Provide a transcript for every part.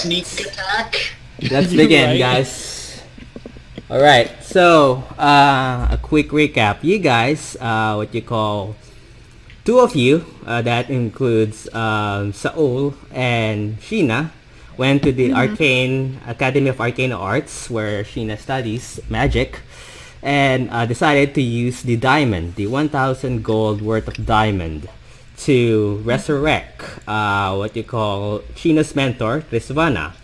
Sneak attack. Let's begin, Right. guys. All right. So, a quick recap. You guys, what you call, two of you, that includes Saul and Sheena, went to the Arcane Academy of Arcane Arts, where Sheena studies magic, and decided to use the diamond, the 1,000 gold worth of diamond, to resurrect what you call Sheena's mentor, Trisvana,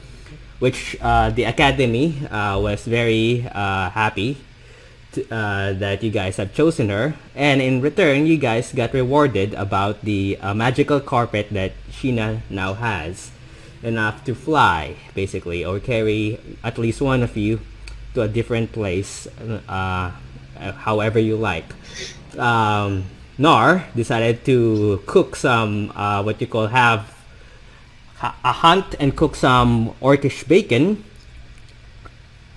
which the Academy was very happy that you guys have chosen her, and in return you guys got rewarded about the magical carpet that Sheena now has, enough to fly basically, or carry at least one of you to a different place, however you like. Nar decided to cook some what you call have a hunt and cook some orcish bacon.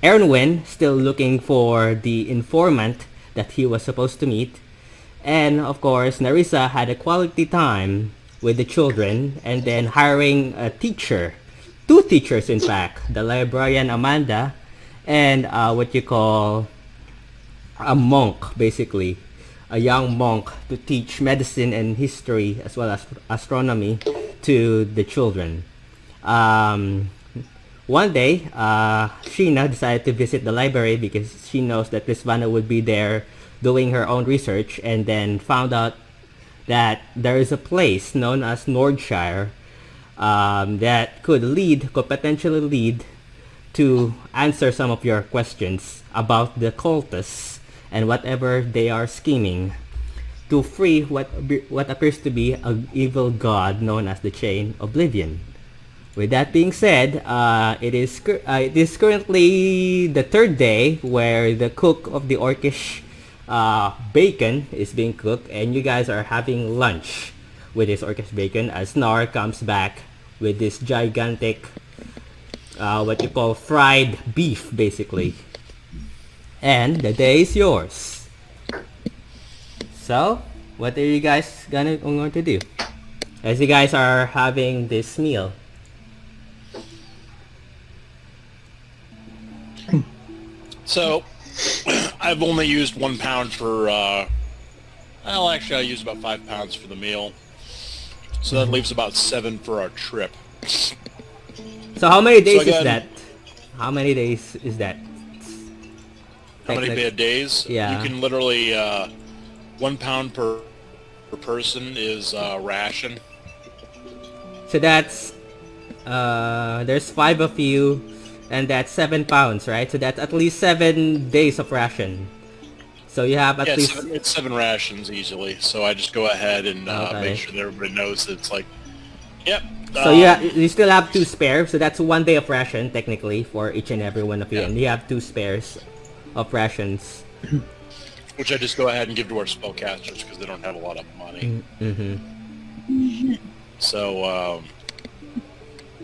Ernwin still looking for the informant that he was supposed to meet. And of course, Narissa had a quality time with the children, and then hiring a teacher. Two teachers, in fact. The librarian Amanda and what you call a monk, basically. A young monk to teach medicine and history as well as astronomy to the children. One day, Sheena decided to visit the library because she knows that Trisvana would be there doing her own research, and then found out that there is a place known as Nordshire that could potentially lead to answer some of your questions about the cultists and whatever they are scheming to free what appears to be an evil god known as the Chain Oblivion. With that being said, it is currently the third day where the cook of the orcish bacon is being cooked, and you guys are having lunch with this orcish bacon as Nar comes back with this gigantic what you call fried beef, basically. And the day is yours. So, what are you guys going to do as you guys are having this meal? So, I've only used 1 pound for, well, actually I used about 5 pounds for the meal. So that leaves about 7 for our trip. So how many days So again- is that? How many days is that? How many bad days? Yeah. You can literally, 1 pound per person is ration. So that's, there's 5 of you, and that's 7 pounds, right? So that's at least 7 days of ration. So you have at Yeah, least... it's 7 rations easily. So I just go ahead and Okay. make sure that everybody knows that it's like, yep. So you still have 2 spares, so that's 1 day of ration, technically, for each and every one of you. Yeah. And you have 2 spares of rations. Which I just go ahead and give to our spellcasters because they don't have a lot of money. So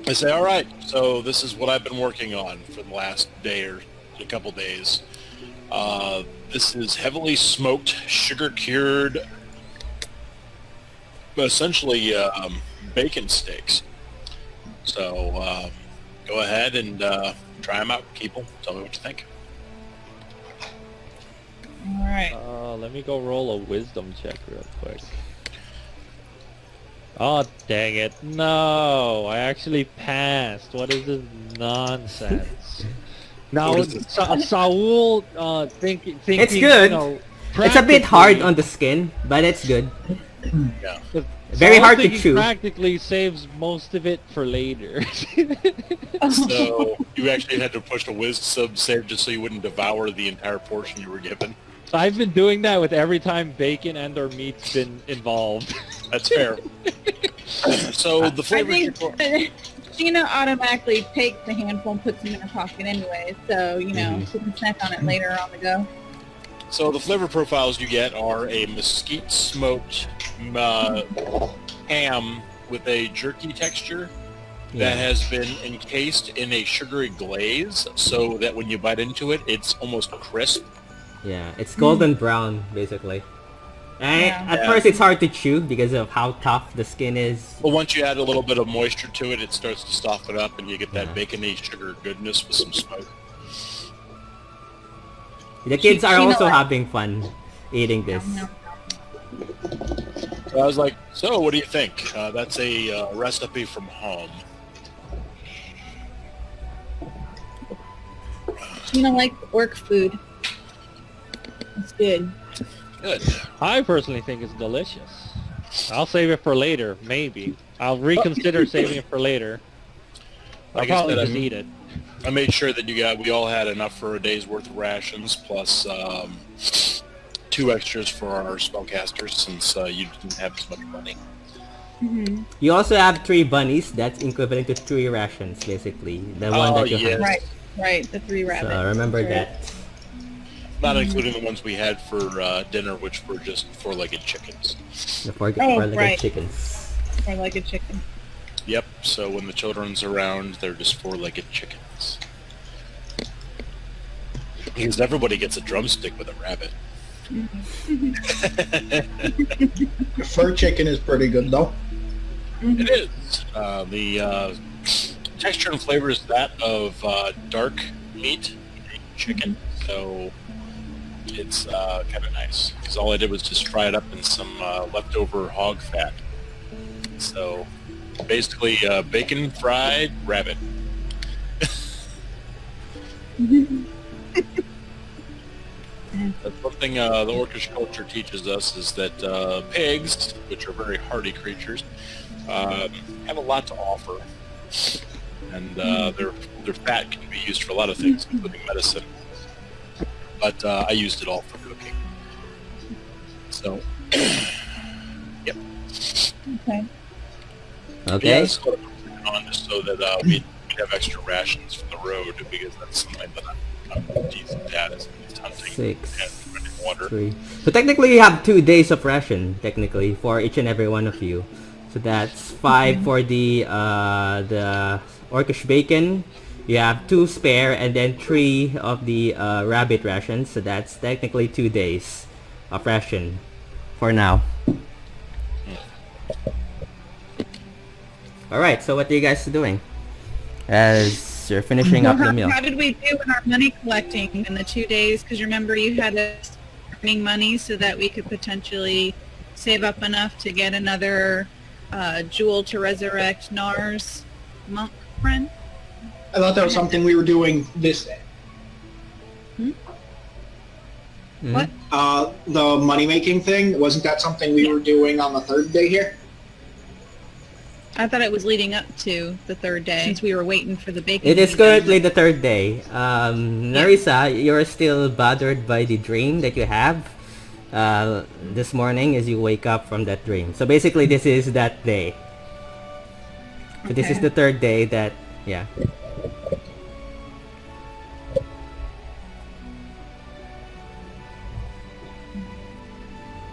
I say, all right, so this is what I've been working on for the last day or a couple days. This is heavily smoked, sugar-cured, essentially bacon steaks. So go ahead and try them out, people. Tell me what you think. Alright. Let me go roll a wisdom check real quick. Oh, dang it. No, I actually passed. What is this nonsense? Now, What is this? Saul, thinking, It's good. You know, It's a bit hard practically- on the skin, but it's good. Yeah. Very Saul hard to thinking chew. Practically saves most of it for later. So you actually had to push a wisdom save just so you wouldn't devour the entire portion you were given. So I've been doing that with every time bacon and or meat's been involved. That's fair. So the I flavor. think Sheena automatically takes the handful and puts them in her pocket anyway, so, you know, she can snack on it later on the go. So the flavor profiles you get are a mesquite smoked ham with a jerky texture that has been encased in a sugary glaze, so that when you bite into it, it's almost crisp. Yeah, it's golden brown, basically. Yeah. At first, it's hard to chew because of how tough the skin is. But once you add a little bit of moisture to it, it starts to soften up, and you get that Yeah. bacony sugar goodness with some smoke. The kids are She also know- having fun eating this. No. So I was like, so what do you think? That's a recipe from home. Gina likes orc food. It's good. Good. I personally think it's delicious. I'll save it for later, maybe. I'll reconsider saving it for later. I'll Like I probably said, just eat it. I made sure that we all had enough for a day's worth of rations, plus 2 extras for our spellcasters, since you didn't have as much money. Mm-hmm. You also have 3 bunnies. That's equivalent to 3 rations, basically. The one that you yes. have. Right. The 3 rabbits. So remember That's right. that. Not including the ones we had for dinner, which were just 4-legged chickens. The 4 Oh, legged right. chickens. Or like a chicken. Yep, so when the children's around, they're just 4-legged chickens. Because everybody gets a drumstick with a rabbit. Fur chicken is pretty good though. It is. The texture and flavor is that of dark meat chicken, so it's kind of nice. Because all I did was just fry it up in some leftover hog fat. So basically, bacon fried rabbit. That's one thing the Orcish culture teaches us is that pigs, which are very hardy creatures, have a lot to offer, and their fat can be used for a lot of things, including medicine. But I used it all for cooking. So, yep. Okay. Okay. Yeah, that's what I'm working on, just so that we'd have extra rations for the road, because that's something that I'm decent at, is hunting 6, and running water. 3. So technically, you have 2 days of ration, technically, for each and every one of you. So that's 5 for the Orcish bacon. You have 2 spare, and then 3 of the rabbit rations. So that's technically 2 days of ration for now. Alright, so what are you guys doing as you're finishing up the meal? How did we do in our money collecting in the 2 days? Because remember, you had us earning money so that we could potentially save up enough to get another jewel to resurrect Nar's monk friend. I thought that was something we were doing this day. Mhm. What? The money making thing, wasn't that something we were doing on the 3rd day here? I thought it was leading up to the 3rd day, since we were waiting for the bacon. It is to be done. currently the 3rd day. Narissa, you're still bothered by the dream that you have this morning as you wake up from that dream. So basically, this is that day. So this is Okay. the 3rd day that, yeah.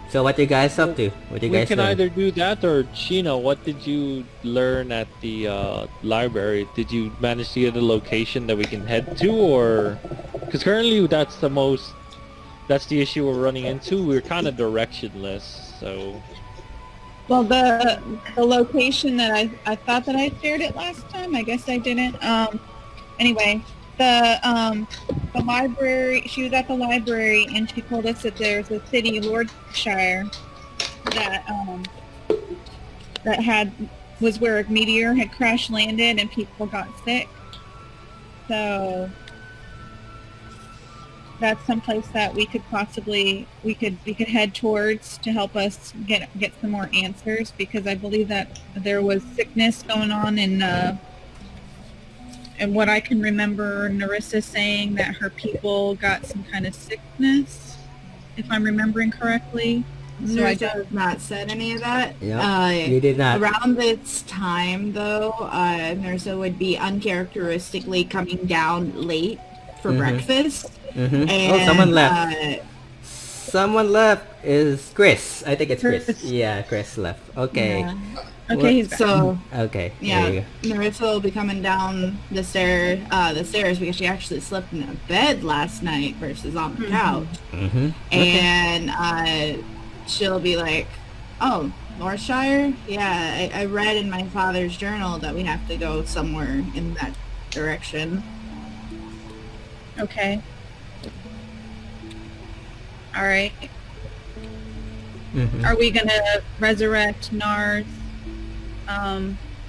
So what you guys up to? What you We guys can doing? either do that, or Chino, what did you learn at the library? Did you manage to get a location that we can head to, or because currently that's the issue we're running into. We're kind of directionless, so Well, the location that I thought that I shared it last time. I guess I didn't. Anyway, the library. She was at the library and she told us that there's a city, Nordshire, that was where a meteor had crash landed and people got sick. So that's someplace that we could head towards to help us get some more answers, because I believe that there was sickness going on and what I can remember Narissa saying that her people got some kind of sickness, if I'm remembering correctly. So I Nurse has not said any of that. Yeah, you did not. Around this time, though, Nursa would be uncharacteristically coming down late for breakfast. Mm-hmm. And, Oh, someone left. Someone left is Chris. I think it's Chris. Chris. Yeah, Chris left. Okay. Yeah. Okay, he's back. So, Okay. There yeah, you go. Narissa will be coming down the stairs because she actually slept in a bed last night versus on the couch. Mm-hmm. And she'll be like, "Oh, Nordshire? Yeah, I read in my father's journal that we have to go somewhere in that direction." Okay. All right. Mhm. Are we gonna resurrect Nar's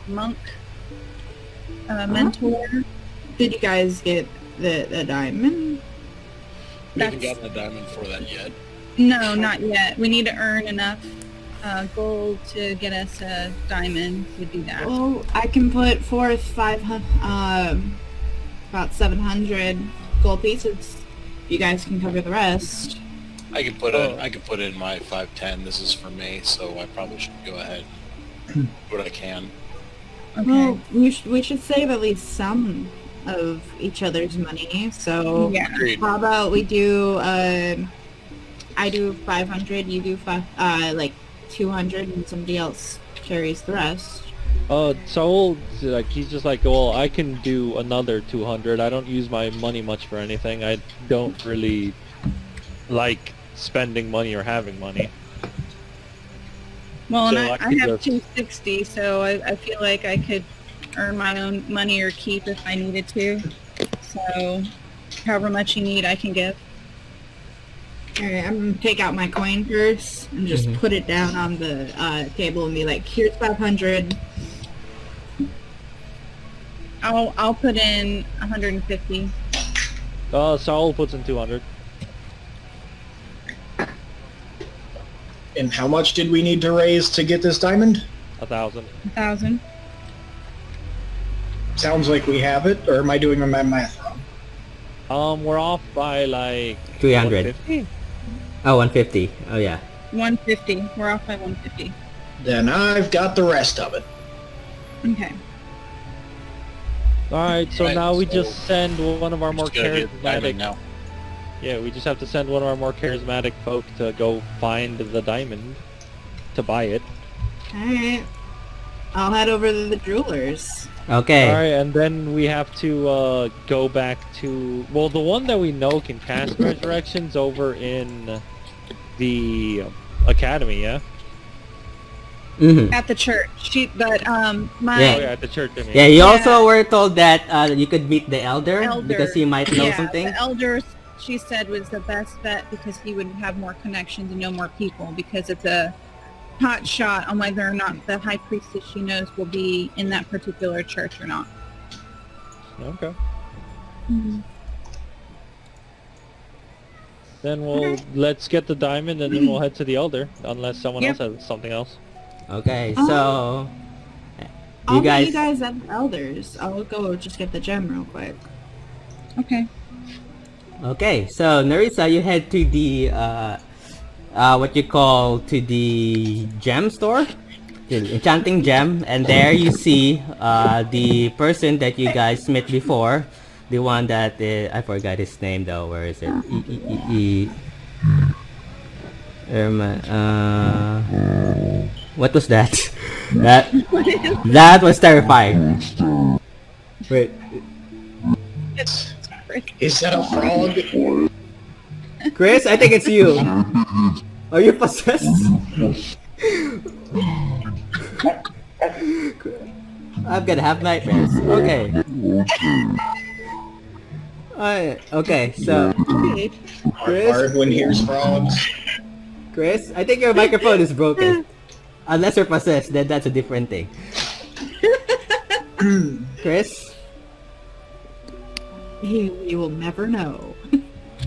monk mentor? Did you guys get the diamond? We haven't That's- gotten a diamond for that yet. No, not yet. We need to earn enough gold to get us a diamond to do that. Well, I can put forth 500, about 700 gold pieces. You guys can cover the rest. I could put in my 510. This is for me, so I probably should go ahead and do what I can. Okay. Well, we should save at least some of each other's money. So Yeah. Agreed. how about we do? I do 500. You do 200, and somebody else carries the rest. Saul, like, he's just like, well, I can do another 200. I don't use my money much for anything. I don't really like spending money or having money. Well, and So I I could have just- 260, so I feel like I could earn my own money or keep if I needed to. So, however much you need, I can give. Alright, I'm gonna take out my coin purse and just put it down on the table and be like, "Here's 500." I'll put in 150. Saul puts in 200. And how much did we need to raise to get this diamond? 1,000. 1,000. Sounds like we have it, or am I doing my math wrong? We're off by like 300. 150? Oh, 150. Oh, yeah. 150. We're off by 150. Then I've got the rest of it. Okay. Alright, so Right, now we so just send one of our more Just gotta get diamond charismatic... now. Yeah, we just have to send one of our more charismatic folk to go find the diamond to buy it. Alright. I'll head over to the jewelers. Okay. Alright, and then we have to go back to... Well, the one that we know can cast resurrections over in the academy, yeah? Mm-hmm. At the church. Oh My Yeah. yeah, at the church, I mean. Yeah, you Yeah. also were told that you could meet the elder, elder, because he might know yeah, something. the elder, she said, was the best bet because he would have more connections and know more people because it's a hot shot on whether or not the high priestess she knows will be in that particular church or not. Okay. Mm-hmm. Then let's get the diamond and then we'll head to the elder, unless someone Yep. else has something else. Okay, Oh. so I'll you meet guys. you guys at the elders. I'll go just get the gem real quick. Okay. Okay, so Narisa, you head to the what you call to the gem store, the enchanting gem, and there you see the person that you guys met before, the one that I forgot his name though. Where is it? What was that? That was terrifying. Wait, Is that a frog? Chris, I think it's you. Are you possessed? I'm gonna have nightmares. Okay. Okay, so Chris? Arwen hears frogs. Chris, I think your microphone is broken. Unless you're possessed, then that's a different thing. Chris? You will never know.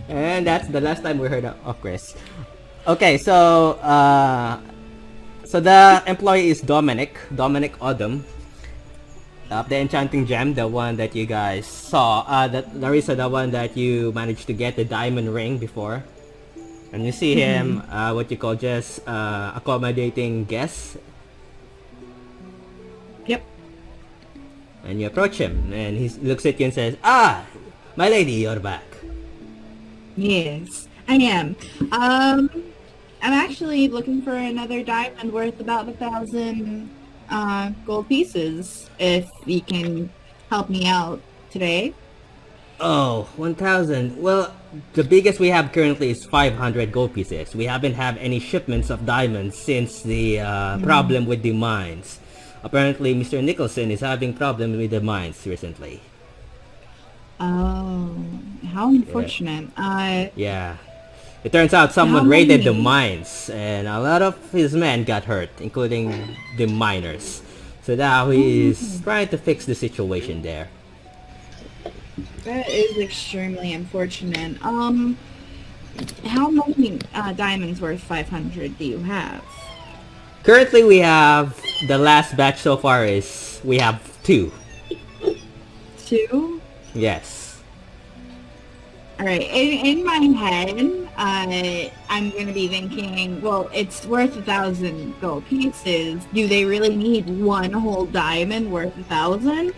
And that's the last time we heard of Chris. Okay, so the employee is Dominic Odom. The enchanting gem, the one that you guys saw, that Larissa, the one that you managed to get the diamond ring before. And you see him, what you call just accommodating guests. Yep. And you approach him, and he looks at you and says, "Ah, my lady, you're back." Yes, I am. I'm actually looking for another diamond worth about 1,000 gold pieces. If you can help me out today. Oh, 1,000. Well, the biggest we have currently is 500 gold pieces. We haven't had any shipments of diamonds since the problem with the mines. Apparently, Mr. Nicholson is having problems with the mines recently. Oh, how unfortunate. Yeah. It turns out someone How raided the many? mines, and a lot of his men got hurt, including the miners. So now he is trying to fix the situation there. That is extremely unfortunate. How many diamonds worth 500 do you have? Currently, we have the last batch so far is we have 2. 2? Yes. Alright, in my head, I'm gonna be thinking, well, it's worth 1,000 gold pieces. Do they really need one whole diamond worth 1,000?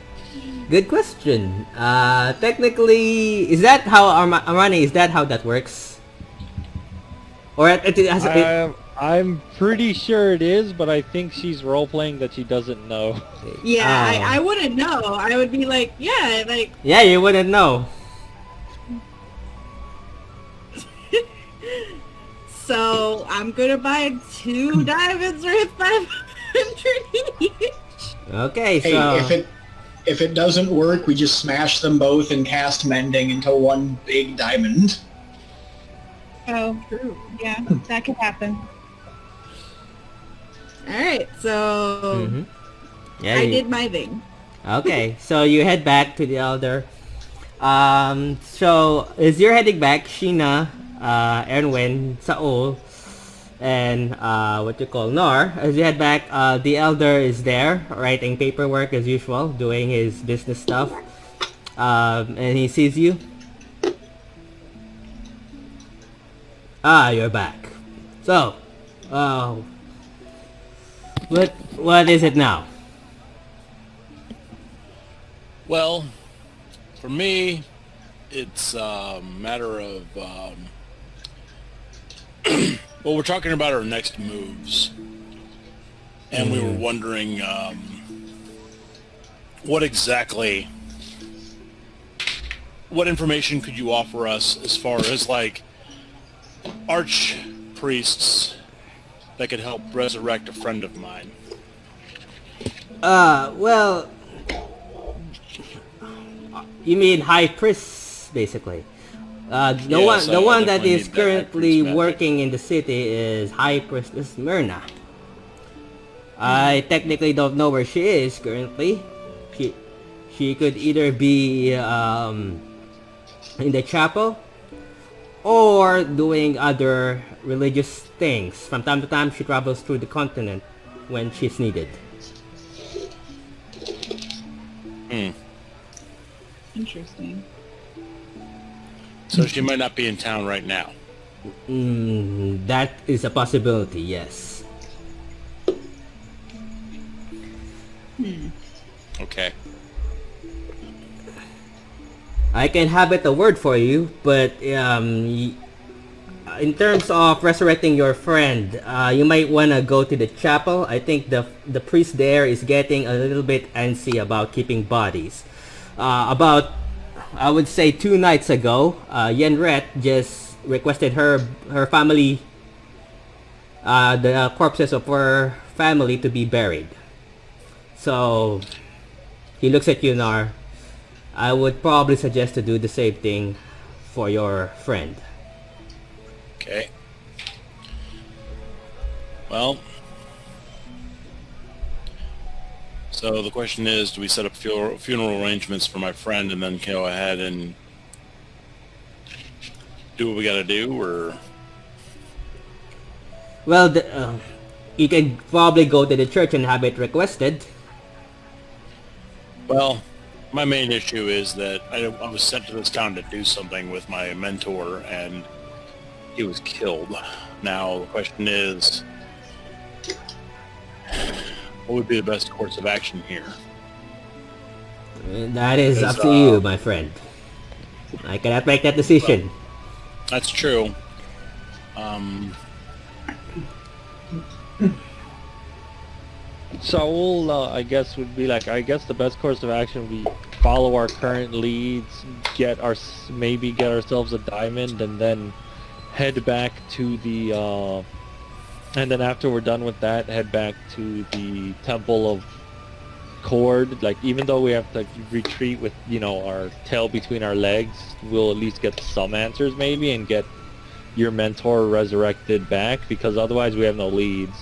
Good question. Technically, is that how Armani? Is that how that works? Or I'm pretty sure it is, but I think she's role-playing that she doesn't know. Yeah, Oh. I wouldn't know. I would be like, yeah, like, Yeah, you wouldn't know. so I'm gonna buy 2 diamonds worth 500 each. Okay, Hey, so if it doesn't work, we just smash them both and cast mending into one big diamond. Oh, yeah, that could happen. Alright, so yeah, I did my thing. Okay, so you head back to the Elder. So as you're heading back, Sheena, Erwin, Saul, and what you call Nar, as you head back, the Elder is there writing paperwork as usual, doing his business stuff, and he sees you. Ah, you're back. So, what is it now? Well, for me, it's a matter of, well, we're talking about our next moves. And we were wondering, what information could you offer us as far as, like, arch priests that could help resurrect a friend of mine? Well, you mean high priests, basically. The Yes, I one that definitely is need that high currently priest method. working in the city is High Priestess Myrna. I technically don't know where she is currently. She could either be in the chapel or doing other religious things. From time to time, she travels through the continent when she's needed. Interesting. So she might not be in town right now. That is a possibility, yes. Okay. I can have it a word for you, but in terms of resurrecting your friend, you might want to go to the chapel. I think the priest there is getting a little bit antsy about keeping bodies. About, I would say 2 nights ago, Yenret just requested her family, the corpses of her family to be buried. So he looks at you, Nar. I would probably suggest to do the same thing for your friend. Okay. Well, so the question is, do we set up funeral arrangements for my friend and then go ahead and do what we gotta do, or? Well, you can probably go to the church and have it requested. Well, my main issue is that I was sent to this town to do something with my mentor, and he was killed. Now, the question is, what would be the best course of action here? That is up to you, my friend. I cannot make that decision. That's true. Saul, I guess, would be like, I guess the best course of action would be follow our current leads, maybe get ourselves a diamond, and then head back to the and then after we're done with that, head back to the Temple of Cord. Like, even though we have to retreat with, you know, our tail between our legs, we'll at least get some answers maybe, and get your mentor resurrected back, because otherwise we have no leads.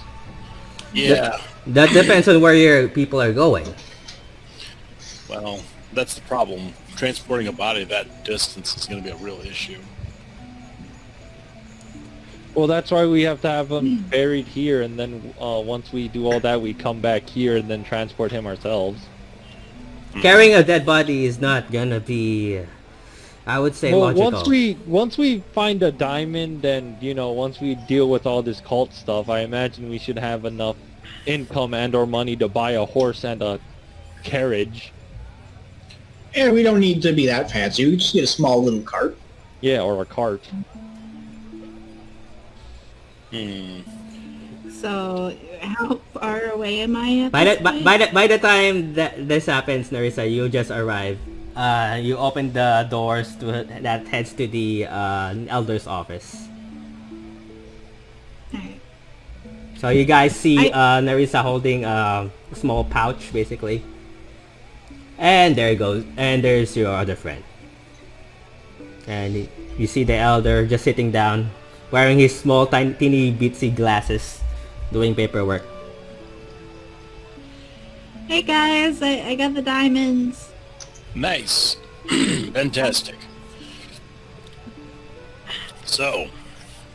Yeah. That depends on where your people are going. Well, that's the problem. Transporting a body that distance is going to be a real issue. Well, that's why we have to have him buried here, and then once we do all that, we come back here and then transport him ourselves. Carrying a dead body is not gonna be, I would say, Well, logical. once we find a diamond, and, you know, once we deal with all this cult stuff, I imagine we should have enough income and or money to buy a horse and a carriage. Yeah, we don't need to be that fancy. We can just get a small little cart. Yeah, or a cart. So, how far away am I at By this the point? by the time that this happens, Narissa, you just arrive. You open the doors that heads to the elder's office. Alright. So you guys see Narissa holding a small pouch, basically. And there it goes. And there's your other friend. And you see the elder just sitting down, wearing his small, teeny, bitsy glasses, doing paperwork. Hey guys, I got the diamonds. Nice. Fantastic. So,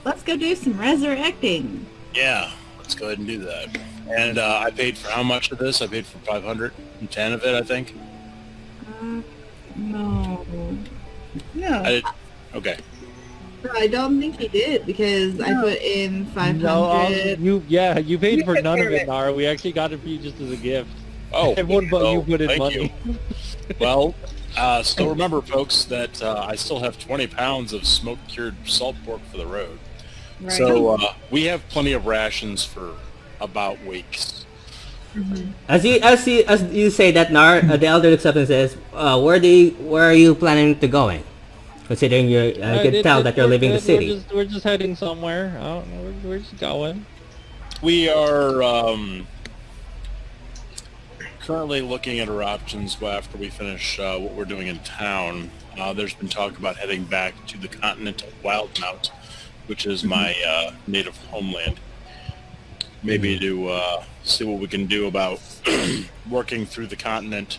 Let's go do some resurrecting. yeah, let's go ahead and do that. And I paid for how much of this? I paid for 510 of it, I think. No. No. I did. Okay. No, I don't think he did, because I put in 500. No, you paid You for took none of care of it, it. Nara. We actually got it for you just as a gift. Oh, Everyone but you put in thank money. you. Well, still remember, folks, that I still have 20 pounds of smoke-cured salt pork for the road. Right. So we have plenty of rations for about weeks. As you say that, the elder looks up and says, "Where are you planning to going? Considering you can tell that you're leaving the city." We're just heading somewhere. I don't know. We're just going. We are currently looking at our options after we finish what we're doing in town. There's been talk about heading back to the continent of Wildmount, which is my native homeland. Maybe to see what we can do about working through the continent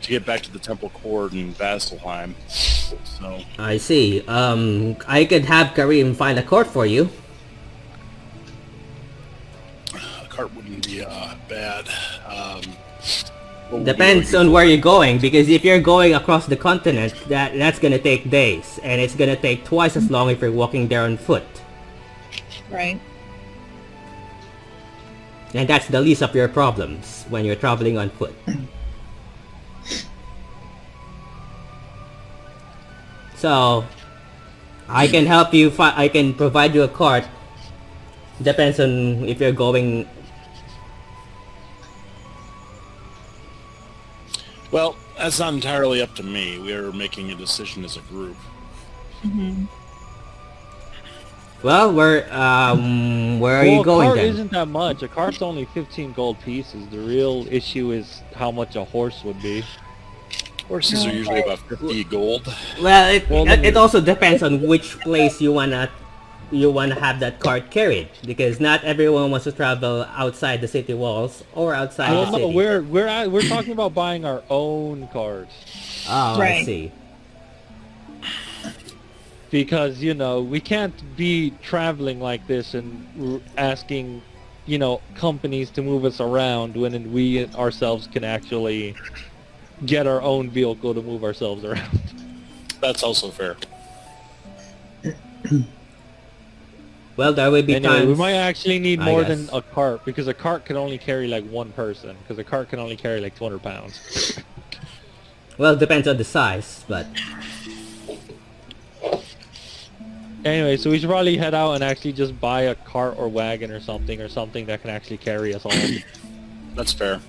to get back to the Temple Cord in Vasselheim. So I see. I could have Kareem find a court for you. a cart wouldn't be bad. What would be Depends looking on where you're going, because if you're going across the continent, that's gonna take days, and it's gonna take twice as long if you're walking there on foot. Right. And that's the least of your problems when you're traveling on foot. So, I can help you. I can provide you a cart. Depends on if you're going. Well, that's not entirely up to me. We are making a decision as a group. Well, where are you A going cart then? isn't that much. A cart's only 15 gold pieces. The real issue is how much a horse would be. Horses are usually about 50 gold. Well, Well, it also depends on which place you wanna have that cart carried, because not everyone wants to travel outside the city walls or outside the Well, city. no, we're talking about buying our own cart. Oh, I Right. see. Because, you know, we can't be traveling like this and asking, you know, companies to move us around when we ourselves can actually get our own vehicle to move ourselves around. That's also fair. Well, there will be Anyway, times. we might actually need I more guess. than a cart, because a cart can only carry like one person, because a cart can only carry like 200 pounds. Well, it depends on the size, but Anyway, so we should probably head out and actually just buy a cart or wagon or something that can actually carry us all. That's fair.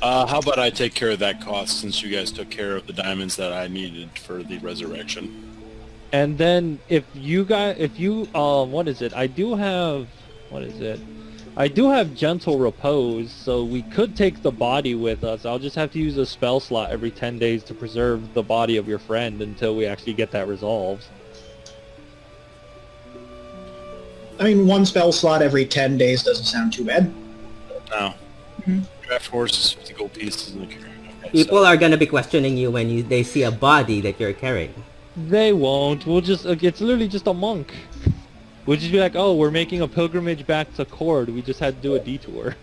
How about I take care of that cost since you guys took care of the diamonds that I needed for the resurrection? And then if you what is it? I do have gentle repose, so we could take the body with us. I'll just have to use a spell slot every 10 days to preserve the body of your friend until we actually get that resolved. I mean, one spell slot every 10 days doesn't sound too bad. No. Mhm. Draft horse is 50 gold pieces in the carry. Okay, People so- are gonna be questioning you when they see a body that you're carrying. They won't. We'll just, it's literally just a monk. We'll just be like, oh, we're making a pilgrimage back to Cord. We just had to do a detour.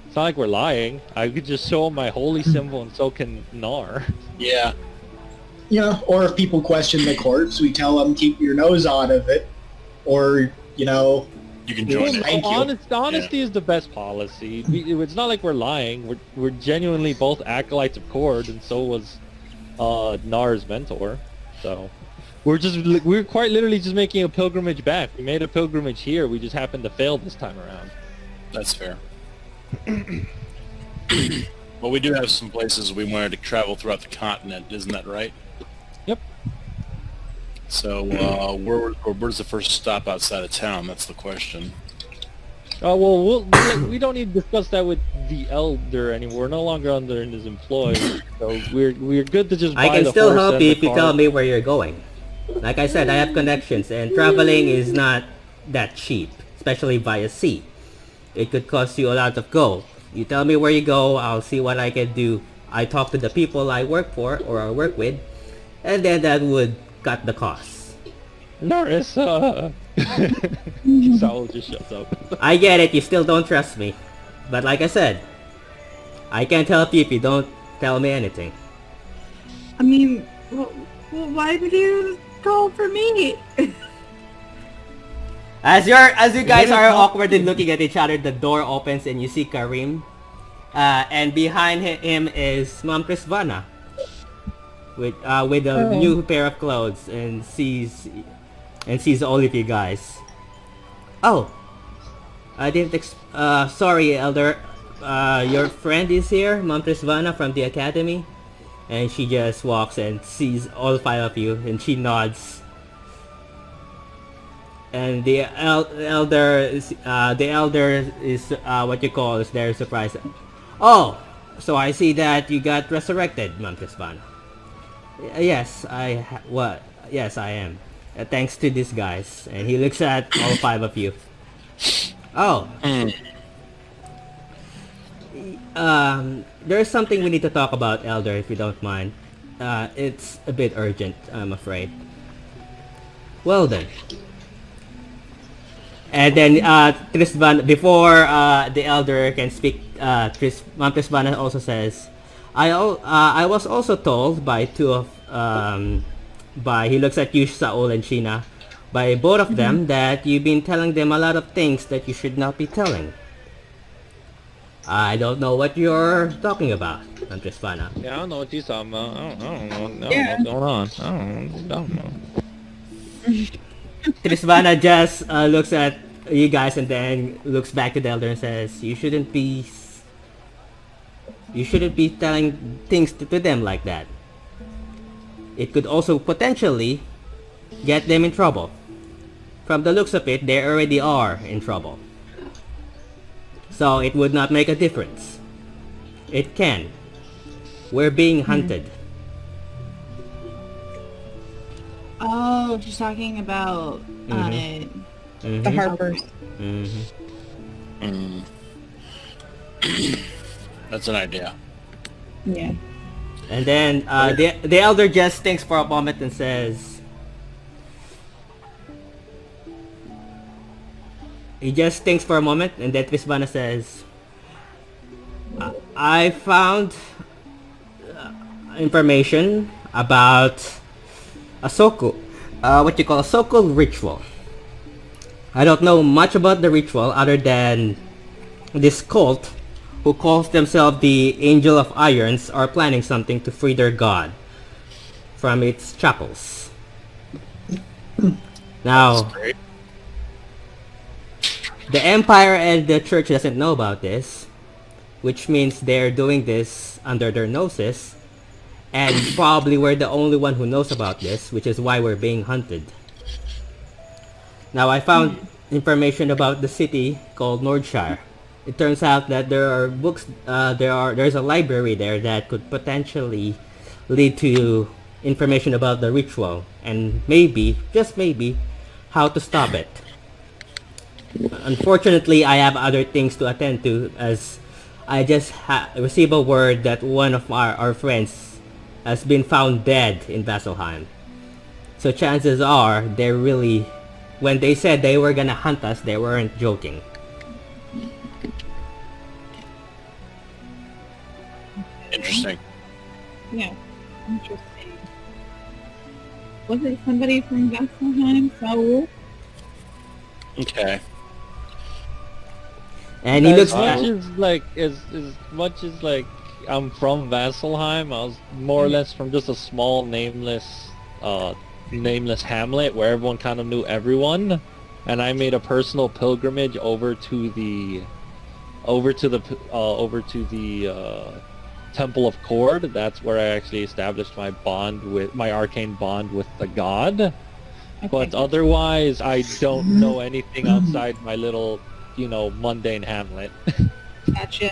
It's not like we're lying. I could just show them my holy symbol and so can Nar. Yeah. Yeah, or if people question the corpse, we tell them keep your nose out of it. Or, you know, You can join it. Thank you. Honesty is the best policy. It's not like we're lying. We're genuinely both acolytes of Cord, and so was Nar's mentor. So we're quite literally just making a pilgrimage back. We made a pilgrimage here. We just happened to fail this time around. That's fair. Well, we do have some places we wanted to travel throughout the continent, isn't that right? Yep. So, where's the first stop outside of town? That's the question. Well, we don't need to discuss that with the elder anymore. We're no longer under his employ, so we're good to just buy I can the still horse help and you the if you car. tell me where you're going. Like I said, I have connections, and traveling is not that cheap, especially via sea. It could cost you a lot of gold. You tell me where you go, I'll see what I can do. I talk to the people I work for or I work with, and then that would cut the costs. Narissa! Saul just shuts up. I get it, you still don't trust me. But like I said, I can't help you if you don't tell me anything. I mean, well, why did you call for me? As you guys are awkwardly looking at each other, the door opens and you see Karim. And behind him is Mom Prisvana. With a new pair of clothes and sees all of you guys. Oh, I didn't. Sorry, Elder. Your friend is here, Mom Prisvana from the academy, and she just walks and sees all five of you, and she nods. And the elder is what you call is their surprise. Oh, so I see that you got resurrected, Mom Prisvana. Yes, Yes, I am. Thanks to these guys. And he looks at all five of you. Oh. There's something we need to talk about, Elder, if you don't mind. It's a bit urgent, I'm afraid. Well then. And then Trisvan, before the Elder can speak, Mom Trisvana also says, I was also told by two of he looks at you, Saul and Sheena, by both of them that you've been telling them a lot of things that you should not be telling. I don't know what you're talking about, Mom Trisvana. Yeah, I don't know what you're talking about. I don't know Yeah. what's going on. I don't know. Trisvana just looks at you guys and then looks back to the Elder and says, you shouldn't be telling things to them like that. It could also potentially get them in trouble. From the looks of it, they already are in trouble. So it would not make a difference. It can. We're being hunted. Oh, she's talking about The Harpers. That's an idea. Yeah. And then the Elder just thinks for a moment and says, he just thinks for a moment and then Trisvana says, I found information about a Sokul, what you call a Sokul ritual. I don't know much about the ritual other than this cult who calls themselves the Angel of Irons are planning something to free their god from its shackles. Now, Great. the Empire and the Church doesn't know about this. which means they're doing this under their noses, and probably we're the only one who knows about this, which is why we're being hunted. Now I found information about the city called Nordshire. It turns out that there are books, there's a library there that could potentially lead to information about the ritual, and maybe, just maybe, how to stop it. Unfortunately, I have other things to attend to, as I just received a word that one of our friends has been found dead in Vasselheim. So chances are, they're really, when they said they were gonna hunt us, they weren't joking. Interesting. Yeah, interesting. Was it somebody from Vasselheim? Saul? Okay. And he looks As much as like I'm from Vasselheim, I was more or less from just a small nameless hamlet where everyone kind of knew everyone, and I made a personal pilgrimage over to the Temple of Cord. That's where I actually established my arcane bond with the god. Okay. But otherwise, I don't know anything outside my little, mundane hamlet. Gotcha.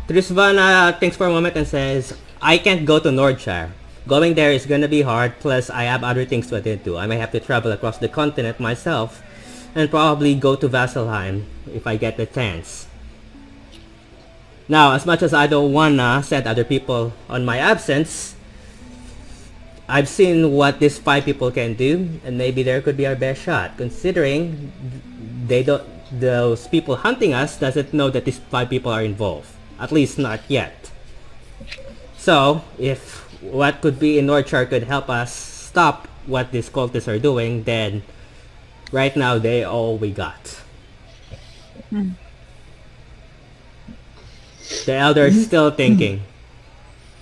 Trisvana thinks for a moment and says, I can't go to Nordshire. Going there is gonna be hard, plus I have other things to attend to. I may have to travel across the continent myself, and probably go to Vasselheim if I get the chance. Now, as much as I don't wanna send other people on my absence, I've seen what these 5 people can do, and maybe there could be our best shot, considering those people hunting us doesn't know that these 5 people are involved. At least not yet. So, if what could be in Nordshire could help us stop what these cultists are doing, then right now they're all we got. The Elder is still thinking.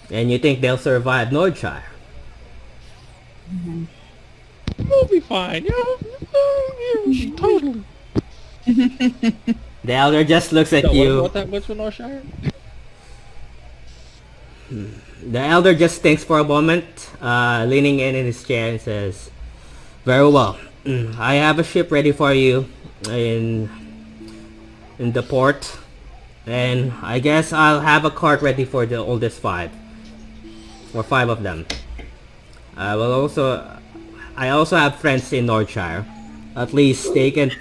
And you think they'll survive Nordshire? We'll be fine. Yeah, totally. The Elder just looks at So you. what that was for Nordshire? The Elder just thinks for a moment, leaning in his chair and says, very well. I have a ship ready for you in the port. And I guess I'll have a cart ready for the oldest 5. Or 5 of them. I also have friends in Nordshire. At least they can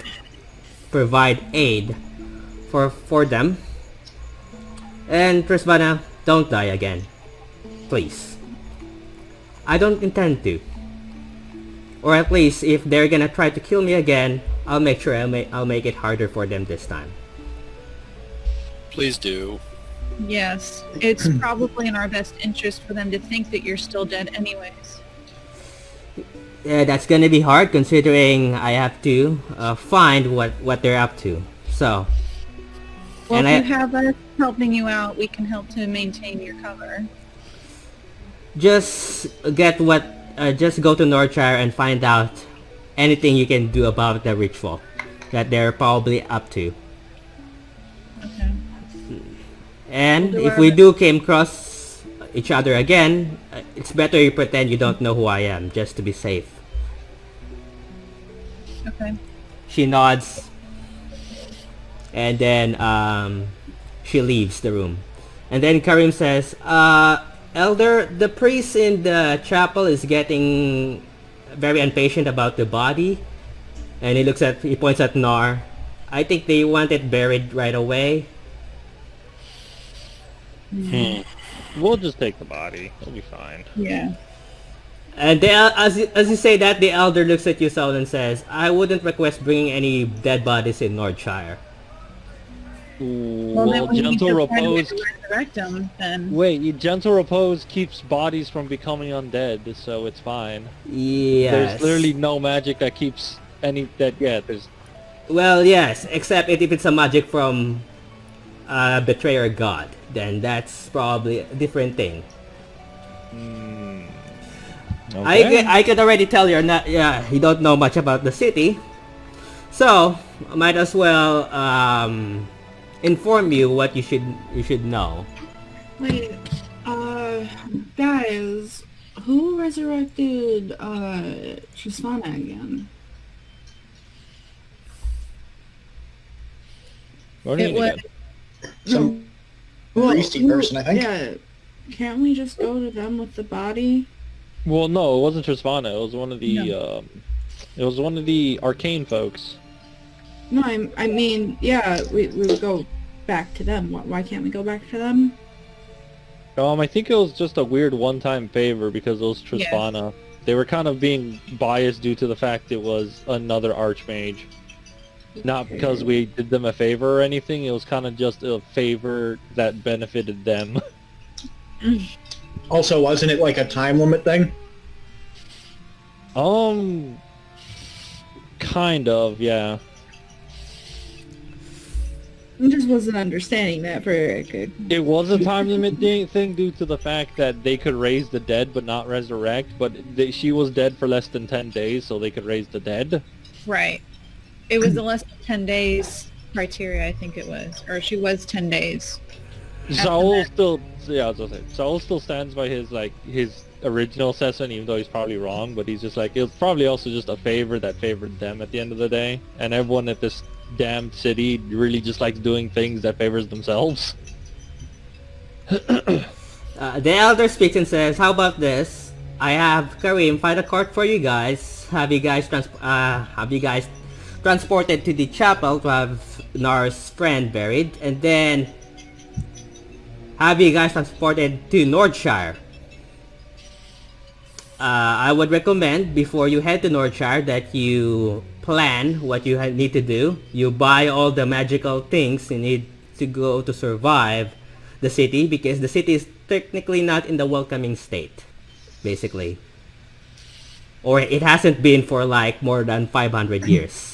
provide aid for them. And Trisvana, don't die again. Please. I don't intend to. Or at least if they're gonna try to kill me again, I'll make sure I'll make it harder for them this time. Please do. Yes, it's probably in our best interest for them to think that you're still dead anyways. Yeah, that's gonna be hard considering I have to find what they're up to. So. Well, and if you have us helping you out, we can help to maintain your cover. Just go to Nordshire and find out anything you can do about the ritual that they're probably up to. Okay. And if we do came across each other again, it's better you pretend you don't know who I am, just to be safe. Okay. She nods, and then she leaves the room. And then Karim says, Elder, the priest in the chapel is getting very impatient about the body. And he points at Nar. I think they want it buried right away. We'll just take the body. It'll be fine. Yeah. And as you say that, the Elder looks at you, Saul, and says, I wouldn't request bringing any dead bodies in Nordshire. Well, gentle repose. Resurrect them, then. Wait, gentle repose keeps bodies from becoming undead, so it's fine. Yes. There's literally no magic that keeps any dead. Yeah, there's. Well, yes, except if it's a magic from a betrayer god, then that's probably a different thing. Okay. I could already tell you don't know much about the city, so might as well inform you what you should know. Wait, guys, who resurrected, Tristana again? What do you It mean was again? Some greasy person, I think. Yeah, can't we just go to them with the body? Well, no, it wasn't Tristana. It was one of the it was one of the arcane folks. No, I mean, yeah, we would go back to them. Why can't we go back to them? I think it was just a weird one-time favor because it was Tristana. They were kind of being biased due to the fact it was another archmage. Not because we did them a favor or anything, it was kind of just a favor that benefited them. Also, wasn't it like a time limit thing? Kind of, yeah. I just wasn't understanding that very good. It was a time limit thing due to the fact that they could raise the dead but not resurrect, but she was dead for less than 10 days, so they could raise the dead. right. It was the less than 10 days criteria, I think it was, or she was 10 days. Saul still, yeah, I was gonna say, Saul still stands by his original assessment, even though he's probably wrong. But he's just like, it was probably also just a favor that favored them at the end of the day, and everyone at this damn city really just likes doing things that favors themselves. The elder speaks and says, "How about this? I have Kareem find a cart for you guys. Have you guys transported to the chapel to have Nar's friend buried, and then have you guys transported to Nordshire. I would recommend before you head to Nordshire that you plan what you need to do. You buy all the magical things you need to go to survive the city, because the city is technically not in the welcoming state, basically. Or it hasn't been for like more than 500 years.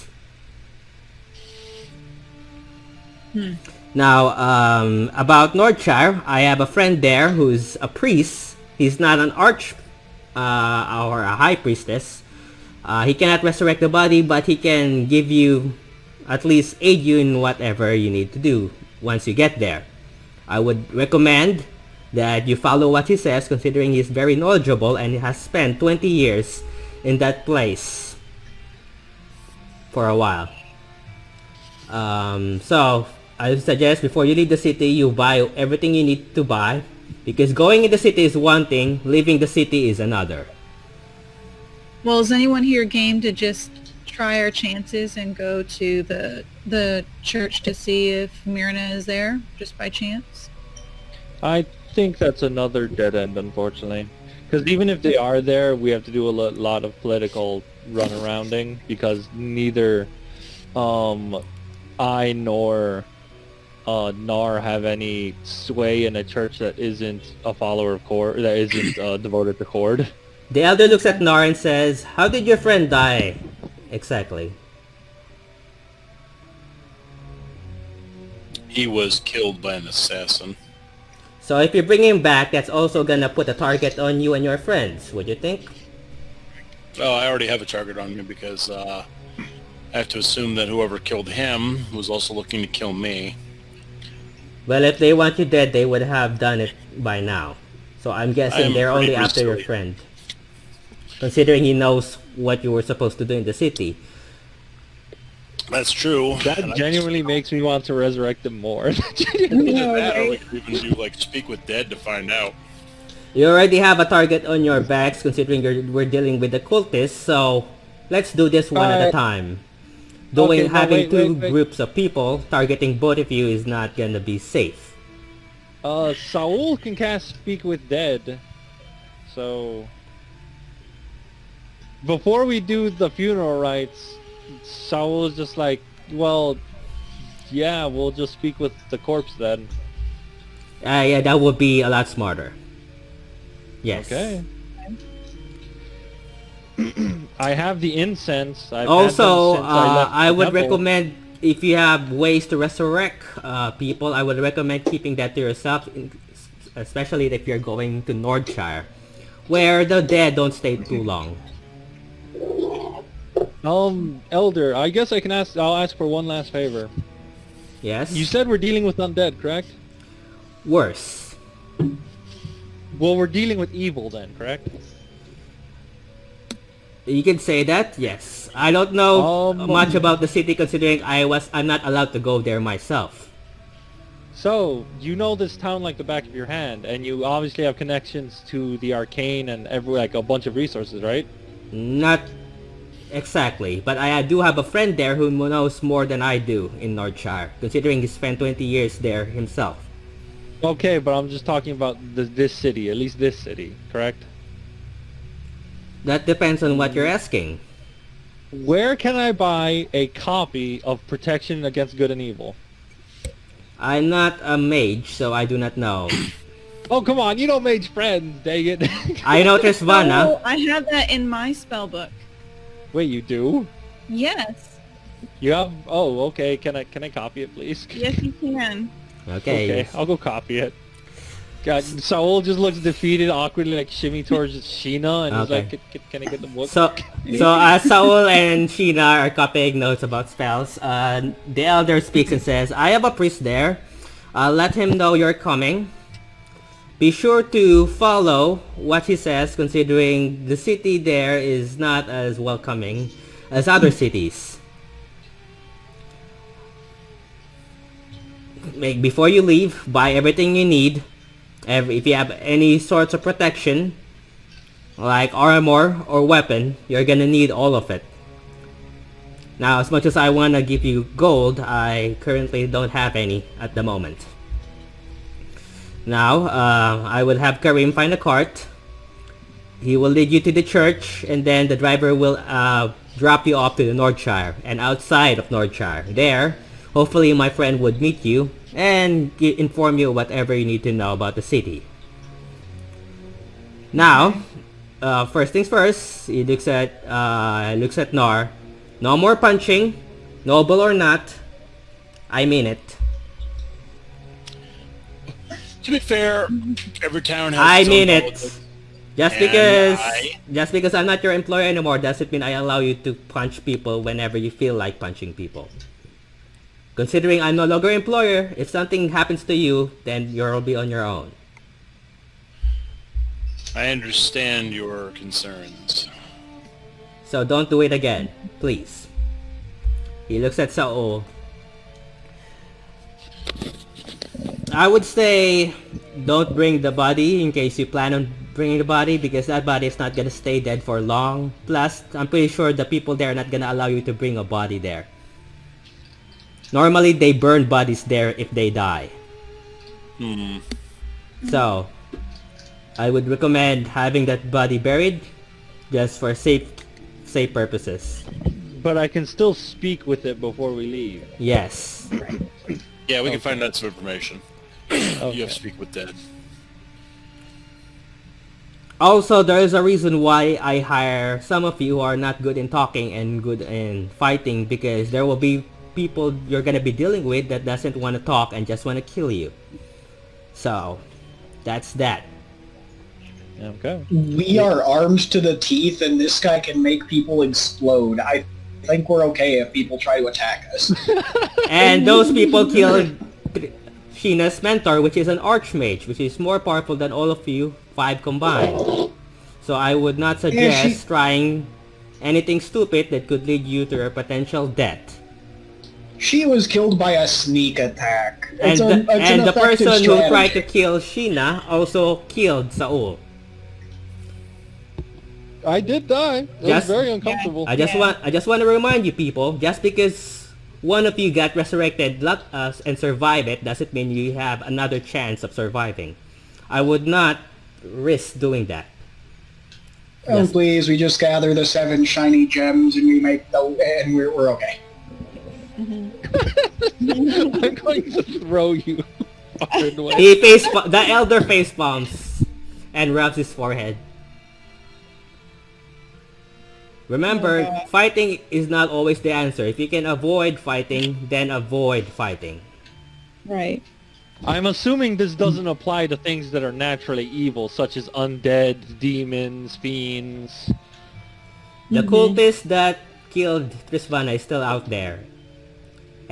Now, about Nordshire, I have a friend there who's a priest. He's not an or a high priestess. He cannot resurrect the body, but he can give you, at least aid you in whatever you need to do once you get there. I would recommend that you follow what he says, considering he's very knowledgeable and he has spent 20 years in that place for a while. So I suggest before you leave the city, you buy everything you need to buy, because going in the city is one thing, leaving the city is another. Well, is anyone here game to just try our chances and go to the church to see if Myrna is there, just by chance? I think that's another dead end, unfortunately. Because even if they are there, we have to do a lot of political runarounding, because neither I nor Nar have any sway in a church that isn't a follower of Cord, that isn't devoted to Cord. The elder looks at Nar and says, "How did your friend die exactly?" He was killed by an assassin. So if you bring him back, that's also gonna put a target on you and your friends, would you think? Oh, I already have a target on me because I have to assume that whoever killed him was also looking to kill me. Well, if they want you dead, they would have done it by now. So I'm guessing I'm they're only pretty after your resilient. friend. Considering he knows what you were supposed to do in the city. That's true. That And I genuinely makes me want to resurrect him more. either that, or we could even do like speak with dead to find out. You already have a target on your backs, considering we're dealing with the cultists, so let's do this one at a time. Okay, no, Having wait, two wait. groups of people targeting both of you is not gonna be safe. Saul can cast Speak with Dead. So before we do the funeral rites, Saul is just like, well, yeah, we'll just speak with the corpse then. Yeah, that would be a lot smarter. Yes. Okay. I have the incense. I've had Also, them since I left I the would temple. recommend, if you have ways to resurrect people, I would recommend keeping that to yourself, especially if you're going to Nordshire, where the dead don't stay too long. Elder, I guess I'll ask for one last favor. Yes? You said we're dealing with undead, correct? Worse. Well, we're dealing with evil then, correct? You can say that, yes. I don't know much Um, about the city considering I'm not allowed to go there myself. So, you know this town like the back of your hand, and you obviously have connections to the arcane and like a bunch of resources, right? Not exactly, but I do have a friend there who knows more than I do in Nordshire, considering he spent 20 years there himself. Okay, but I'm just talking about this city, at least this city, correct? That depends on what you're asking. Where can I buy a copy of Protection Against Good and Evil? I'm not a mage, so I do not know. Oh, come on, you know Mage Friends, dang it. I know Trisvana. Oh, I have that in my spell book. Wait, you do? Yes. You have? Oh, okay. Can I copy it, please? Yes, you can. Okay. I'll go copy it. God, Saul just looks defeated, awkwardly, like shimmy towards Sheena, and Okay. he's like, "Can I get the book?" So Saul and Sheena are copying notes about spells. The elder speaks and says, I have a priest there. Let him know you're coming. Be sure to follow what he says, considering the city there is not as welcoming as other cities. Before you leave, buy everything you need. If you have any sorts of protection, like armor or weapon, you're gonna need all of it. Now, as much as I wanna give you gold, I currently don't have any at the moment. Now, I will have Karim find a cart. He will lead you to the church, and then the driver will drop you off to the Nordshire. And outside of Nordshire, there, hopefully my friend would meet you and inform you whatever you need to know about the city. Now, first things first, he looks at Nar. No more punching, noble or not. I mean it. To be fair, every town has I its own mean it. politics. Just And because I'm not your employer anymore doesn't mean I allow you to punch people whenever you feel like punching people. Considering I'm no longer employer, if something happens to you, then you'll be on your own. I understand your concerns. So don't do it again, please. He looks at Saul. I would say don't bring the body in case you plan on bringing the body, because that body is not gonna stay dead for long. Plus, I'm pretty sure the people there are not gonna allow you to bring a body there. Normally, they burn bodies there if they die. So, I would recommend having that body buried just for safe purposes. But I can still speak with it before we leave. Yes. Yeah, we can find out some information. Okay. You have to speak with dead. Also, there is a reason why I hire some of you who are not good in talking and good in fighting, because there will be people you're gonna be dealing with that doesn't want to talk and just want to kill you. So, that's that. Okay. We are armed to the teeth, and this guy can make people explode. I think we're okay if people try to attack us. And those people killed Sheena's mentor, which is an archmage, which is more powerful than all of you 5 combined. So I would not suggest trying anything stupid that could lead you to a potential death. She was killed by a sneak attack. And It's an the effective person who tried strategy. to kill Sheena also killed Saul. I did die. It Yes. was very uncomfortable. I just want to remind you people, just because one of you got resurrected and survived it doesn't mean you have another chance of surviving. I would not risk doing that. Oh, Yes. please, we just gather the 7 shiny gems and we make and we're okay. I'm going to throw you. away. The elder face palms and rubs his forehead. Remember, fighting is not always the answer. If you can avoid fighting, then avoid fighting. Right. I'm assuming this doesn't apply to things that are naturally evil, such as undead, demons, fiends. The cultist that killed Trisvana is still out there.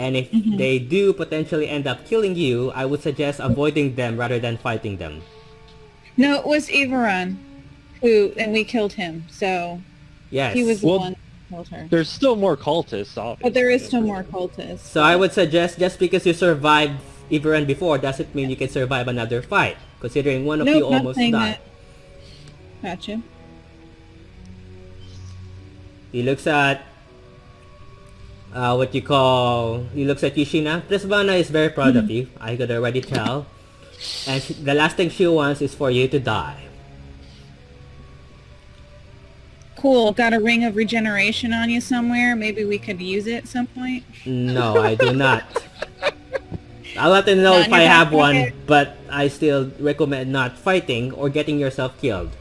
And if they do potentially end up killing you, I would suggest avoiding them rather than fighting them. No, it was Everon and we killed him. So Yes. he was the Well, one who killed her. There's still more cultists, obviously. But there is still more cultists. So I would suggest just because you survived Everon before doesn't mean you can survive another fight, considering one of you Nope, not almost saying died. that. Gotcha. He looks at he looks at Yushina. Trisvana is very proud of you. I could already tell. And the last thing she wants is for you to die. Cool. Got a ring of regeneration on you somewhere? Maybe we could use it at some point? No, I do not. I'll let them know Not if in your I back have one, pocket. but I still recommend not fighting or getting yourself killed.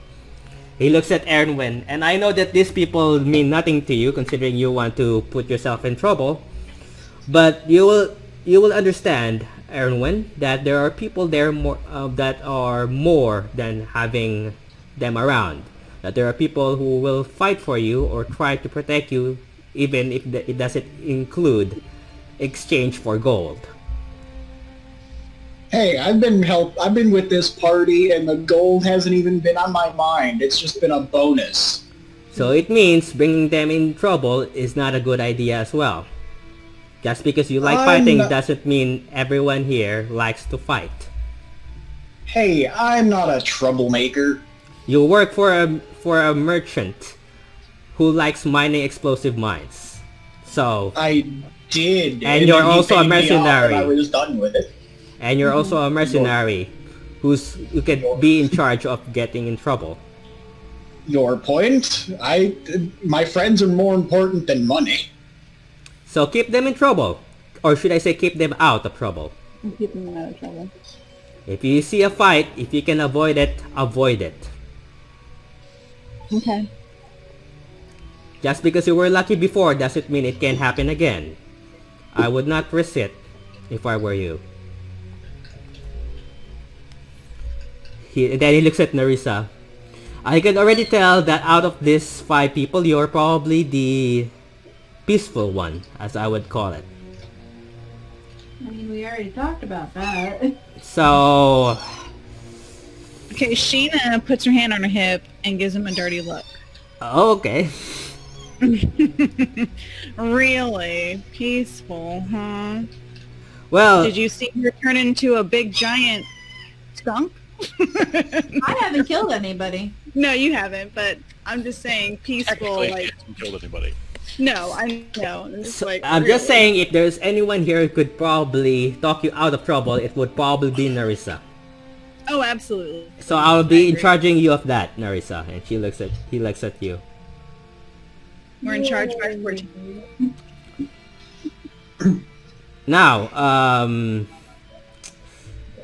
He looks at Ernwin, and I know that these people mean nothing to you, considering you want to put yourself in trouble. But you will understand, Ernwin, that there are people there that are more than having them around. That there are people who will fight for you or try to protect you, even if it doesn't include exchange for gold. Hey, I've been with this party and the gold hasn't even been on my mind. It's just been a bonus. So it means bringing them in trouble is not a good idea as well. Just because you like fighting doesn't mean everyone here likes to fight. Hey, I'm not a troublemaker. You work for a merchant who likes mining explosive mines. So, I did. And you're then he also a paid me off mercenary. and I was done with it. and you're also a mercenary who can be in charge of getting in trouble. Your point? My friends are more important than money. So keep them in trouble. Or should I say keep them out of trouble. I'm keeping them out of trouble. If you see a fight, if you can avoid it, avoid it. Okay. Just because you were lucky before doesn't mean it can happen again. I would not risk it if I were you. Then he looks at Narissa. I can already tell that out of these 5 people, you're probably the peaceful one, as I would call it. I mean, we already talked about that. So, Okay, Sheena puts her hand on her hip and gives him a dirty look. okay. Really? Peaceful, huh? Well, Did you see her turn into a big giant skunk? I haven't killed anybody. No, you haven't, but I'm just saying peaceful, Technically, I like, haven't killed anybody. no, I know. I'm just like, I'm just really? saying, if there's anyone here who could probably talk you out of trouble, it would probably be Narissa. Oh, absolutely. So I'll be in agree. charging you of that, Narissa. And he looks at you. We're in charge by 14. Now,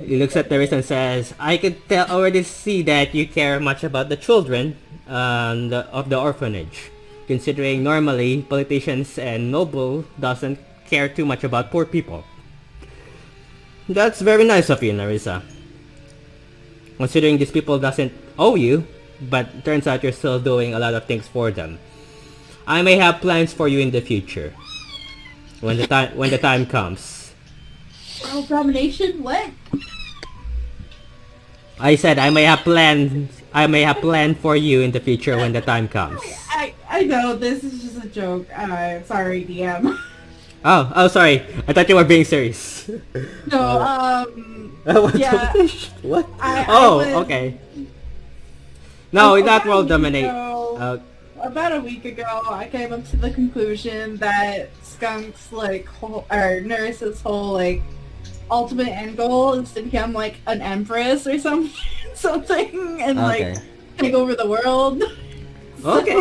he looks at Narissa and says, I could already see that you care much about the children of the orphanage. Considering normally politicians and noble doesn't care too much about poor people. That's very nice of you, Narissa. Considering these people doesn't owe you, but turns out you're still doing a lot of things for them. I may have plans for you in the future. When the time comes. World domination? What? I said I may have planned for you in the future when the time comes. I know, this is just a joke. Sorry, DM. Oh, sorry. I thought you were being serious. No, What? yeah. What? I was- Okay. No, in that About a world week dominate. ago- About a week ago, I came up to the conclusion that Skunk's Nurse's whole ultimate end goal is to become an empress or something, and Okay. take over the world. Okay.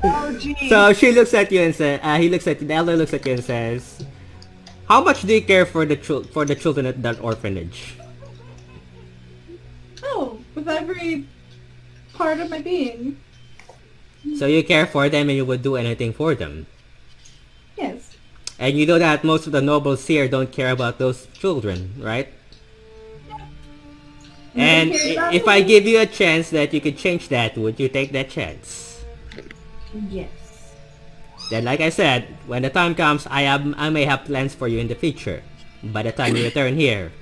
Oh, geez. So she looks at you and says, the elder looks at you and says, "How much do you care for the children at that orphanage?" Oh, with every part of my being. So you care for them and you would do anything for them. Yes. And you know that most of the nobles here don't care about those children, right? And care about if I give you a chance that you could change that, would you take that chance? Yes. Then, like I said, when the time comes, I may have plans for you in the future. By the time you return here.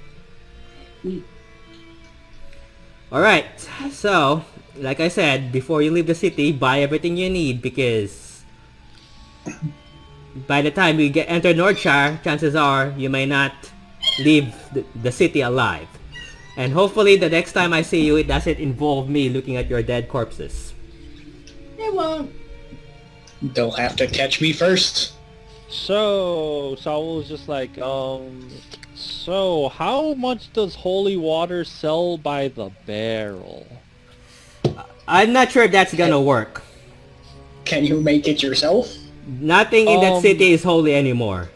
Alright, so, like I said, before you leave the city, buy everything you need because by the time you enter Nordshire, chances are you may not leave the city alive. And hopefully the next time I see you, it doesn't involve me looking at your dead corpses. It won't. They'll have to catch me first. So Saul was just like, so how much does holy water sell by the barrel? I'm not sure if that's gonna work. Can you make it yourself? Nothing in that city is holy anymore.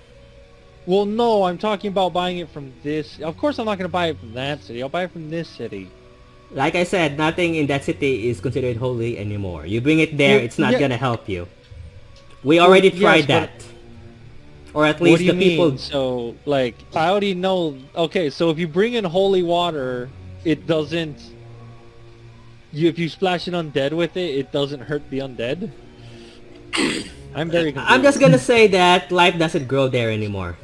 Well, no, I'm talking about buying it from this. Of course I'm not going to buy it from that city. I'll buy it from this city. Like I said, nothing in that city is considered holy anymore. You bring it there, Well, it's not yeah. gonna help you. We already tried yes, that. Or at What least do you the people... mean? So, like, I already know... Okay, so if you bring in holy water, it doesn't... if you splash an undead with it, it doesn't hurt the undead? I'm very confused. I'm just gonna say that life doesn't grow there anymore.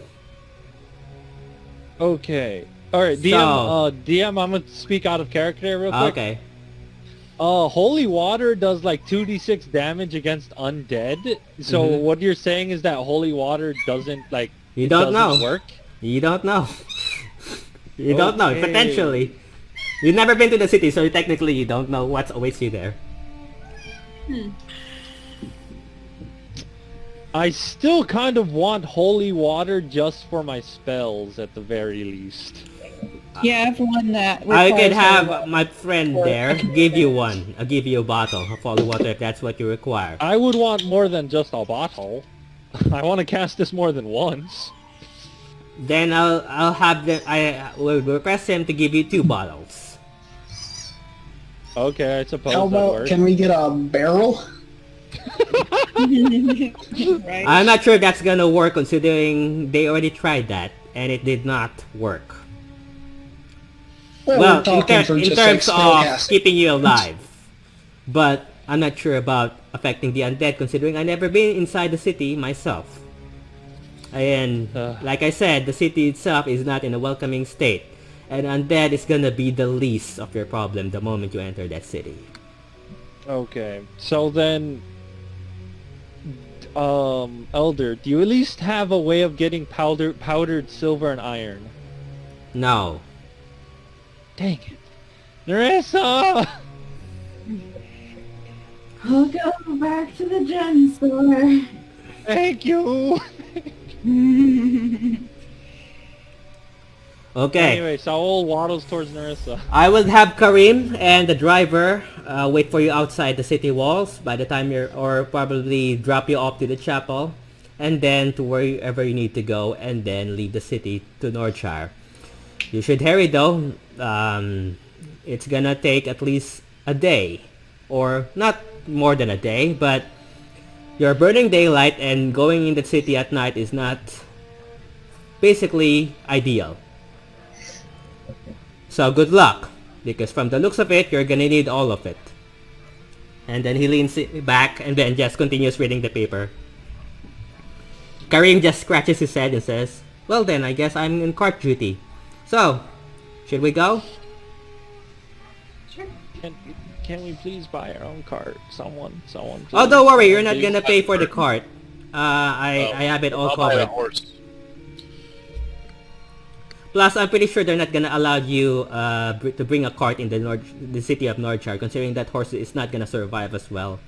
Okay. Alright, DM, I'm gonna speak out of character there real quick. Okay. Holy water does like 2d6 damage against undead. So what you're saying is that holy water doesn't like... You don't doesn't know. work? You don't know. You don't know, Okay. potentially. You've never been to the city, so technically you don't know what awaits you there. I still kind of want holy water just for my spells at the very least. Yeah, I have one that I could requires have my friend there give you one. I'll give you a bottle of holy water if that's what you require. I would want more than just a bottle. I want to cast this more than once. Then I'll have the I will request him to give you 2 bottles. Okay, I suppose How that about, works. can we get a barrel? right? I'm not sure that's gonna work considering they already tried that and it did not work. Well, we're talking for in just terms like of spellcasting. keeping you alive. But I'm not sure about affecting the undead considering I never been inside the city myself. And like I said, the city itself is not in a welcoming state. And undead is gonna be the least of your problem the moment you enter that city. Okay, so then... Elder, do you at least have a way of getting powdered silver and iron? No. Dang it. Nerissa! I'll go back to the gem store. Thank you! Okay. Anyway, Saul waddles towards Nerissa. I will have Karim and the driver wait for you outside the city walls by the time or probably drop you off to the chapel and then to wherever you need to go and then leave the city to Nordshire. You should hurry though. It's gonna take at least a day or not more than a day, but you're burning daylight and going in the city at night is not basically ideal. So good luck, because from the looks of it, you're gonna need all of it. And then he leans back and then just continues reading the paper. Karim just scratches his head and says, well then, I guess I'm in cart duty. So, should we go? Sure. Can we please buy our own cart? Someone please. Oh, don't worry, you're not Please. gonna pay for the cart. I have it all I'll buy a covered. horse. Plus, I'm pretty sure they're not gonna allow you to bring a cart in the city of Nordshire, considering that horse is not gonna survive as well.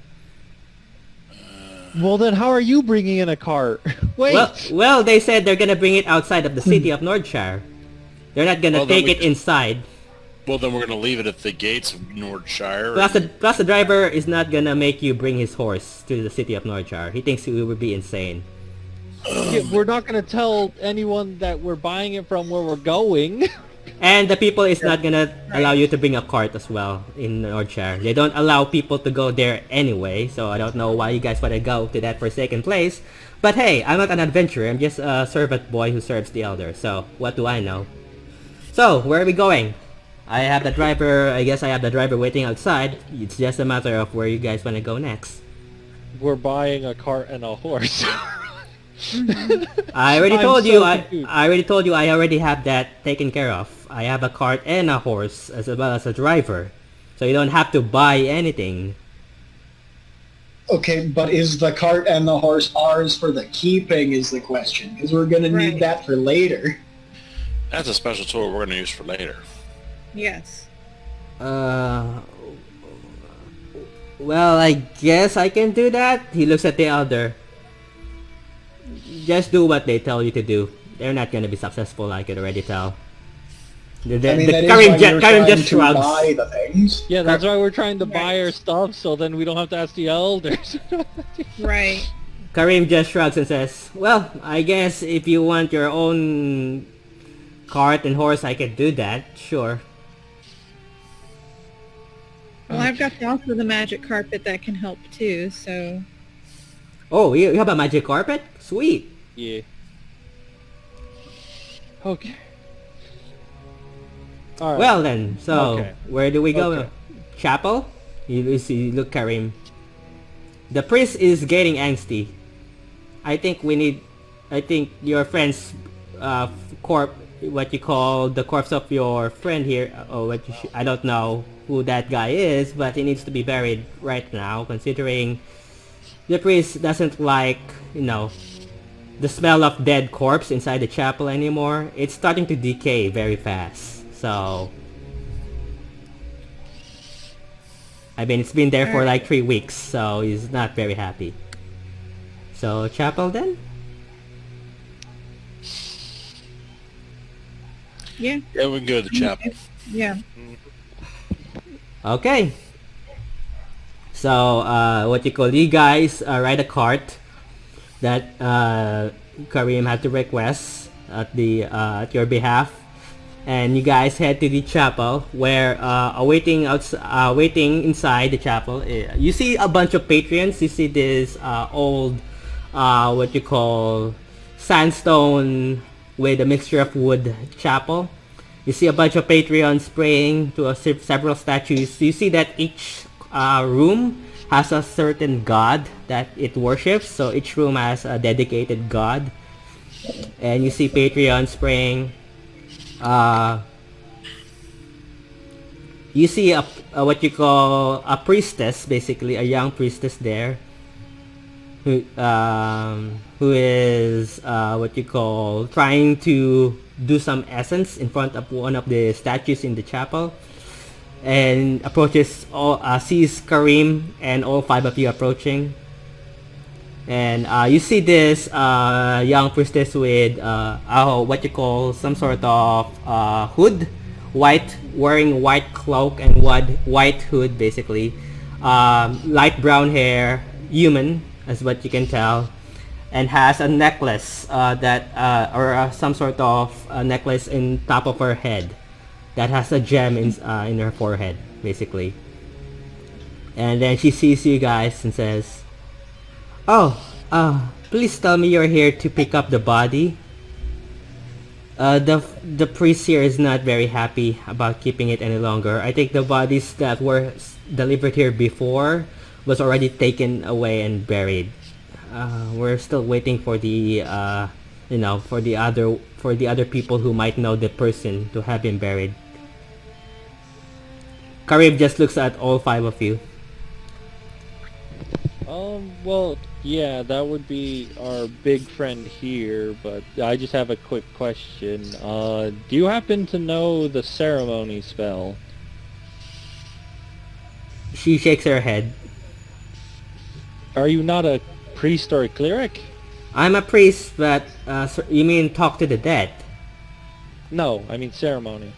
Well then how are you bringing in a cart? Wait! Well, they said they're gonna bring it outside of the city of Nordshire. They're not gonna Well, then take we it can- inside. Well, then we're going to leave it at the gates of Nordshire. Plus, the driver is not gonna make you bring his horse to the city of Nordshire. He thinks it would be insane. Yeah, we're not gonna tell anyone that we're buying it from where we're going. And the people is not gonna allow you to bring a cart as well in Nordshire. They don't allow people to go there anyway, so I don't know why you guys wanna go to that forsaken place. But hey, I'm not an adventurer, I'm just a servant boy who serves the elder, so what do I know? So, where are we going? I guess I have the driver waiting outside. It's just a matter of where you guys wanna go next. we're buying a cart and a horse. I already I'm told so you. confused. I already told you. I already have that taken care of. I have a cart and a horse as well as a driver, so you don't have to buy anything. Okay, but is the cart and the horse ours for the keeping is the question, because we're going to Right. need that for later. That's a special tool we're going to use for later. Yes. Well, I guess I can do that. He looks at the elder. Just do what they tell you to do. They're not gonna be successful, I could already tell. I mean, that is why Karim you're Karim trying just to shrugs. buy the things. Yeah, that's why we're trying to buy Right. our stuff, so then we don't have to ask the elders. Right. Karim just shrugs and says, "Well, I guess if you want your own cart and horse, I can do that. Sure." Well, I've got also the magic carpet that can help too, so... Oh, you have a magic carpet? Sweet. Yeah. Okay. All right. Well then, so Okay. where do we go? Okay. Chapel? You see, look, Karim. The priest is getting angsty. I think your friend's what you call the corpse of your friend here, or I don't know who that guy is, but he needs to be buried right now, considering the priest doesn't like, the smell of dead corpse inside the chapel anymore. It's starting to decay very fast. So, I mean, it's been there for like 3 weeks, so he's not very happy. So, chapel then? Yeah. Yeah, we can go to the chapel. Yeah. Okay. So, you guys ride a cart that Karim had to request at your behalf, and you guys head to the chapel where waiting inside the chapel. You see a bunch of patrons. You see this old sandstone with a mixture of wood chapel. You see a bunch of patrons praying to several statues. You see that each room has a certain god that it worships, so each room has a dedicated god. And you see patrons praying. You see a priestess, basically a young priestess there, who is trying to do some essence in front of one of the statues in the chapel, and sees Karim and all 5 of you approaching. And you see this young priestess with some sort of hood, wearing white cloak and white hood, basically, light brown hair, human as what you can tell, and has a necklace some sort of necklace in top of her head that has a gem in her forehead, basically. And then she sees you guys and says, "Oh, please tell me you're here to pick up the body. The priest here is not very happy about keeping it any longer. I think the bodies that were delivered here before was already taken away and buried. We're still waiting for the other people who might know the person to have him buried." Karim just looks at all 5 of you. Well, yeah, that would be our big friend here, but I just have a quick question. Do you happen to know the ceremony spell? She shakes her head. Are you not a priest or a cleric? I'm a priest, but you mean talk to the dead? No, I mean ceremony.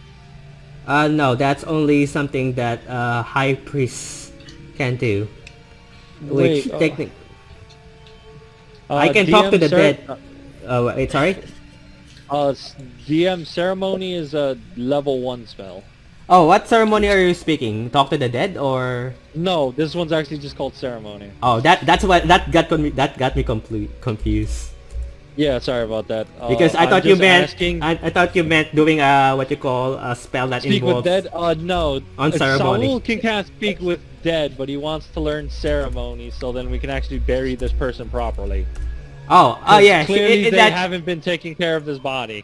No, that's only something that high priests can do. Which Wait, technique? I can talk to the dead. Wait, sorry? DM ceremony is a level 1 spell. Oh, what ceremony are you speaking? Talk to the dead, or? No, this one's actually just called ceremony. Oh, that got me confused. Yeah, sorry about that. Because I I'm thought you just meant asking, I thought you meant doing a spell that speak with involves dead. No, on ceremony. Saul can cast speak with dead, but he wants to learn ceremony so then we can actually bury this person properly. Oh, 'Cause yeah. Clearly, they that, haven't been taking care of this body.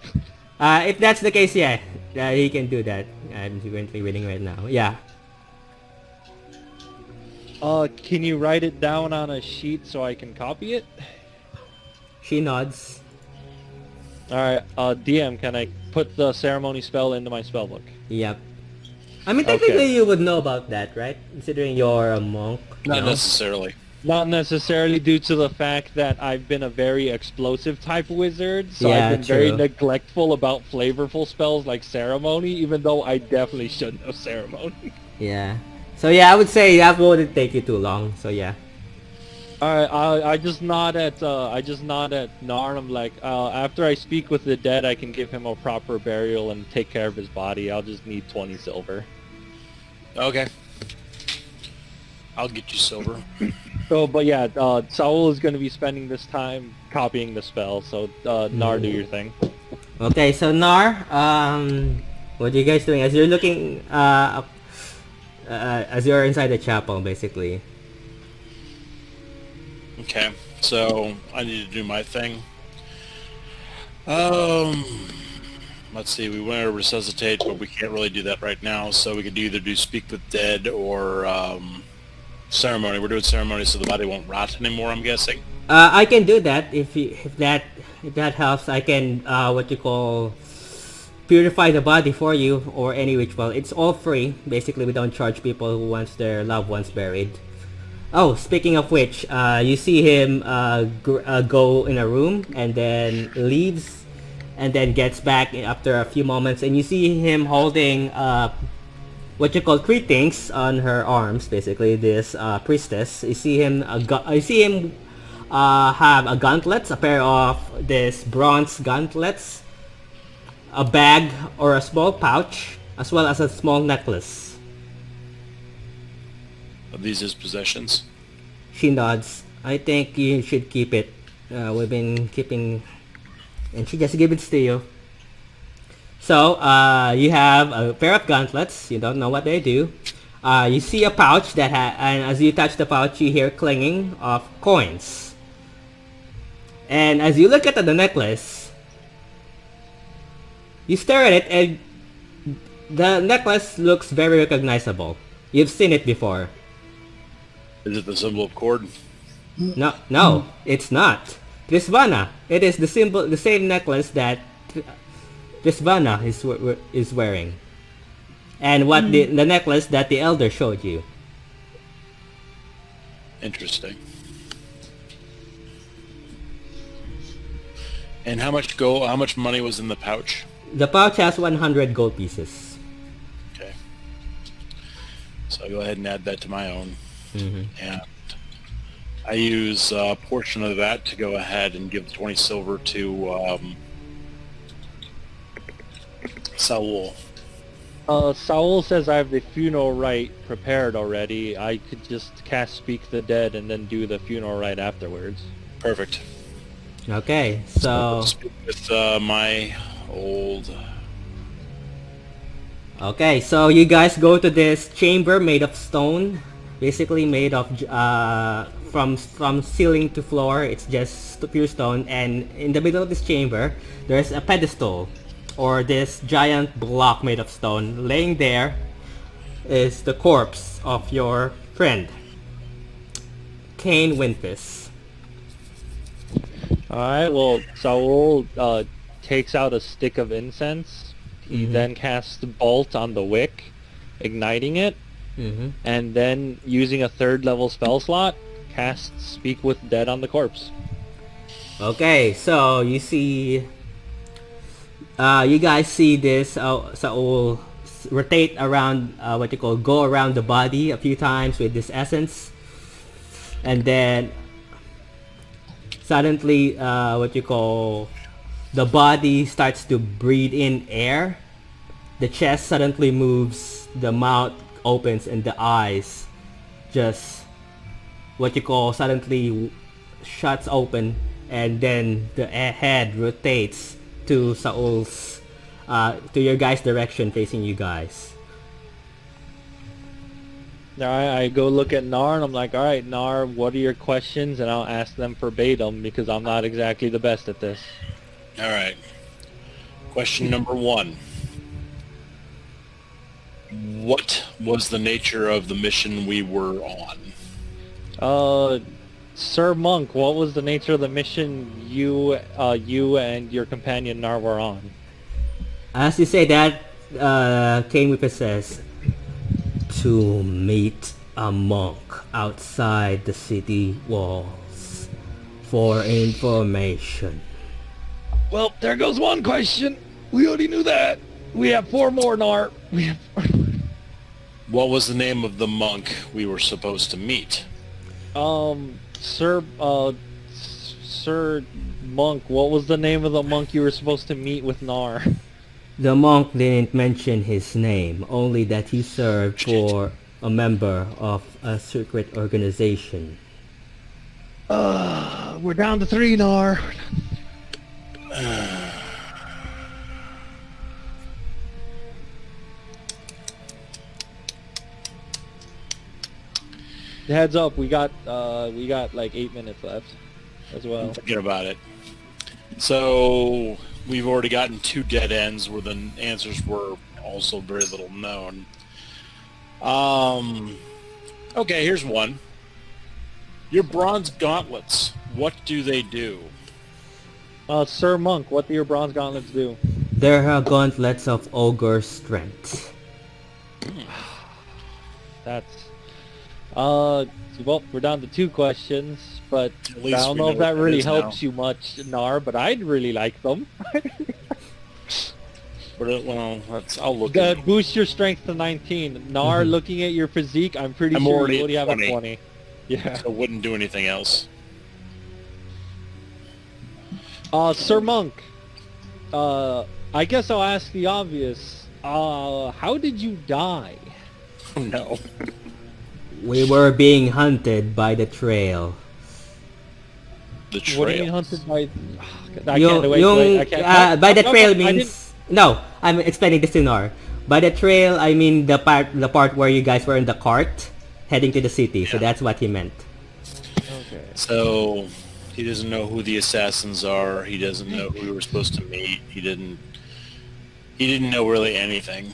if that's the case, yeah, he can do that. I'm currently reading right now. Yeah. Can you write it down on a sheet so I can copy it? She nods. Alright, DM, can I put the ceremony spell into my spellbook? Yep. I mean, technically Okay. you would know about that, right? Considering you're a monk. Not no? necessarily. Not necessarily due to the fact that I've been a very explosive type wizard, so Yeah, I've been very true. neglectful about flavorful spells like ceremony, even though I definitely should know ceremony. Yeah. So yeah, I would say that wouldn't take you too long. So yeah. Alright, I just nod at Nar, and I'm like, after I speak with the dead, I can give him a proper burial and take care of his body. I'll just need 20 silver. Okay. I'll get you silver. So, but yeah, Saul is going to be spending this time copying the spell, so Nar, do your thing. Okay, so Nar, what are you guys doing as you're looking as you're inside the chapel, basically? Okay, so I need to do my thing. Let's see, we want to resuscitate, but we can't really do that right now, so we could either do Speak with Dead or ceremony. We're doing ceremony so the body won't rot anymore, I'm guessing. I can do that if that helps. I can purify the body for you or any ritual. It's all free. Basically, we don't charge people who wants their loved ones buried. Oh, speaking of which, you see him go in a room and then leaves, and then gets back after a few moments, and you see him holding three things on her arms. Basically, this priestess. You see him have a gauntlets, a pair of this bronze gauntlets, a bag or a small pouch, as well as a small necklace. Are these his possessions? She nods. I think you should keep it. We've been keeping... And she just gives it to you. So, you have a pair of gauntlets. You don't know what they do. You see a pouch that and as you touch the pouch, you hear clanging of coins. And as you look at the necklace, you stare at it and the necklace looks very recognizable. You've seen it before. Is it the symbol of Cord? No, it's not. Trisvana. It is the same necklace that Trisvana is wearing, and what the necklace that the elder showed you. Interesting. And how much money was in the pouch? The pouch has 100 gold pieces. Okay. So I'll go ahead and add that to my own. Mm-hmm. And I use a portion of that to go ahead and give 20 silver to Saul. Saul says I have the funeral rite prepared already. I could just cast Speak the Dead and then do the funeral rite afterwards. Perfect. Okay, so Speak with my old... okay, so you guys go to this chamber made of stone, basically made of from ceiling to floor. It's just pure stone, and in the middle of this chamber, there's a pedestal, or this giant block made of stone. Laying there is the corpse of your friend, Cain Winfis. Alright, well, Saul takes out a stick of incense. He then casts the bolt on the wick, igniting it, and then using a 3rd level spell slot, casts Speak with Dead on the corpse. Okay, so you see, you guys see this Saul rotate around, go around the body a few times with this essence, and then suddenly, the body starts to breathe in air. The chest suddenly moves, the mouth opens, and the eyes just suddenly shuts open, and then the head rotates to Saul's to your guys' direction, facing you guys. I go look at Nar and I'm like, all right, Nar, what are your questions? And I'll ask them verbatim because I'm not exactly the best at this. All right. Question number 1. What was the nature of the mission we were on? Sir Monk, what was the nature of the mission you and your companion Nar were on? As you say that, Kane says, to meet a monk outside the city walls for information. Well, there goes one question. We already knew that. We have 4 more, Nar. We have... What was the name of the monk we were supposed to meet? Sir Monk, what was the name of the monk you were supposed to meet with Nar? The monk didn't mention his name, only that he served for a member of a secret organization. We're down to 3, Nar. Heads up, we got like 8 minutes left as well. Forget about it. So we've already gotten 2 dead ends where the answers were also very little known. Okay, here's one. Your bronze gauntlets, what do they do? Sir Monk, what do your bronze gauntlets do? There are gauntlets of ogre strength. That's... well, we're down to 2 questions, but At I least don't we know know if that what it really is helps now. you much, Nar, but I'd really like them. Well, I'll look That at it. boost your strength to 19. Nar, looking at your physique, I'm pretty I'm sure already you already at have 20. a 20. Yeah. So it wouldn't do anything else. Sir Monk, I guess I'll ask the obvious. How did you die? Oh, no. We were being hunted by the trail. The trail. What do you mean hunted by... I Yung- can't, wait, yung, I can't... by the No, trail I didn't- means... No, I'm explaining this to Nor. By the trail, I mean the part where you guys were in the cart, heading to the city. So Yeah. that's what he meant. Okay. So he doesn't know who the assassins are. He doesn't know who we were supposed to meet. He didn't know really anything.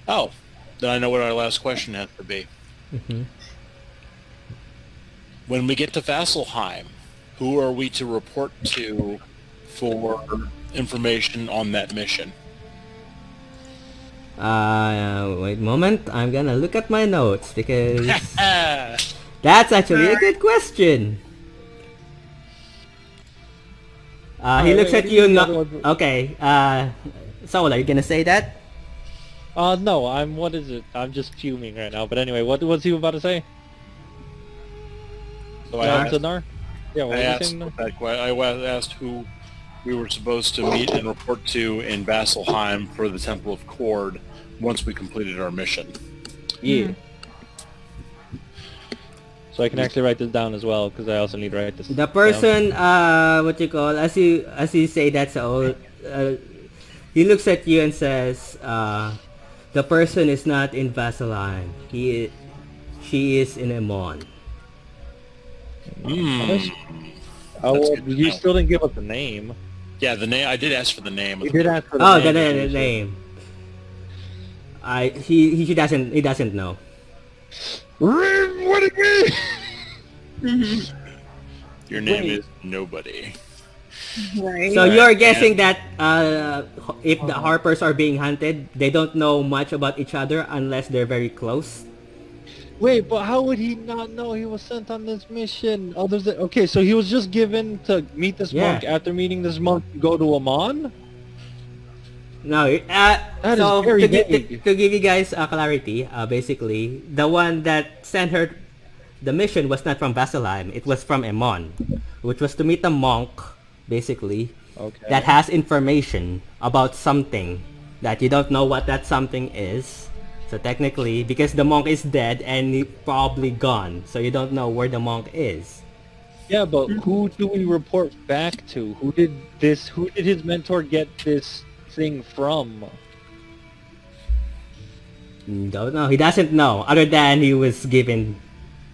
Oh, then I know what our last question has to be. Mm-hmm. When we get to Vasselheim, who are we to report to for information on that mission? Wait a moment. I'm gonna look at my notes because Ah, that's actually a good question. He looks wait, at you. what do you mean the No, other one? okay. Saul, are you gonna say that? No, what is it? I'm just fuming right now. But anyway, what was he about to say? so Nar? Yeah, what I was he asked saying? Nar? I asked who we were supposed to meet and report to in Vasselheim for the Temple of Cord once we completed our mission. Yeah. So I can actually write this down as well, because I also need to write this The down. person, what you call, as you say that, so he looks at you and says, the person is not in Vasselheim. She is in Emon. Oh, That's well, good to you know. still didn't give us the name. Yeah, the name. I did ask for the name. You did ask for the Oh, name. the name. He doesn't know. What do you mean? Your name Wait. is Nobody. Right. So Right, you're guessing that if the Harpers are being hunted, they don't know much about each other unless they're very close. Wait, but how would he not know he was sent on this mission? Okay, so he was just given to meet this Yeah. monk. After meeting this monk, go to Amon? No, That so is very vague. to give you guys clarity, basically, the one that sent her the mission was not from Vasselheim. It was from Emon, which was to meet a monk, basically, Okay. that has information about something that you don't know what that something is. So technically, because the monk is dead and he's probably gone, so you don't know where the monk is. Yeah, but who do we report back to? Who did his mentor get this thing from? Don't know. He doesn't know, other than he was given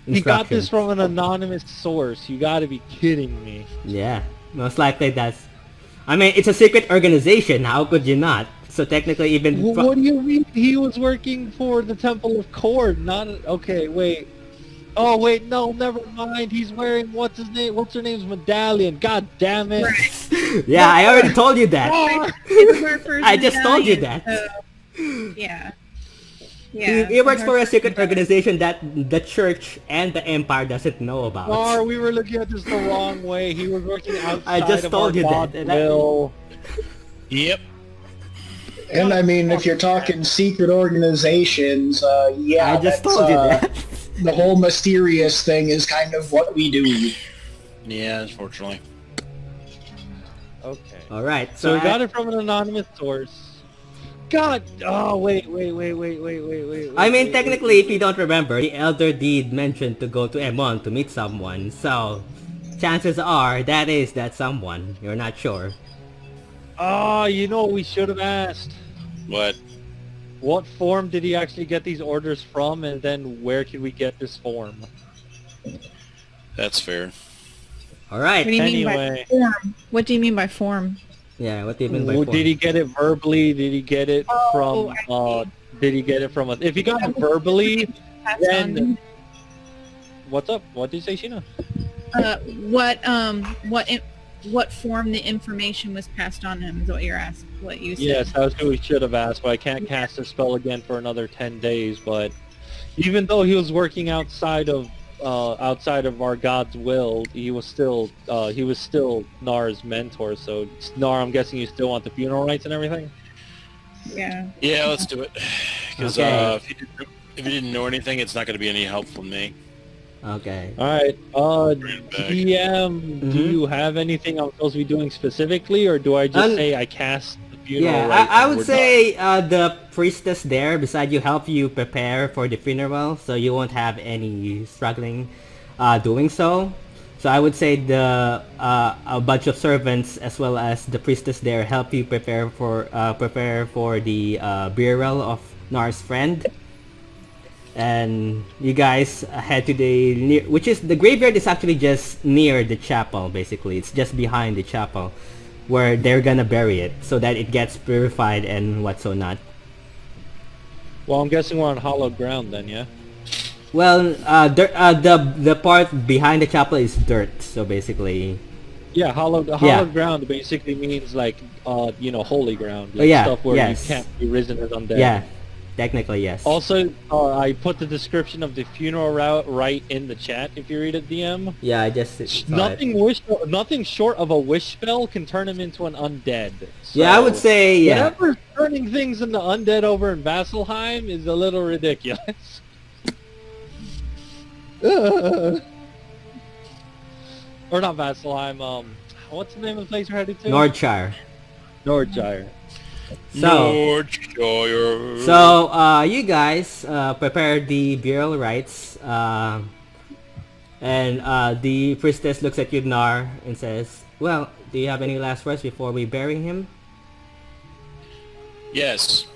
He got instructions. this from an anonymous source. You gotta be kidding me. Yeah, most likely that's... I mean, it's a secret organization. How could you not? So technically, even... What do you mean? He was working for the Temple of Cord, not... Okay, wait. Oh, wait, no, never mind. He's wearing, what's her name's medallion. God damn it. Yeah, I already told you that. I I just told you that. Yeah. He works for a secret organization that the church and the empire doesn't know about. Or we were looking at this the wrong way. He was working outside just of told our you that, God's and will. Yep. And I mean, if you're talking secret organizations, yeah, I just that's, told you that. the whole mysterious thing is kind of what we do. Yeah, unfortunately. Okay. All right, So we I- got it from an anonymous source. God! Oh, wait. I mean, technically, if you don't remember, the Elder Deed mentioned to go to Emon to meet someone, so chances are that is that someone. You're not sure. Oh, you know what we should have asked? What? What form did he actually get these orders from, and then where could we get this form? That's fair. All right. What do you mean by Anyway. form? What do you mean by form? Yeah, what do you mean by Did form? he get it verbally? Did he get it Oh, from, did he get it from if he got it verbally, Passed on. then... What's up? What did you say, Sheena? What form the information was passed on him is what you're asking. What you said. Yes, that's what we should have asked, but I can't cast a spell again for another 10 days, but even though he was working outside of our God's will, he was still Nar's mentor, so Nar, I'm guessing you still want the funeral rites and everything? Yeah. Yeah, let's do it. Because Okay. if you didn't know anything, it's not going to be any help from me. Okay. Alright, Bring it back. DM, do Mhm. you have anything I'm supposed to be doing specifically, or do I just say I cast the funeral Yeah, rite I and would we're say the priestess there beside you help you prepare for the funeral, so you won't have any struggling doing so. So I would say a bunch of servants as well as the priestess there help you prepare for the burial of Nar's friend. And you guys head to which is the graveyard is actually just near the chapel. Basically, it's just behind the chapel, where they're gonna bury it so that it gets purified and what so not. Well, I'm guessing we're on hallowed ground then, yeah? Well, the part behind the chapel is dirt, so basically, Yeah, hallowed Yeah. ground basically means like, holy ground. Oh, Like yeah, stuff where yes. you can't be risen as undead. yeah, technically yes. Also, I put the description of the funeral rite in the chat if you read it, DM. Yeah, I just saw it. Nothing short of a wish spell can turn him into an undead. Yeah, I would So, say yeah. whatever's turning things into undead over in Vasselheim is a little ridiculous. Or not Vasselheim, what's the name of the place we're headed to? Nordshire. Nordshire. So, Nordshire. so you guys prepare the burial rites, and the priestess looks at you, Nar, and says, "Well, do you have any last words before we bury him?" Yes.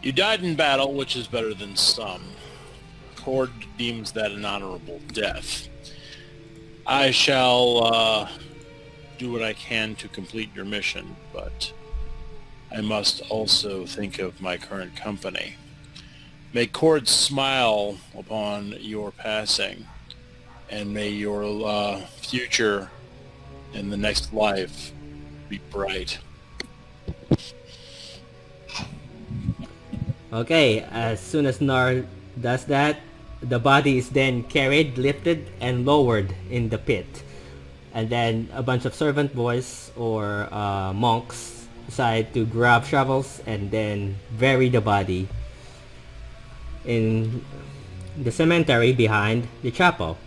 You died in battle, which is better than some. Cord deems that an honorable death. I shall do what I can to complete your mission, but I must also think of my current company. May Cord smile upon your passing, and may your future in the next life be bright. Okay, as soon as Nar does that, the body is then carried, lifted, and lowered in the pit. And then a bunch of servant boys or monks decide to grab shovels and then bury the body in the cemetery behind the chapel.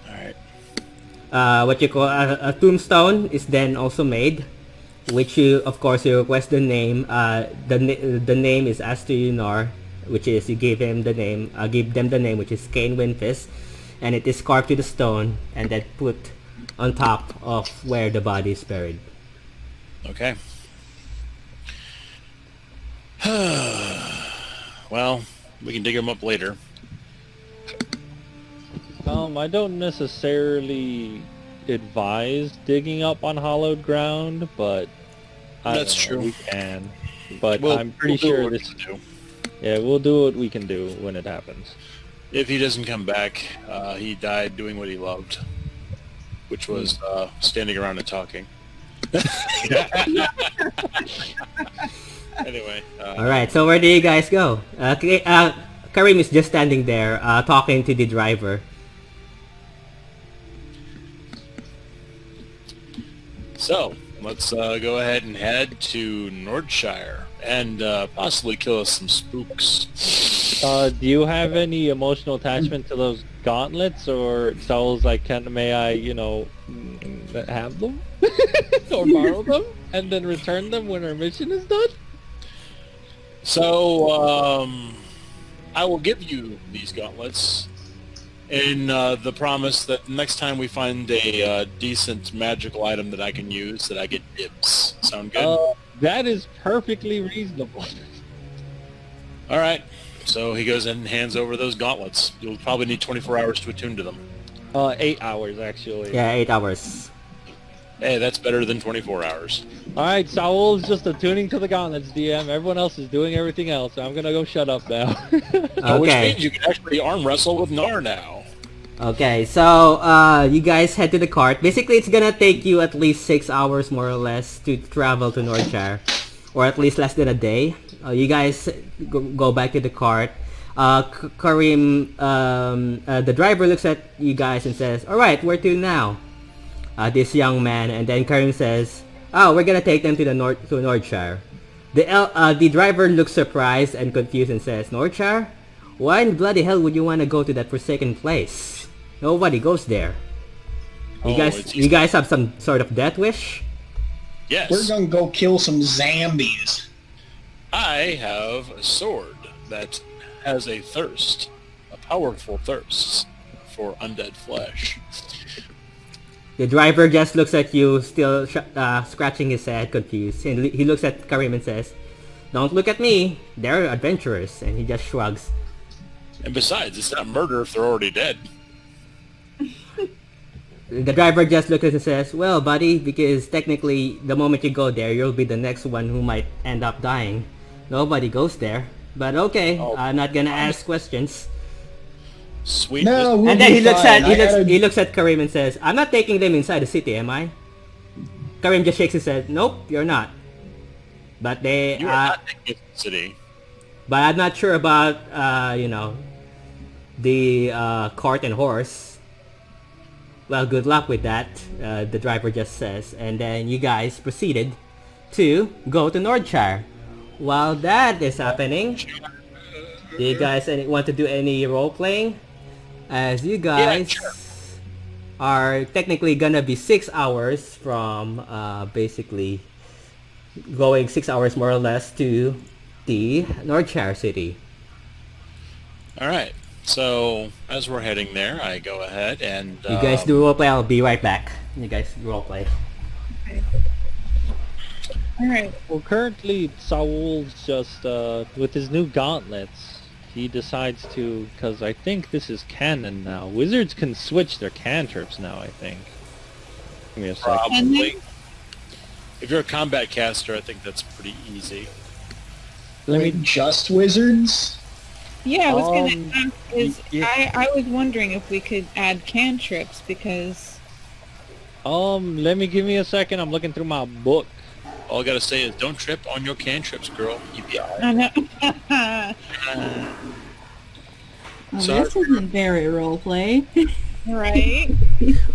Alright. What you call a tombstone is then also made, which you, of course, you request the name. The name is asked to you, Nar, which is you give him the name. Give them the name, which is Cain Windfist, and it is carved to the stone and then put on top of where the body is buried. Okay. Well, we can dig him up later. I don't necessarily advise digging up on hollowed ground, but That's don't know, true. we can. But We'll- I'm pretty we'll do sure what we this. can do. Yeah, we'll do what we can do when it happens. If he doesn't come back, he died doing what he loved, which was standing around and talking. Anyway. All right. So where do you guys go? Karim is just standing there, talking to the driver. So, let's go ahead and head to Nordshire and possibly kill us some spooks. Do you have any emotional attachment to those gauntlets, or Saul's like, may I, have them? Or borrow them? And then return them when our mission is done? So, I will give you these gauntlets in the promise that next time we find a decent magical item that I can use, that I get dibs. Sound good? That is perfectly reasonable. All right. So he goes in and hands over those gauntlets. You'll probably need 24 hours to attune to them. 8 hours, actually. Yeah, 8 hours. Hey, that's better than 24 hours. Alright, Saul's just attuning to the gauntlets, DM. Everyone else is doing everything else. I'm gonna go shut up now. Which Okay. means you can actually arm wrestle with Nar now. Okay, so you guys head to the cart. Basically, it's gonna take you at least 6 hours, more or less, to travel to Nordshire, or at least less than a day. You guys go back to the cart. Karim, the driver looks at you guys and says, "All right, where to now?" This young man, and then Karim says, "Oh, we're gonna take them to Nordshire." The driver looks surprised and confused and says, "Nordshire? Why in bloody hell would you want to go to that forsaken place? Nobody goes there. You guys have some sort of death wish?" Yes. We're gonna go kill some zombies. I have a sword that has a thirst, a powerful thirst for undead flesh. The driver just looks at you, still scratching his head, confused. And he looks at Karim and says, "Don't look at me. They're adventurers." And he just shrugs. And besides, it's not murder if they're already dead. The driver just looks at it and says, "Well, buddy, because technically, the moment you go there, you'll be the next one who might end up dying. Nobody goes there. But okay, I'm not gonna ask questions." Sweet. No, we'll And then be he looks fine. at he looks at Karim and says, "I'm not taking them inside the city, am I?" Karim just shakes his head. "Nope, you're not. But they You are not taking it to the city. but I'm not sure about the cart and horse." "Well, good luck with that," the driver just says, and then you guys proceeded to go to Nordshire. While that is happening, do you guys want to do any role playing? As you guys are technically gonna be 6 hours from basically going 6 hours more or less to the Nordshire city. All right. So as we're heading there, I go ahead and You guys do roleplay, I'll be right back. You guys roleplay. Alright. Well, currently, Saul's just, with his new gauntlets, he decides to, because I think this is canon now. Wizards can switch their cantrips now, I think. Give me a second. probably. If you're a combat caster, I think that's pretty easy. Let me... Just wizards? Yeah, I was gonna ask, yeah. I was wondering if we could add cantrips, because... give me a second, I'm looking through my book. All I gotta say is, don't trip on your cantrips, girl. You'll be alright. I know. Well, Sorry. this isn't very roleplay. Right?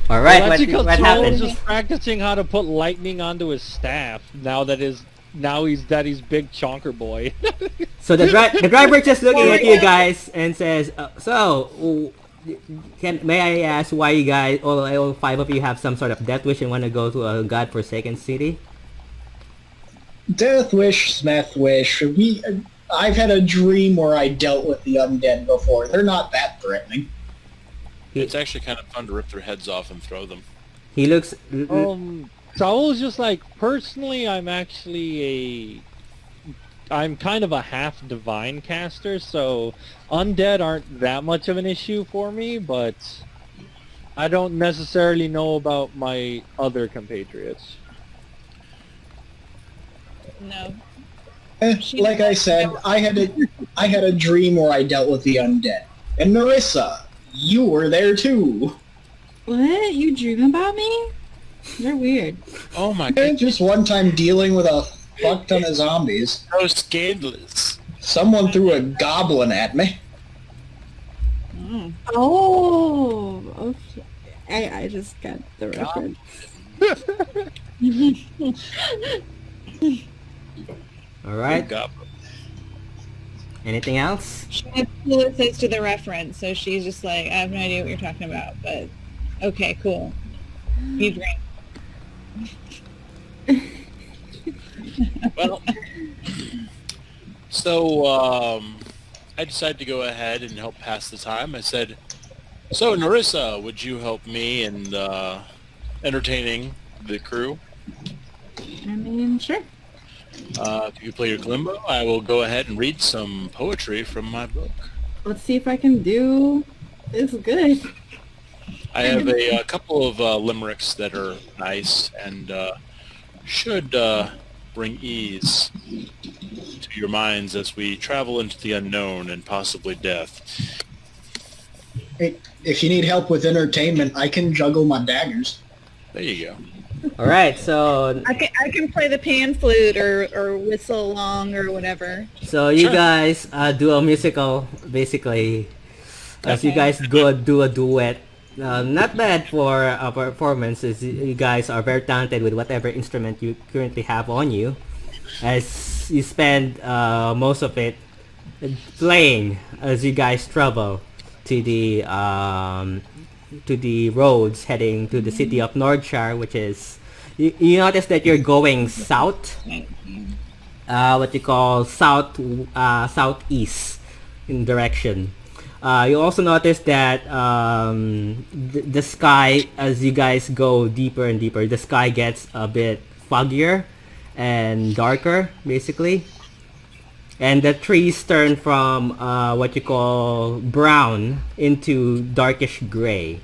All right, Well, that's because what Saul's happened? just practicing how to put lightning onto his staff, now that he's big chonker boy. So the driver just looking at you guys and says, may I ask why you guys, all 5 of you, have some sort of death wish and want to go to a godforsaken city?" Death wish, Smith wish. I've had a dream where I dealt with the undead before. They're not that threatening. It's actually kind of fun to rip their heads off and throw them. He looks... Saul's just like, personally, I'm actually I'm kind of a half divine caster, so undead aren't that much of an issue for me, but I don't necessarily know about my other compatriots. No. Like I said, I had a dream where I dealt with the undead. And Narissa, you were there too. What? You dream about me? You're weird. Oh my And god, just one time dealing with a fuck ton of zombies. so scandalous. Someone threw a goblin at me. Oh, okay. I just got the reference. All right. God. Anything else? She has clues as to the reference, so she's just like, I have no idea what you're talking about, but okay, cool. You drink. Well, so I decided to go ahead and help pass the time. I said, "So Narissa, would you help me in entertaining the crew? I mean, sure. If you play your Kalimbo, I will go ahead and read some poetry from my book. Let's see if I can do this good. I have a couple of limericks that are nice and should bring ease to your minds as we travel into the unknown and possibly death." If you need help with entertainment, I can juggle my daggers. There you go. All right. So I can play the pan flute or whistle along or whatever. you Sure. guys do a musical basically. As you Okay. guys go do a duet. Not bad for a performance. As you guys are very talented with whatever instrument you currently have on you. As you spend most of it playing as you guys travel to the roads heading to the city of Nordshire, which is you notice that you're going south, what you call southeast in direction. You also notice that the sky, as you guys go deeper and deeper, the sky gets a bit foggier and darker, basically. And the trees turn from what you call brown into darkish gray.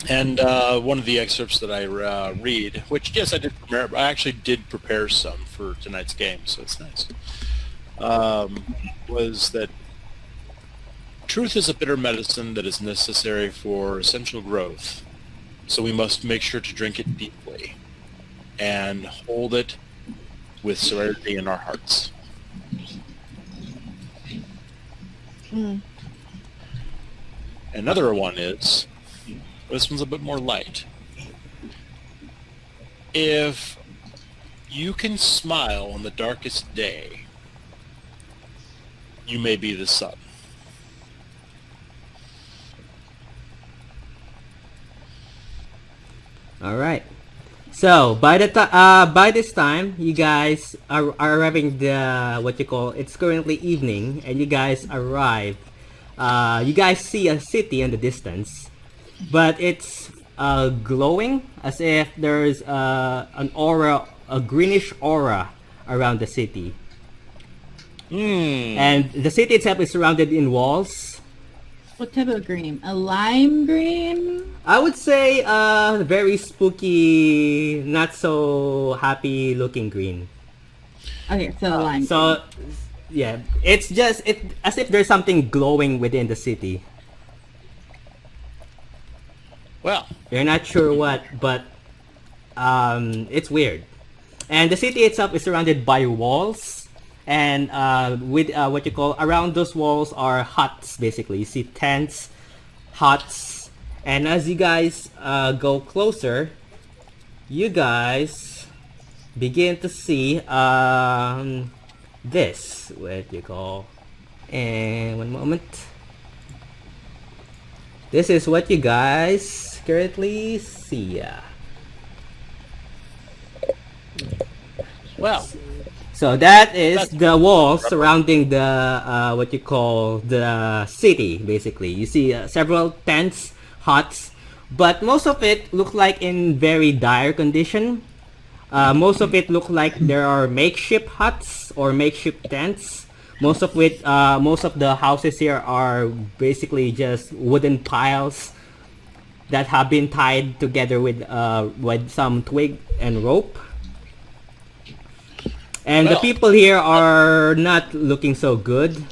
And one of the excerpts that I read, which yes, I did prepare. I actually did prepare some for tonight's game, so it's nice. Was that truth is a bitter medicine that is necessary for essential growth. So we must make sure to drink it deeply and hold it with serenity in our hearts. Another one is, this one's a bit more light. If you can smile on the darkest day, you may be the sun. All right. So by this time, you guys are arriving the what you call. It's currently evening, and you guys arrive. You guys see a city in the distance, but it's glowing as if there's an aura, a greenish aura around the city. And the city itself is surrounded in walls. What type of green? A lime green? I would say very spooky, not so happy looking green. Okay, so a lime. So yeah, it's just as if there's something glowing within the city. Well, You're not sure what, but it's weird. And the city itself is surrounded by walls. And with what you call around those walls are huts, basically. You see tents, huts, and as you guys go closer, you guys begin to see this. What you call? And one moment. This is what you guys currently see. well, So that is the walls surrounding the what you call the city. Basically, you see several tents, huts, but most of it look like in very dire condition. Most of it look like there are makeshift huts or makeshift tents. Most of the houses here are basically just wooden piles that have been tied together with some twig and rope. And the Well. people here are not looking so good.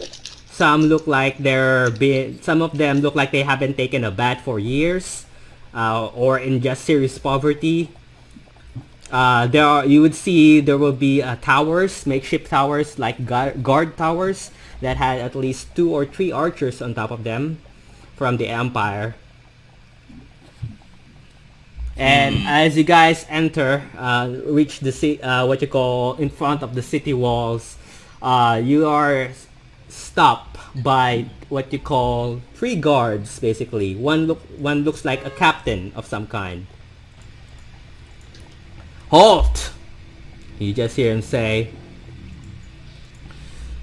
Some of them look like they haven't taken a bath for years, or in just serious poverty. You would see there will be towers, makeshift towers, like guard towers that had at least 2 or 3 archers on top of them from the Empire. And as you guys enter, reach the in front of the city walls, you are stopped by what you call 3 guards, basically. One looks like a captain of some kind. Halt! You just hear him say.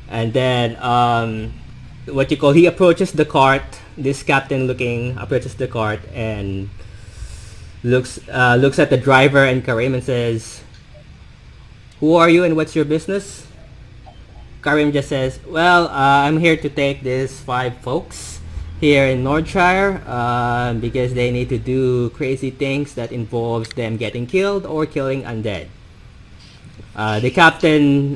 And then, he approaches the cart. This captain approaches the cart and looks at the driver and Karim and says, "Who are you and what's your business?" Karim just says, "Well, I'm here to take these 5 folks here in Nordshire because they need to do crazy things that involves them getting killed or killing undead." The captain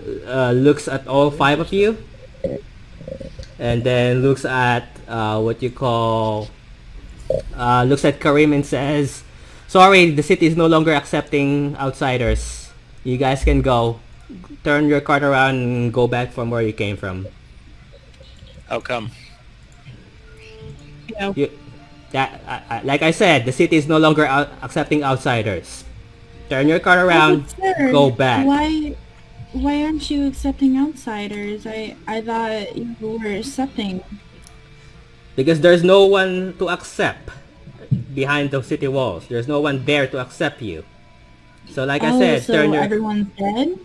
looks at all 5 of you and then looks at looks at Karim and says, "Sorry, the city is no longer accepting outsiders. You guys can go. Turn your cart around and go back from where you came from." How come? Like I said, the city is no longer accepting outsiders. Turn your cart around, Sir, go back. Why aren't you accepting outsiders? I thought you were accepting. Because there's no one to accept behind the city walls. There's no one there to accept you. So like I said, so everyone's dead?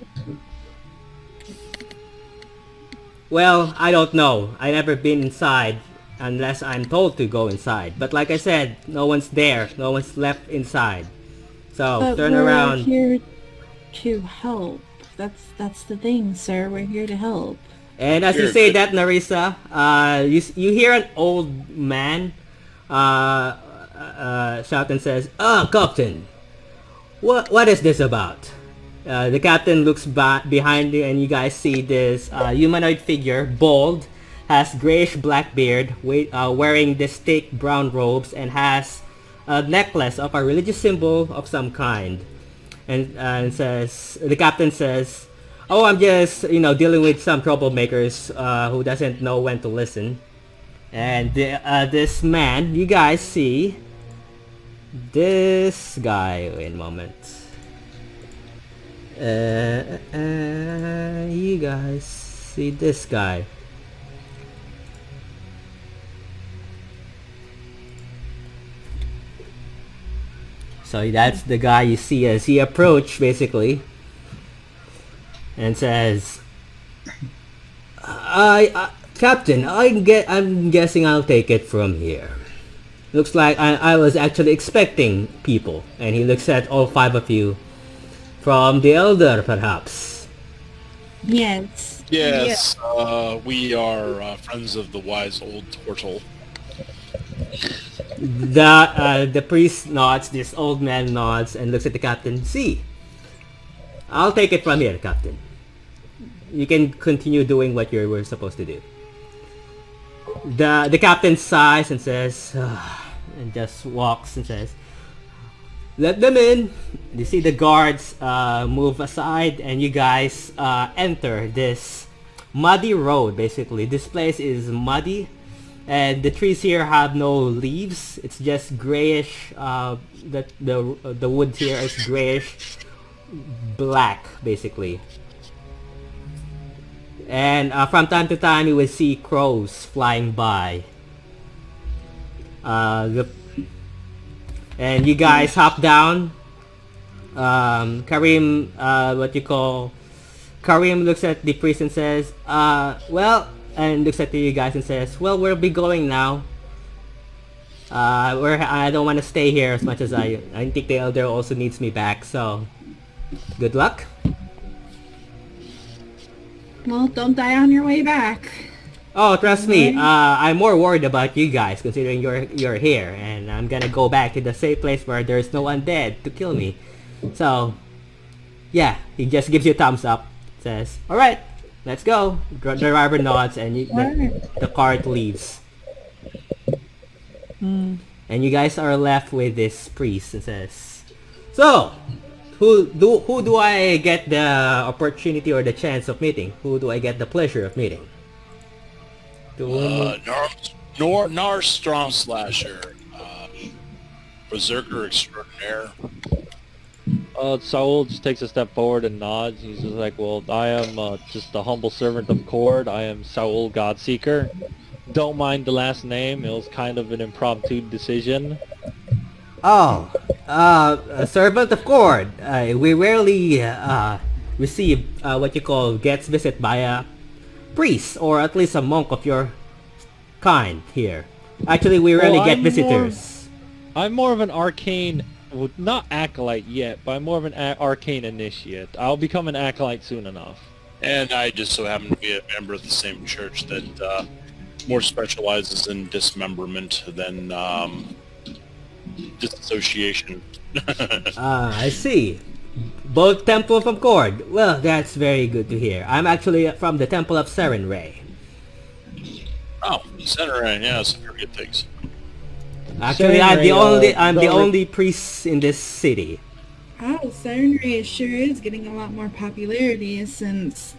Well, I don't know. I never been inside unless I'm told to go inside. But like I said, no one's there. No one's left inside. So But turn we're around. here to help. That's the thing, sir. We're here to help. And as you You're say good. that, Narissa, you hear an old man shout and says, "Ah, Captain, what is this about?" The captain looks behind you and you guys see this humanoid figure, bald, has grayish black beard, wearing this thick brown robes and has a necklace of a religious symbol of some kind. And the captain says, "Oh, I'm just, dealing with some troublemakers who doesn't know when to listen." And this man, you guys see this guy. Wait a moment. You guys see this guy. So that's the guy you see as he approached, basically, and says, Captain, I'm guessing I'll take it from here. Looks like I was actually expecting people." And he looks at all 5 of you. "From the Elder, perhaps?" Yes. Yes, we are friends of the wise old turtle. The priest nods, this old man nods and looks at the captain. "See, I'll take it from here, Captain. You can continue doing what you were supposed to do." The captain sighs and says, and just walks and says, "Let them in." You see the guards move aside and you guys enter this muddy road, basically. This place is muddy and the trees here have no leaves. It's just grayish. The wood here is grayish black, basically. And from time to time you will see crows flying by. And you guys hop down. Karim looks at the priest and says, and looks at you guys and says, "Well, we'll be going now. I don't want to stay here as much as I think the elder also needs me back, so Good luck. Well, don't die on your way back. Oh, trust me, I'm more worried about you guys considering you're here, and I'm gonna go back to the safe place where there's no undead to kill me. So, yeah, he just gives you a thumbs up, says, "Alright, let's go." The driver nods, and the cart leaves. And you guys are left with this priest and says, "So, who do I get the opportunity or the chance of meeting? Who do I get the pleasure of meeting?" Nar Strong Slasher, Berserker Extraordinaire. Saul just takes a step forward and nods. He's just like, well, I am just a humble servant of Cord. I am Saul Godseeker. Don't mind the last name. It was kind of an impromptu decision. Oh, a servant of Cord. We rarely receive what you call gets visit by a priest or at least a monk of your kind here. Actually, we rarely get visitors. I'm more of an arcane, well, not acolyte yet, but I'm more of an arcane initiate. I'll become an acolyte soon enough. And I just so happen to be a member of the same church that more specializes in dismemberment than disassociation. I see. Both Temple of Cord. Well, that's very good to hear. I'm actually from the Temple of Serenray. Oh, Serenray, yeah, some very good things. Actually, I'm the only priest in this city. Oh, Serenray sure is getting a lot more popularity since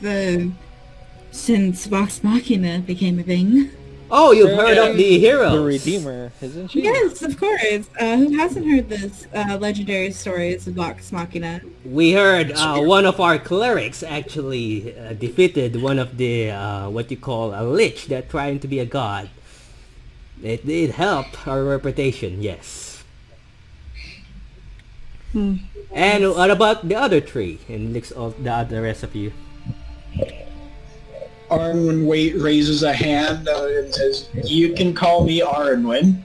Vox Machina became a thing. Oh, you've heard of the heroes. The Redeemer, isn't she? Yes, of course. Who hasn't heard this legendary stories of Vox Machina? We heard one of our clerics actually defeated one of the what you call a lich that trying to be a god. It did help our reputation, yes. And what about the other three? And looks of the rest of you. Arnwin raises a hand and says, "You can call me Arnwin."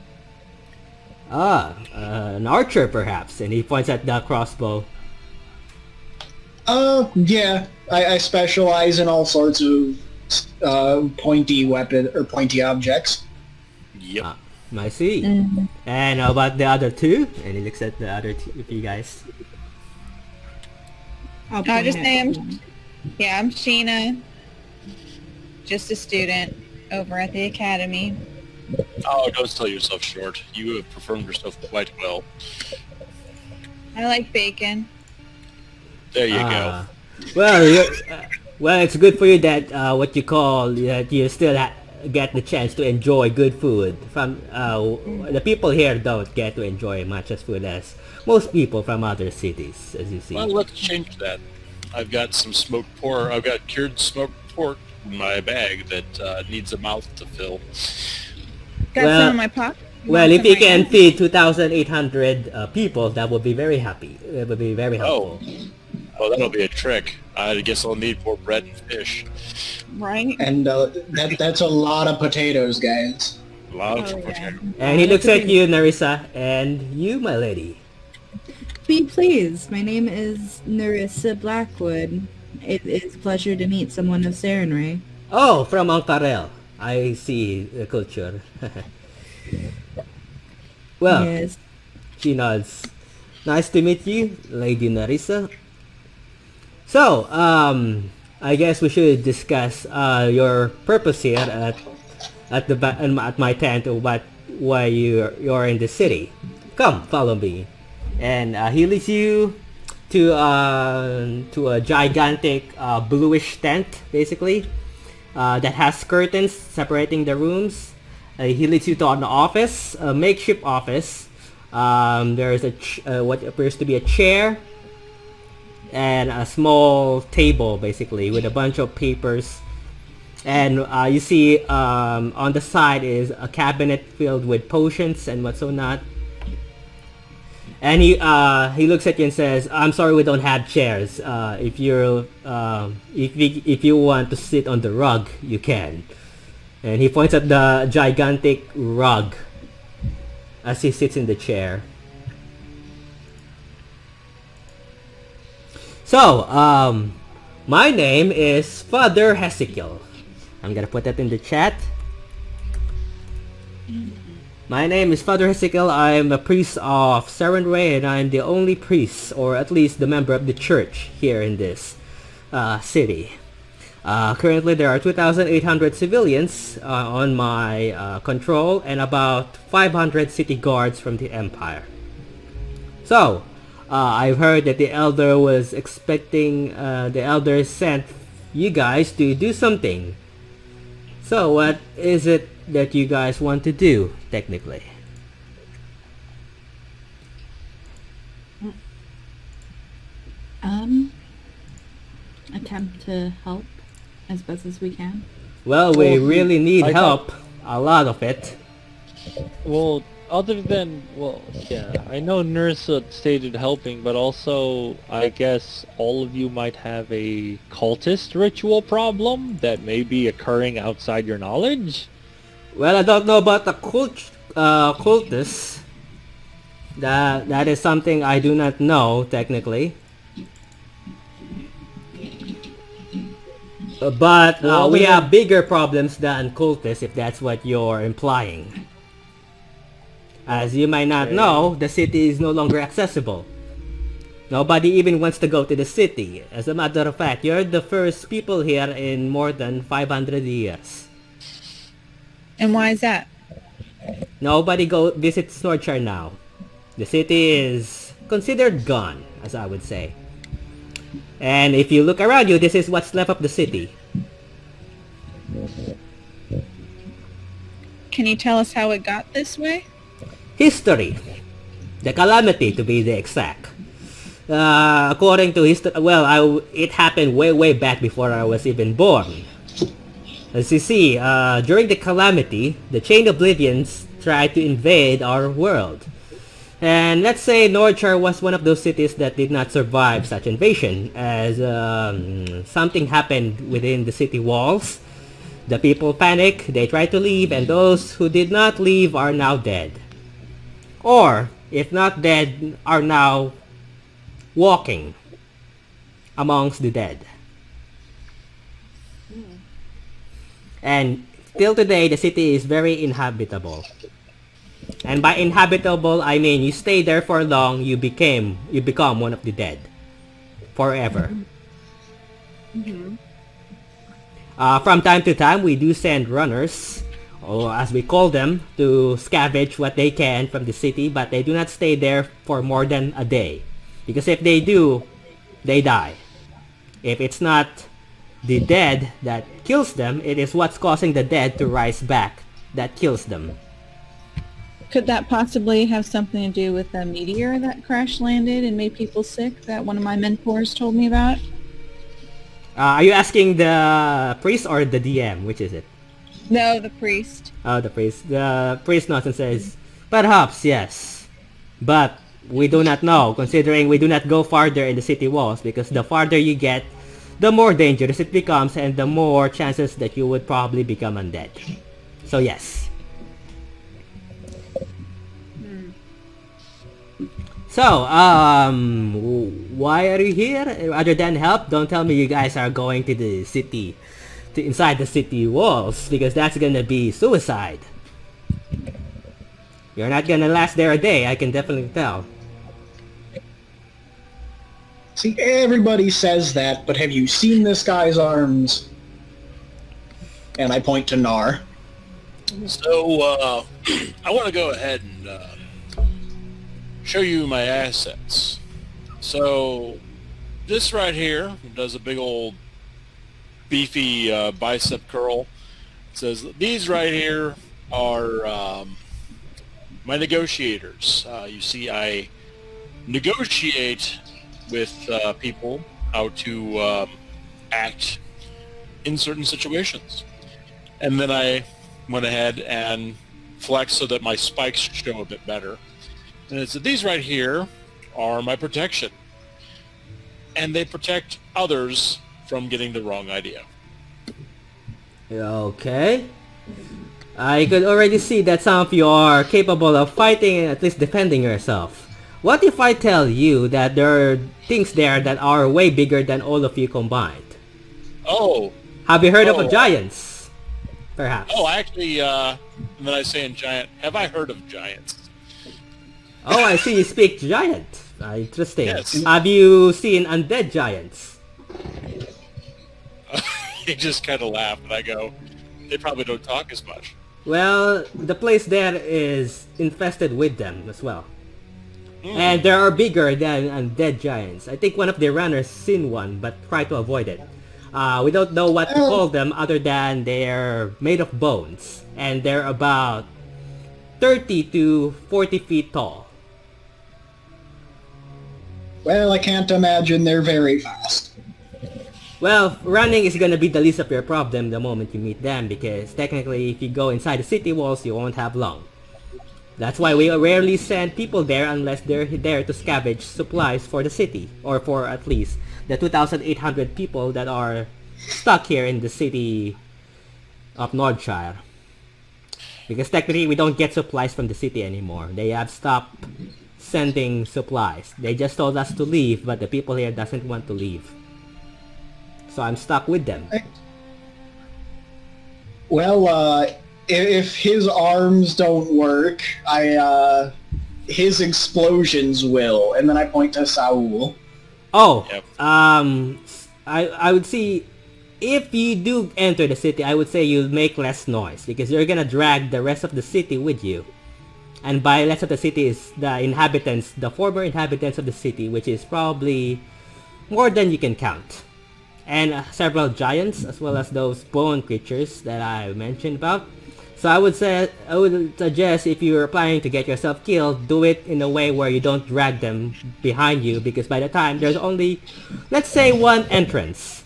An archer perhaps, and he points at the crossbow. Yeah, I specialize in all sorts of pointy weapon or pointy objects. Yep. I see. And how about the other two? And he looks at the other two of you guys. I'll just say I'm Sheena. Just a student over at the academy. Oh, don't sell yourself short. You have performed yourself quite well. I like bacon. There you go. Well, it's good for you that what you call that you still get the chance to enjoy good food. From the people here don't get to enjoy much as food as most people from other cities, as you see. Well, let's change that. I've got some smoked pork. I've got cured smoked pork in my bag that needs a mouth to fill. Got some in my pocket. Well, if you can feed 2,800 people, that would be very happy. It would be very helpful. Oh, that'll be a trick. I guess I'll need more bread and fish. Right. And that's a lot of potatoes, guys. A lot of potatoes. And he looks at you, Narissa, and you, my lady. Be pleased. My name is Narissa Blackwood. It is a pleasure to meet someone of Serenray. Oh, from Ankarel. I see the culture. Well, Yes. she nods. Nice to meet you, Lady Narissa. So, I guess we should discuss your purpose here at my tent, or why you're in the city. Come, follow me. And he leads you to a gigantic bluish tent, basically, that has curtains separating the rooms. He leads you to an office, a makeshift office. There's what appears to be a chair and a small table, basically, with a bunch of papers. And you see on the side is a cabinet filled with potions and what's so not. And he looks at you and says, "I'm sorry, we don't have chairs. If you want to sit on the rug, you can." And he points at the gigantic rug as he sits in the chair. So, my name is Father Hezekiel. I'm gonna put that in the chat. My name is Father Hezekiel. I'm a priest of Serenway, and I'm the only priest, or at least the member of the church here in this city. Currently, there are 2,800 civilians on my control, and about 500 city guards from the Empire. So, I've heard that the Elder was expecting, the Elder sent you guys to do something. So, what is it that you guys want to do, technically? Attempt to help as best as we can. Well, we really need I help. A lot of it. Well, other than, well, yeah, I know Nurse stated helping, but also, I guess all of you might have a cultist ritual problem that may be occurring outside your knowledge. Well, I don't know about the cultists. That is something I do not know, technically. But we have bigger problems than cultists, if that's what you're implying. As you might not know, the city is no longer accessible. Nobody even wants to go to the city. As a matter of fact, you're the first people here in more than 500 years. And why is that? Nobody visits Nordshire now. The city is considered gone, as I would say. And if you look around you, this is what's left of the city. Can you tell us how it got this way? History. The calamity, to be the exact. According to history, well, it happened way back before I was even born. As you see, during the calamity, the Chain Oblivions tried to invade our world. And let's say Nordshire was one of those cities that did not survive such invasion, as something happened within the city walls. The people panic, they try to leave, and those who did not leave are now dead. Or, if not dead, are now walking amongst the dead. And till today, the city is very inhabitable. And by inhabitable, I mean you stay there for long, you become one of the dead. Forever. From time to time, we do send runners, or as we call them, to scavenge what they can from the city, but they do not stay there for more than a day. Because if they do, they die. If it's not the dead that kills them, it is what's causing the dead to rise back that kills them. Could that possibly have something to do with the meteor that crash landed and made people sick that one of my mentors told me about? Are you asking the priest or the DM? Which is it? No, the priest. Oh, the priest. The priest nods and says, perhaps, yes. But we do not know, considering we do not go farther in the city walls, because the farther you get, the more dangerous it becomes, and the more chances that you would probably become undead. So yes. So, why are you here? Other than help, don't tell me you guys are going to the city, to inside the city walls, because that's gonna be suicide. You're not gonna last there a day, I can definitely tell. See, everybody says that, but have you seen this guy's arms? And I point to Nar. So, I want to go ahead and show you my assets. So, this right here does a big old beefy bicep curl. It says, these right here are my negotiators. You see, I negotiate with people how to act in certain situations. And then I went ahead and flexed so that my spikes show a bit better. And it said, these right here are my protection. And they protect others from getting the wrong idea. Okay. I could already see that some of you are capable of fighting and at least defending yourself. What if I tell you that there are things there that are way bigger than all of you combined? Oh. Have you heard of Oh. giants? Perhaps. Oh, actually, and then I say in giant, have I heard of giants? Oh, I see you speak giant. Interesting. Yes. Have you seen undead giants? He just kind of laughed, and I go, they probably don't talk as much. Well, the place there is infested with them as well. And there are bigger than undead giants. I think one of the runners seen one, but try to avoid it. We don't know what to call them other than they're made of bones. And they're about 30 to 40 feet tall. Well, I can't imagine they're very fast. Well, running is gonna be the least of your problem the moment you meet them, because technically if you go inside the city walls, you won't have long. That's why we rarely send people there unless they're there to scavenge supplies for the city, or for at least the 2,800 people that are stuck here in the city of Nordshire. Because technically we don't get supplies from the city anymore. They have stopped sending supplies. They just told us to leave, but the people here doesn't want to leave. So I'm stuck with them. Well, if his arms don't work, his explosions will, and then I point to Saul. Oh, Yep. I would see, if you do enter the city, I would say you'll make less noise, because you're gonna drag the rest of the city with you. And by rest of the city is the inhabitants, the former inhabitants of the city, which is probably more than you can count. And several giants, as well as those bone creatures that I mentioned about. So I would suggest if you're planning to get yourself killed, do it in a way where you don't drag them behind you, because by the time there's only, let's say, one entrance.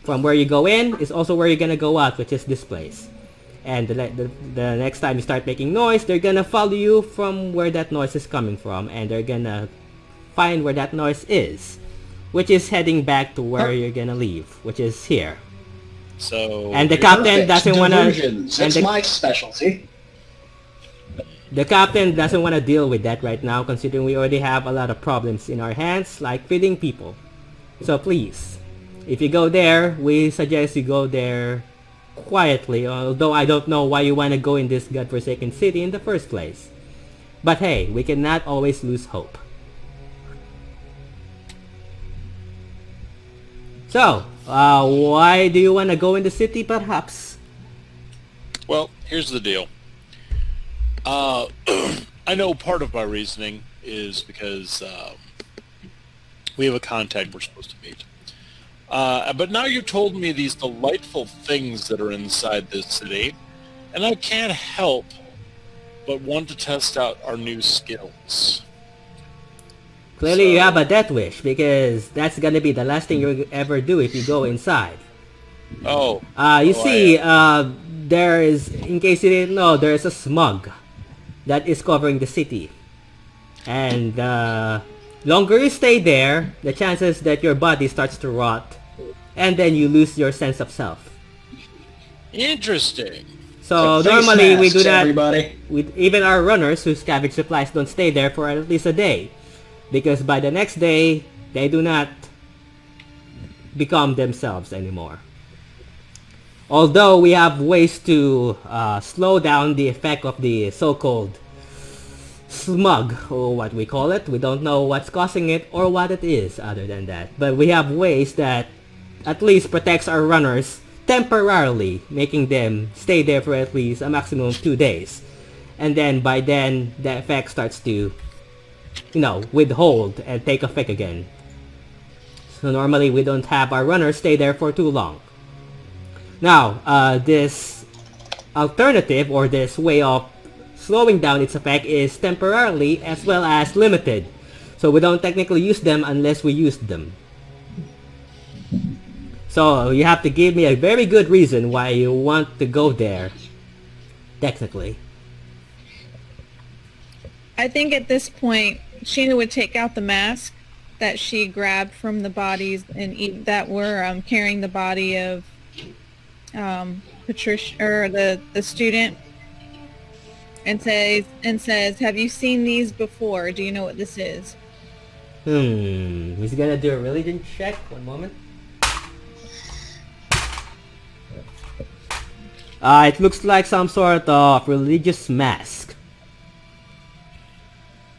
From where you go in is also where you're gonna go out, which is this place. And the next time you start making noise, they're gonna follow you from where that noise is coming from, and they're gonna find where that noise is, which is heading back to where you're gonna leave, which is here. So And the captain doesn't wanna. Diversions. And It's my specialty. the captain doesn't wanna deal with that right now, considering we already have a lot of problems in our hands, like feeding people. So please, if you go there, we suggest you go there quietly, although I don't know why you want to go in this godforsaken city in the first place. But hey, we cannot always lose hope. So, why do you want to go in the city, perhaps? Well, here's the deal. I know part of my reasoning is because we have a contact we're supposed to meet. But now you told me these delightful things that are inside this city, and I can't help but want to test out our new skills. Clearly you have a death wish, because that's gonna be the last thing you'll ever do if you go inside. Oh. You see, there is, in case you didn't know, there is a smog that is covering the city. And longer you stay there, the chances that your body starts to rot, and then you lose your sense of self. Interesting. So Face normally we masks, do that, everybody. even our runners who scavenge supplies don't stay there for at least a day. Because by the next day, they do not become themselves anymore. Although we have ways to slow down the effect of the so-called smog, or what we call it. We don't know what's causing it or what it is other than that. But we have ways that at least protects our runners temporarily, making them stay there for at least a maximum of 2 days. And then by then, the effect starts to, withhold and take effect again. So normally we don't have our runners stay there for too long. Now, this alternative, or this way of slowing down its effect, is temporarily as well as limited. So we don't technically use them unless we use them. So you have to give me a very good reason why you want to go there, technically. I think at this point, Sheena would take out the mask that she grabbed from the bodies and that were carrying the body of Patricia, or the student, and says, "Have you seen these before? Do you know what this is?" He's gonna do a religion check. One moment. It looks like some sort of religious mask.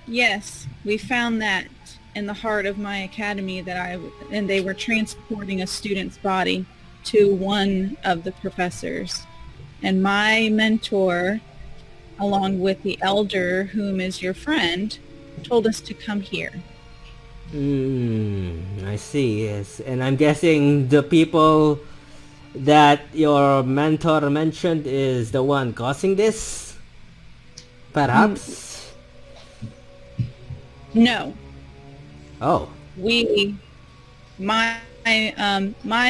Yes, we found that in the heart of my academy and they were transporting a student's body to one of the professors. And my mentor, along with the elder, whom is your friend, told us to come here. I see, yes. And I'm guessing the people that your mentor mentioned is the one causing this? Perhaps? No. Oh. My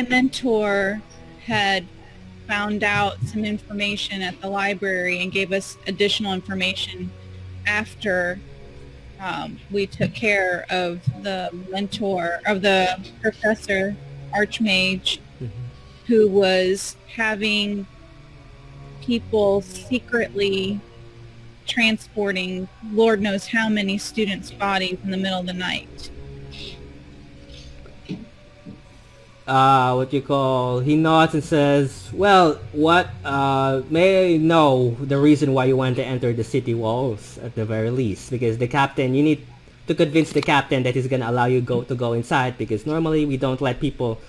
mentor had found out some information at the library and gave us additional information after we took care of the mentor of the professor archmage who was having people secretly transporting Lord knows how many students' bodies in the middle of the night. He nods and says, well, may I know the reason why you want to enter the city walls at the very least? Because the captain, you need to convince the captain that he's gonna allow you to go inside, because normally we don't let people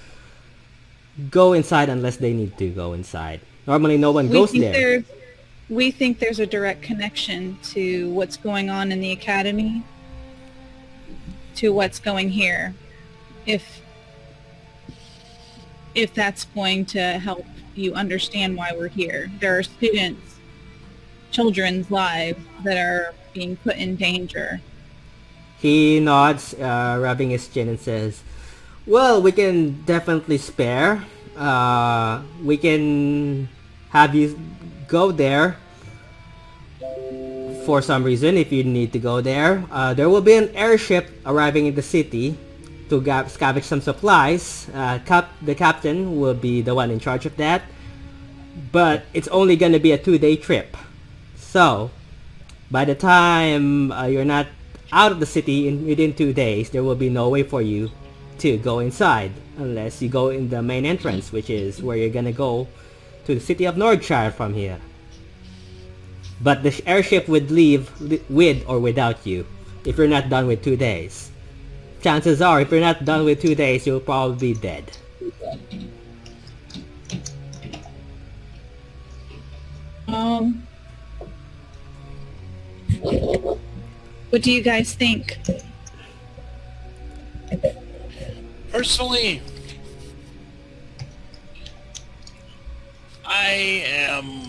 go inside unless they need to go inside. Normally no one goes there. We think there's a direct connection to what's going on in the academy to what's going here. If that's going to help you understand why we're here. There are children's lives that are being put in danger. He nods, rubbing his chin, and says, well, we can definitely spare. We can have you go there for some reason if you need to go there. There will be an airship arriving in the city to scavenge some supplies. The captain will be the one in charge of that. But it's only going to be a 2-day trip. So, by the time you're not out of the city within 2 days, there will be no way for you to go inside unless you go in the main entrance, which is where you're gonna go to the city of Nordshire from here. But the airship would leave with or without you if you're not done with 2 days. Chances are, if you're not done with 2 days, you'll probably be dead. What do you guys think? Personally, I am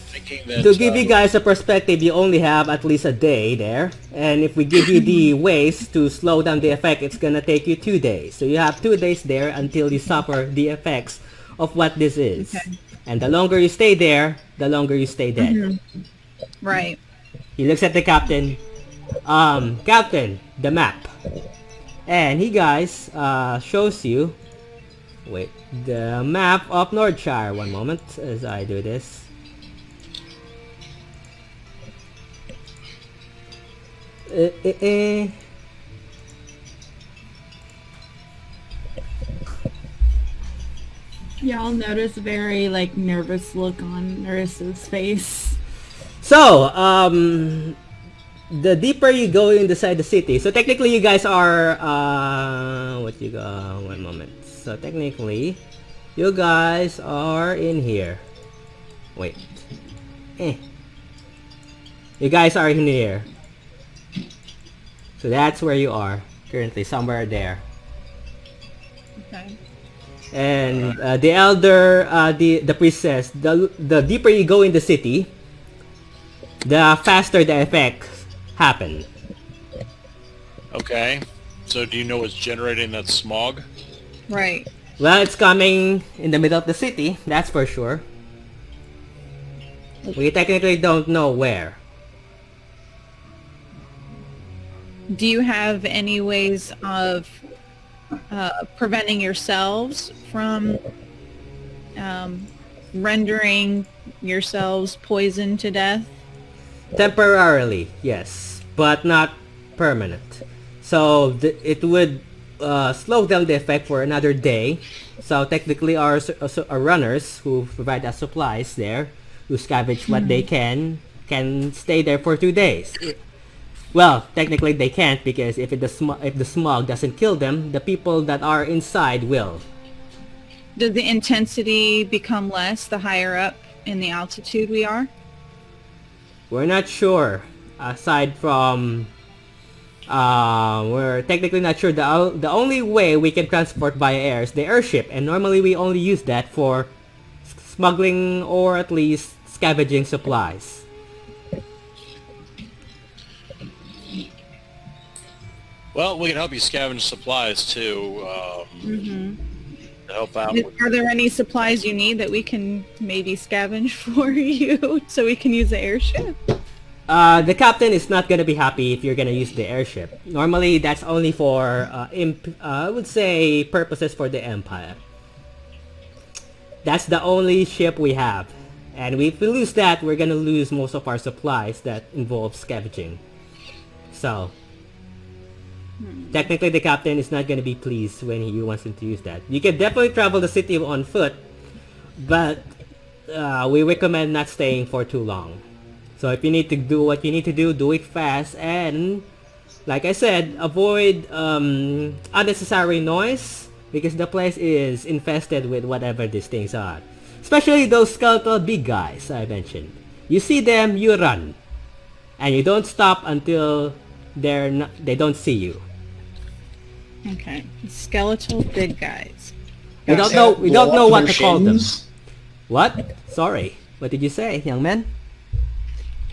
thinking that... To give you guys a perspective, you only have at least a day there. And if we give you the ways to slow down the effect, it's gonna take you 2 days. So you have 2 days there until you suffer the effects of what this is. Okay. And the longer you stay there, the longer you stay dead. Mm-hmm. Right. He looks at the captain. Captain, the map. And he shows you, the map of Nordshire. One moment as I do this. Y'all notice a very nervous look on Nerissa's face. So, the deeper you go inside the city, so technically you guys are, one moment. So technically, you guys are in here. You guys are in here. So that's where you are, currently, somewhere there. Okay. And the elder, the priest says, the deeper you go in the city, the faster the effects happen. Okay. So do you know what's generating that smog? Right. Well, it's coming in the middle of the city, that's for sure. We technically don't know where. Do you have any ways of preventing yourselves from rendering yourselves poisoned to death? Temporarily, yes, but not permanent. So it would slow down the effect for another day. So technically, our runners who provide us supplies there, who scavenge what they can stay there for 2 days. Well, technically they can't, because if the smog doesn't kill them, the people that are inside will. Does the intensity become less the higher up in the altitude we are? We're not sure. Aside from, we're technically not sure. The only way we can transport via air is the airship, and normally we only use that for smuggling or at least scavenging supplies. Well, we can help you scavenge supplies too. To help out. Are there any supplies you need that we can maybe scavenge for you so we can use the airship? The captain is not gonna be happy if you're gonna use the airship. Normally, that's only for, I would say, purposes for the Empire. That's the only ship we have. And if we lose that, we're gonna lose most of our supplies that involve scavenging. So, technically the captain is not gonna be pleased when he wants him to use that. You can definitely travel the city on foot, but we recommend not staying for too long. So if you need to do what you need to do it fast, and like I said, avoid unnecessary noise, because the place is infested with whatever these things are. Especially those skeletal big guys I mentioned. You see them, you run. And you don't stop until they don't see you. Okay. Skeletal big guys. We don't know what to call them. What? Sorry. What did you say, young man?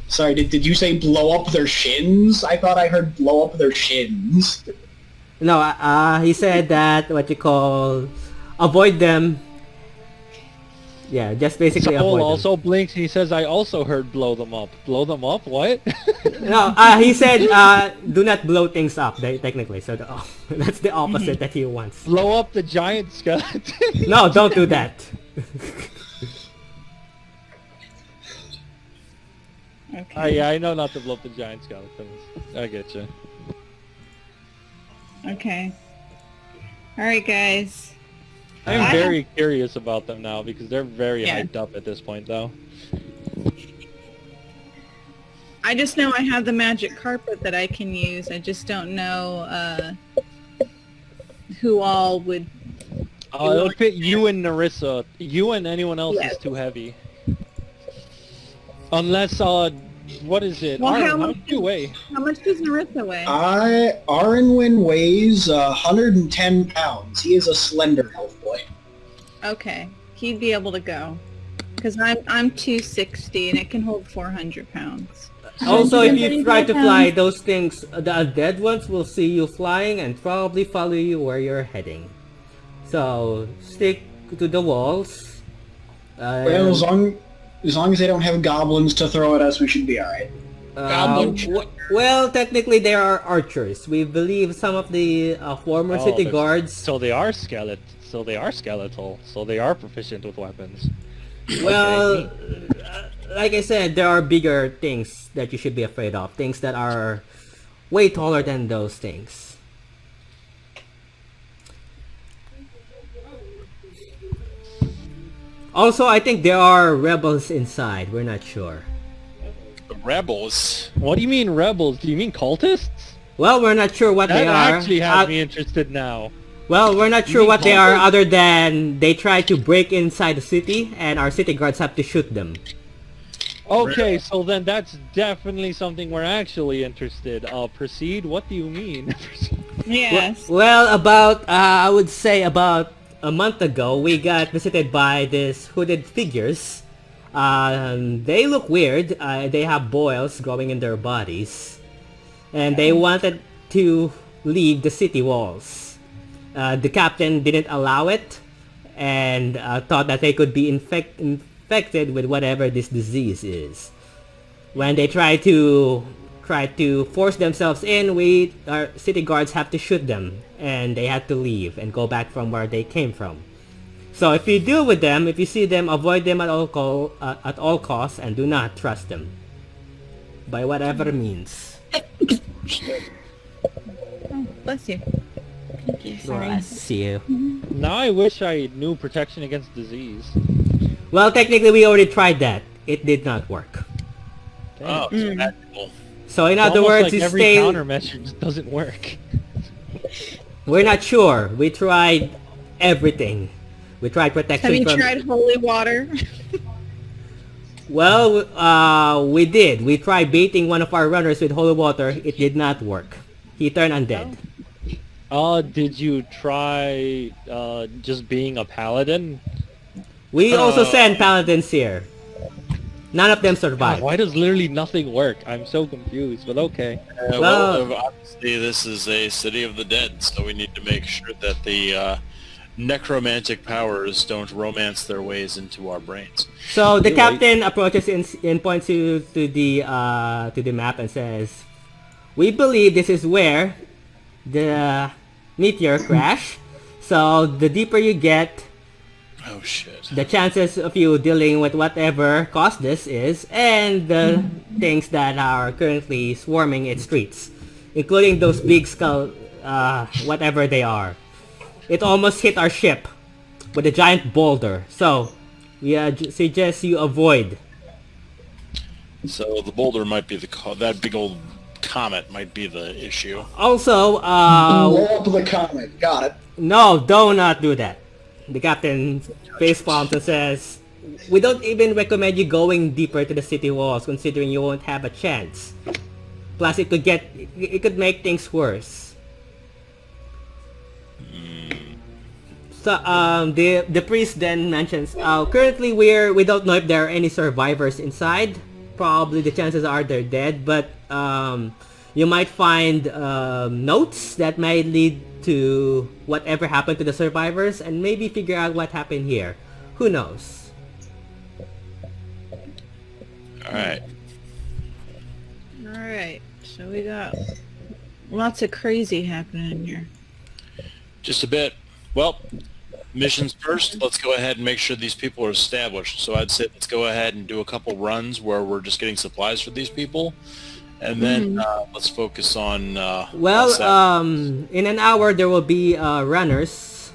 Sorry, did you say blow up their shins? I thought I heard blow up their shins. No, he said that avoid them. Yeah, just basically Saul avoid them. also blinks. He says, "I also heard blow them up." Blow them up? What? No, he said do not blow things up. Technically, so that's the opposite that he wants. Blow up the giant skeleton. No, don't do that. Okay. Yeah, I know not to blow up the giant skeletons. I get you. Okay. Alright, guys. I'm very curious about them now because they're very Yeah. hyped up at this point, though. I just know I have the magic carpet that I can use. I just don't know who all would... It'll fit you and Narissa. You and anyone else Yeah. is too heavy. Unless, what is it? Well, Arlen, how how much much do you weigh? How much does Narissa weigh? Arwen weighs 110 pounds. He is a slender elf boy. Okay. He'd be able to go. Because I'm 260 and it can hold 400 pounds. Also, if you try to fly those things, the undead ones will see you flying and probably follow you where you're heading. So, stick to the walls. Well, as long as they don't have goblins to throw at us, we should be alright. Well, technically they are archers. We believe some of the former city guards... So they are skeletal. So they are proficient with weapons. Well, like I said, there are bigger things that you should be afraid of. Things that are way taller than those things. Also, I think there are rebels inside. We're not sure. The rebels? What do you mean rebels? Do you mean cultists? Well, we're not sure what That they are. actually has me interested now. Well, we're not sure what they are other than they try to break inside the city and our city guards have to shoot them. Okay, so then that's definitely something we're actually interested. Proceed? What do you mean? Yes. Well, I would say about a month ago, we got visited by these hooded figures. They look weird. They have boils growing in their bodies. And they wanted to leave the city walls. The captain didn't allow it and thought that they could be infected with whatever this disease is. When they try to force themselves in, our city guards have to shoot them, and they have to leave and go back from where they came from. So if you deal with them, if you see them, avoid them at all costs, and do not trust them. by whatever means. Oh, bless you. Thank you. Sorry. Bless you. Now I wish I knew protection against disease. Well, technically, we already tried that. It did not work. Oh, it's magical. So, in It's other almost words, like you every stay. countermeasure just doesn't work. We're not sure. We tried everything. We tried protection Have you from. tried holy water? Well, we did. We tried baiting one of our runners with holy water. It did not work. He turned undead. Did you try just being a paladin? We also sent paladins here. None of them survived. Why does literally nothing work? I'm so confused, but okay. Well, obviously this is a city of the dead, so we need to make sure that the necromantic powers don't romance their ways into our brains. So the You're captain approaches and points you to the map and says, "We believe this is where the meteor crashed. So the deeper you get, Oh shit. the chances of you dealing with whatever caused this is, and the things that are currently swarming its streets, including those big skull, whatever they are. It almost hit our ship with a giant boulder. So we suggest you avoid." So the boulder might be that big old comet might be the issue. Also, Blow up the comet. Got it. no, do not do that. The captain face palms and says, "We don't even recommend you going deeper to the city walls, considering you won't have a chance. Plus, it could make things worse." So, the priest then mentions, currently we don't know if there are any survivors inside. Probably the chances are they're dead, but you might find notes that might lead to whatever happened to the survivors, and maybe figure out what happened here. Who knows? Alright. Alright, so we got lots of crazy happening here. Just a bit. Well, missions first. Let's go ahead and make sure these people are established. So I'd say let's go ahead and do a couple runs where we're just getting supplies for these people. And then let's focus on... In an hour there will be runners,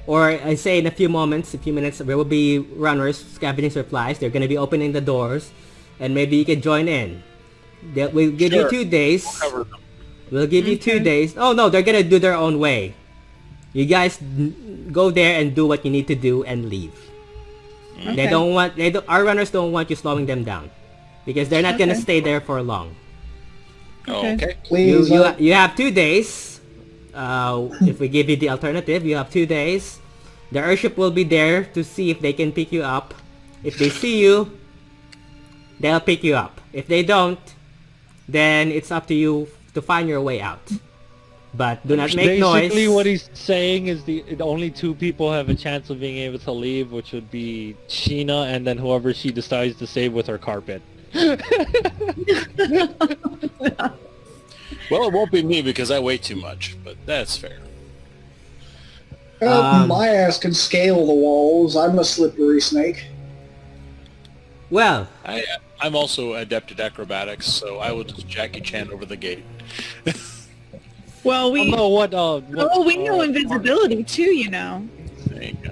or I say in a few minutes, there will be runners scavenging supplies. They're going to be opening the doors, and maybe you can join in. We'll give you 2 days. We'll cover them. We'll give you 2 days. Oh no, they're going to do their own way. You guys go there and do what you need to do and leave. Okay. Our runners don't want you slowing them down, because they're not going to stay there for long. Okay. Please. You have 2 days. If we give you the alternative, you have 2 days. The airship will be there to see if they can pick you up. If they see you, they'll pick you up. If they don't, then it's up to you to find your way out. But do not make noise. Basically, what he's saying is the only 2 people have a chance of being able to leave, which would be Sheena and then whoever she decides to save with her carpet. Well, it won't be me because I weigh too much, but that's fair. My ass can scale the walls. I'm a slippery snake. Well, I'm also adept at acrobatics, so I will just Jackie Chan over the gate. Well, we we know invisibility too, you know. There you go.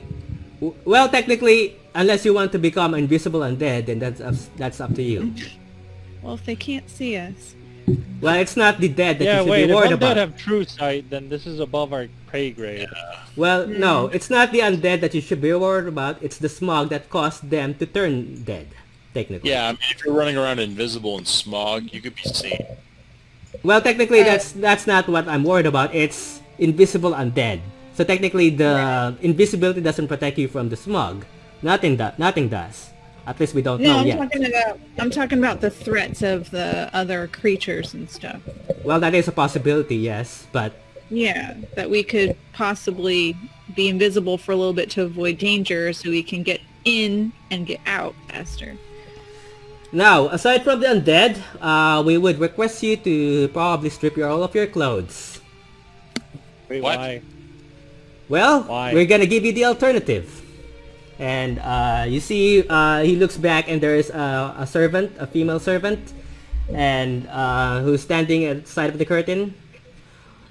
well, technically, unless you want to become invisible undead, then that's up to you. Well, if they can't see us. Well, it's not the dead that you should wait, be worried if undead about. have true sight, then this is above our pay grade. Well, no, it's not the undead that you should be worried about. It's the smog that caused them to turn dead, technically. Yeah, I mean, if you're running around invisible in smog, you could be seen. Well, technically, that's not what I'm worried about. It's invisible undead. So technically, the invisibility doesn't protect you from the smog. Nothing does. At least we don't know yet. I'm talking about the threats of the other creatures and stuff. Well, that is a possibility, yes, but Yeah, that we could possibly be invisible for a little bit to avoid danger so we can get in and get out faster. now, aside from the undead, we would request you to probably strip all of your clothes. Wait, What? why? Well, Why? we're gonna give you the alternative. And you see, he looks back and there is a servant, a female servant, and who's standing at the side of the curtain.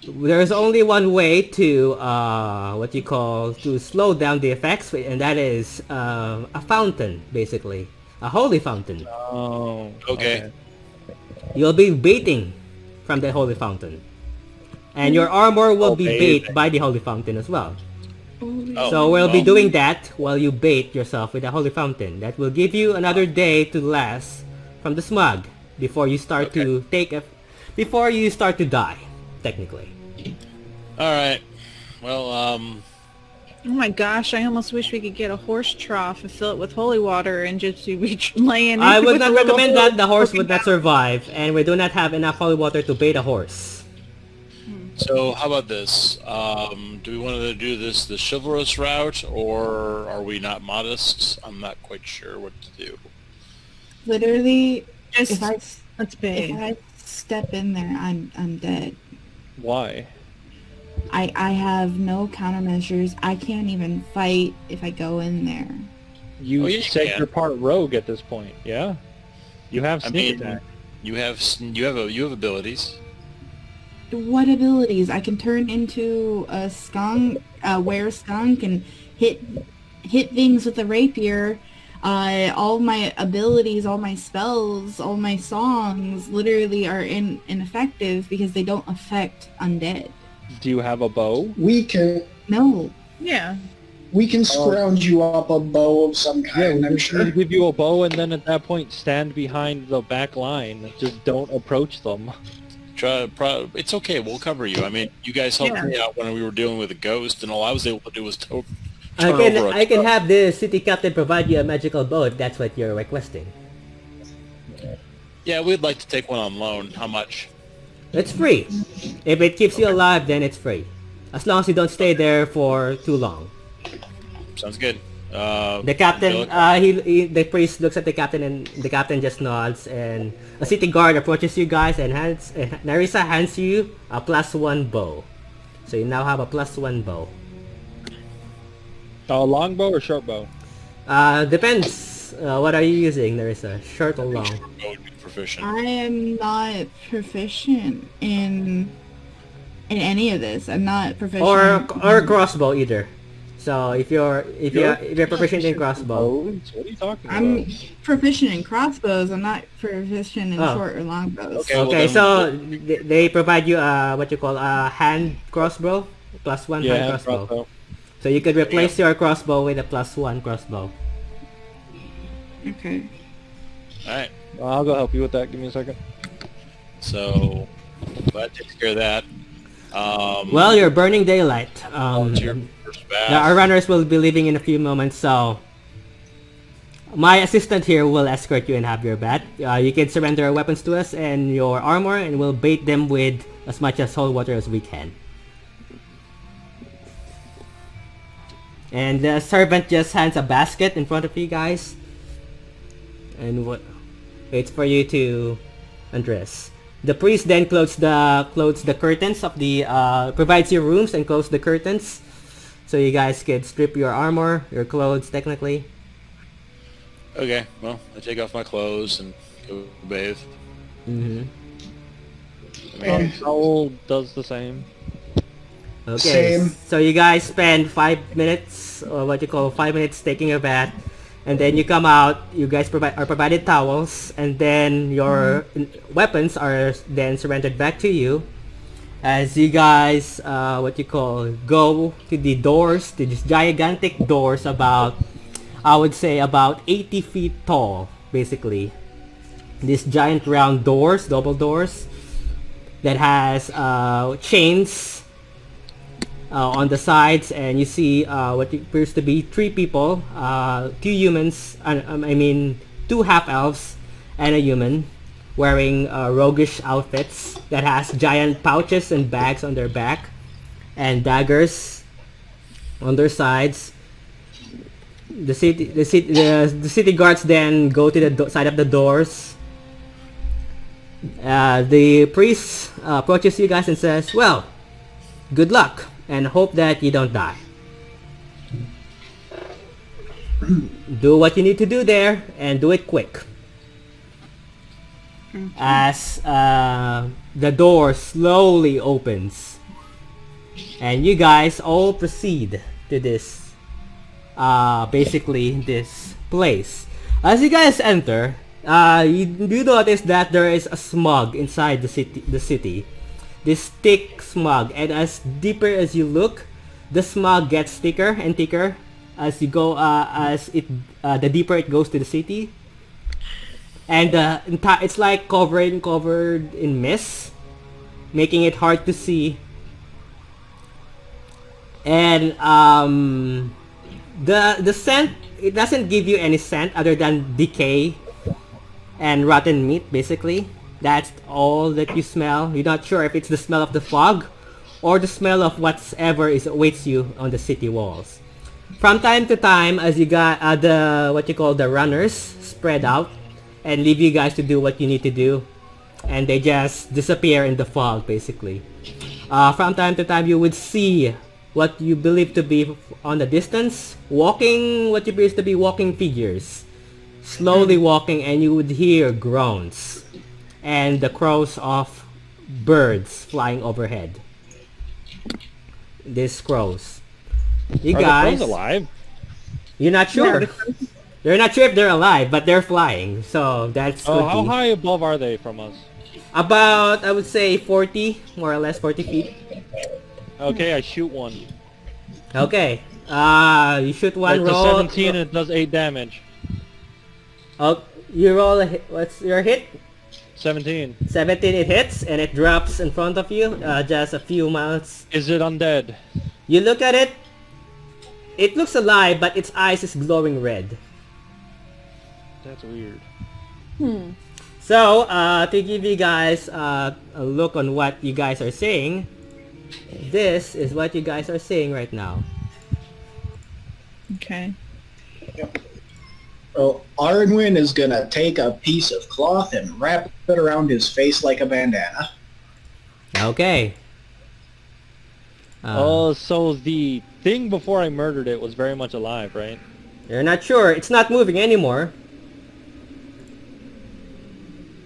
There's only one way to to slow down the effects, and that is a fountain, basically, a holy fountain. Oh. Okay. You'll be baiting from the holy fountain, and your armor will be bait by the holy fountain as well. Oh, So we'll be well, doing that while you bait yourself with the holy fountain. That will give you another day to last from the smog before you start to before you start to die, technically. All right. Well, Oh my gosh, I almost wish we could get a horse trough and fill it with holy water and just be laying I in would with not a little recommend hole that. The horse would poking not survive, and we do not have enough holy water to bait a horse. so how about this? Do we want to do this the chivalrous route, or are we not modest? I'm not quite sure what to do. Literally, Just if I let's if bathe. I step in there, I'm dead. Why? I have no countermeasures. I can't even fight if I go in there. You Oh, yeah, you said can. you're part rogue at this point, yeah? You have I sneak mean, attack. you have abilities. What abilities? I can turn into a skunk, were skunk, and hit things with a rapier. All my abilities, all my spells, all my songs literally are ineffective because they don't affect undead. Do you have a bow? We can No. Yeah. scrounge you up a bow of some kind, I'm we sure. give you a bow, and then at that point, stand behind the back line. Just don't approach them. It's okay. We'll cover you. I mean, you guys helped Yeah. me out when we were dealing with a ghost, and all I was able to do was I turn can over a I can truck. have the city captain provide you a magical bow if that's what you're requesting. Yeah, we'd like to take one on loan. How much? It's free. If it keeps you alive, then it's free. As long as you don't stay there for too long. Sounds good. The captain, the priest looks at the captain, and the captain just nods, and a city guard approaches you guys, and Narissa hands you a +1 bow. So you now have a +1 bow. A longbow or short bow? Depends. What are you using, Narissa? Short or long? Bow would be proficient. I am not proficient in any of this. I'm not proficient. Or crossbow either. So if you're proficient in crossbow, What are you talking about? I'm proficient in crossbows. I'm not proficient in Oh. short or long bows. Okay. Well, okay. then- So they provide you what you call a hand crossbow, +1 hand yeah, crossbow. crossbow. So you could replace your crossbow with a +1 crossbow. Okay. All right. I'll go help you with that. Give me a second. So that takes care of that. Well, you're burning daylight. Volunteer first bath. Our runners will be leaving in a few moments, so my assistant here will escort you and have your bath. You can surrender your weapons to us and your armor, and we'll bait them with as much as holy water as we can. And the servant just hands a basket in front of you guys, and waits for you to undress. The priest then closes the curtains of the provides you rooms and close the curtains, so you guys can strip your armor, your clothes, technically. Okay. Well, I take off my clothes and go bathe. Mm-hmm. Owl does the same. Okay. Same. So you guys spend 5 minutes, or what you call 5 minutes, taking a bath, and then you come out. You guys are provided towels, and then your weapons are then surrendered back to you. As you guys, go to the doors, to these gigantic doors, I would say about 80 feet tall, basically. These giant round doors, double doors, that has chains on the sides, and you see what appears to be 3 people, 2 humans, 2 half-elves and a human, wearing roguish outfits that has giant pouches and bags on their back, and daggers on their sides. The city guards then go to the side of the doors. The priest approaches you guys and says, "Well, good luck, and hope that you don't die. Do what you need to do there, and do it quick." as the door slowly opens, and you guys all proceed to this, basically this place. As you guys enter, you do notice that there is a smog inside the city. This thick smog, and as deeper as you look, the smog gets thicker and thicker as you go, the deeper it goes to the city. And it's like covered in mist, making it hard to see. And the scent, it doesn't give you any scent other than decay and rotten meat, basically. That's all that you smell. You're not sure if it's the smell of the fog or the smell of whatever awaits you on the city walls. From time to time, as you got the runners spread out and leave you guys to do what you need to do, and they just disappear in the fog, basically. From time to time, you would see what you believe to be on the distance, what you believe to be walking figures, slowly walking, and you would hear groans and the crows of birds flying overhead. These crows. You Are guys, the crows alive? you're not sure. You're not sure if they're alive, but they're flying, so that's Oh, could how be. high above are they from us? About, I would say 40, more or less 40 feet. Okay, I shoot one. Okay. You shoot one, It's a roll. 17 and it does 8 damage. Oh, you roll a hit. What's your hit? 17. 17, it hits, and it drops in front of you, just a few miles. Is it undead? You look at it. It looks alive, but its eyes is glowing red. That's weird. So, to give you guys a look on what you guys are saying, this is what you guys are saying right now. Okay. So Arwin is gonna take a piece of cloth and wrap it around his face like a bandana. Okay. Oh, so the thing before I murdered it was very much alive, right? You're not sure. It's not moving anymore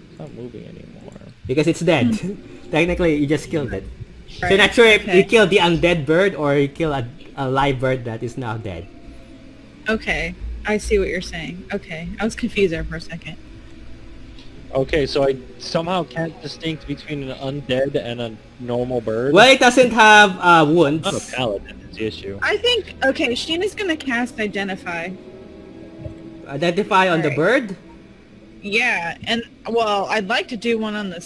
It's not moving anymore. because it's dead. Technically, you just killed it. So you're not sure if you killed the undead bird or you kill a live bird that is now dead. Okay. I see what you're saying. Okay. I was confused there for a second. Okay, so I somehow can't distinct between an undead and a normal bird. Well, it doesn't have wounds. Not a paladin is the issue. I think, okay, Sheena's gonna cast Identify. Identify on the bird? Yeah, and, well, I'd like to do one on the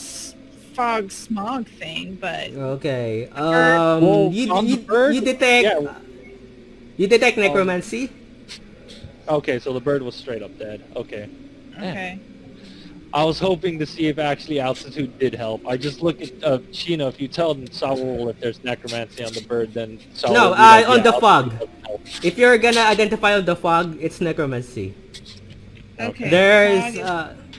fog smog thing, but... Okay. Well, on the bird? You detect... Yeah. You detect necromancy? Okay, so the bird was straight up dead. Okay. Okay. I was hoping to see if actually altitude did help. I just look at Sheena. If you tell Saul if there's necromancy on the bird, then Saul No, will be like, on yeah, the altitude fog. doesn't help. If you're gonna identify on the fog, it's necromancy. Okay.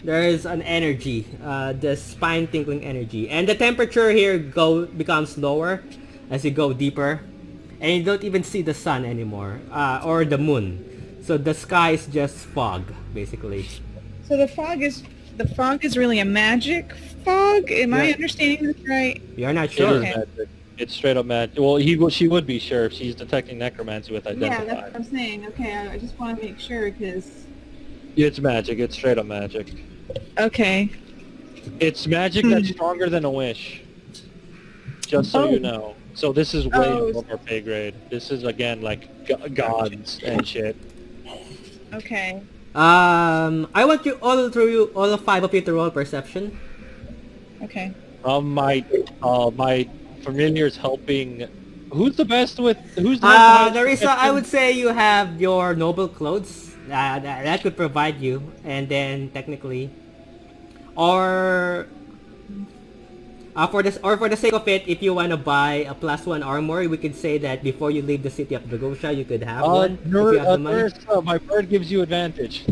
There's an energy, the spine tingling energy, and the temperature here becomes lower as you go deeper, and you don't even see the sun anymore, or the moon. So the sky is just fog, basically. So the fog is really a magic fog? Am I Yeah. understanding this right? You're not It sure. is magic. It's straight up magic. Well, she would be sure if she's detecting necromancy with Yeah, identify. that's what I'm saying. Okay, I just want to make sure because... It's magic. It's straight up magic. Okay. It's magic that's stronger than a wish. Just so you know. So this is way above our pay grade. This is again like gods and shit. Okay. I want all 5 of you to roll perception. Okay. My familiar's helping. Who's the best with? Who's the highest Larissa, I perception? would say you have your noble clothes. That could provide you, and then technically, or for the sake of it, if you want to buy a +1 armor, we could say that before you leave the city of Dragosha, you could have one if you have the money. My bird gives you advantage.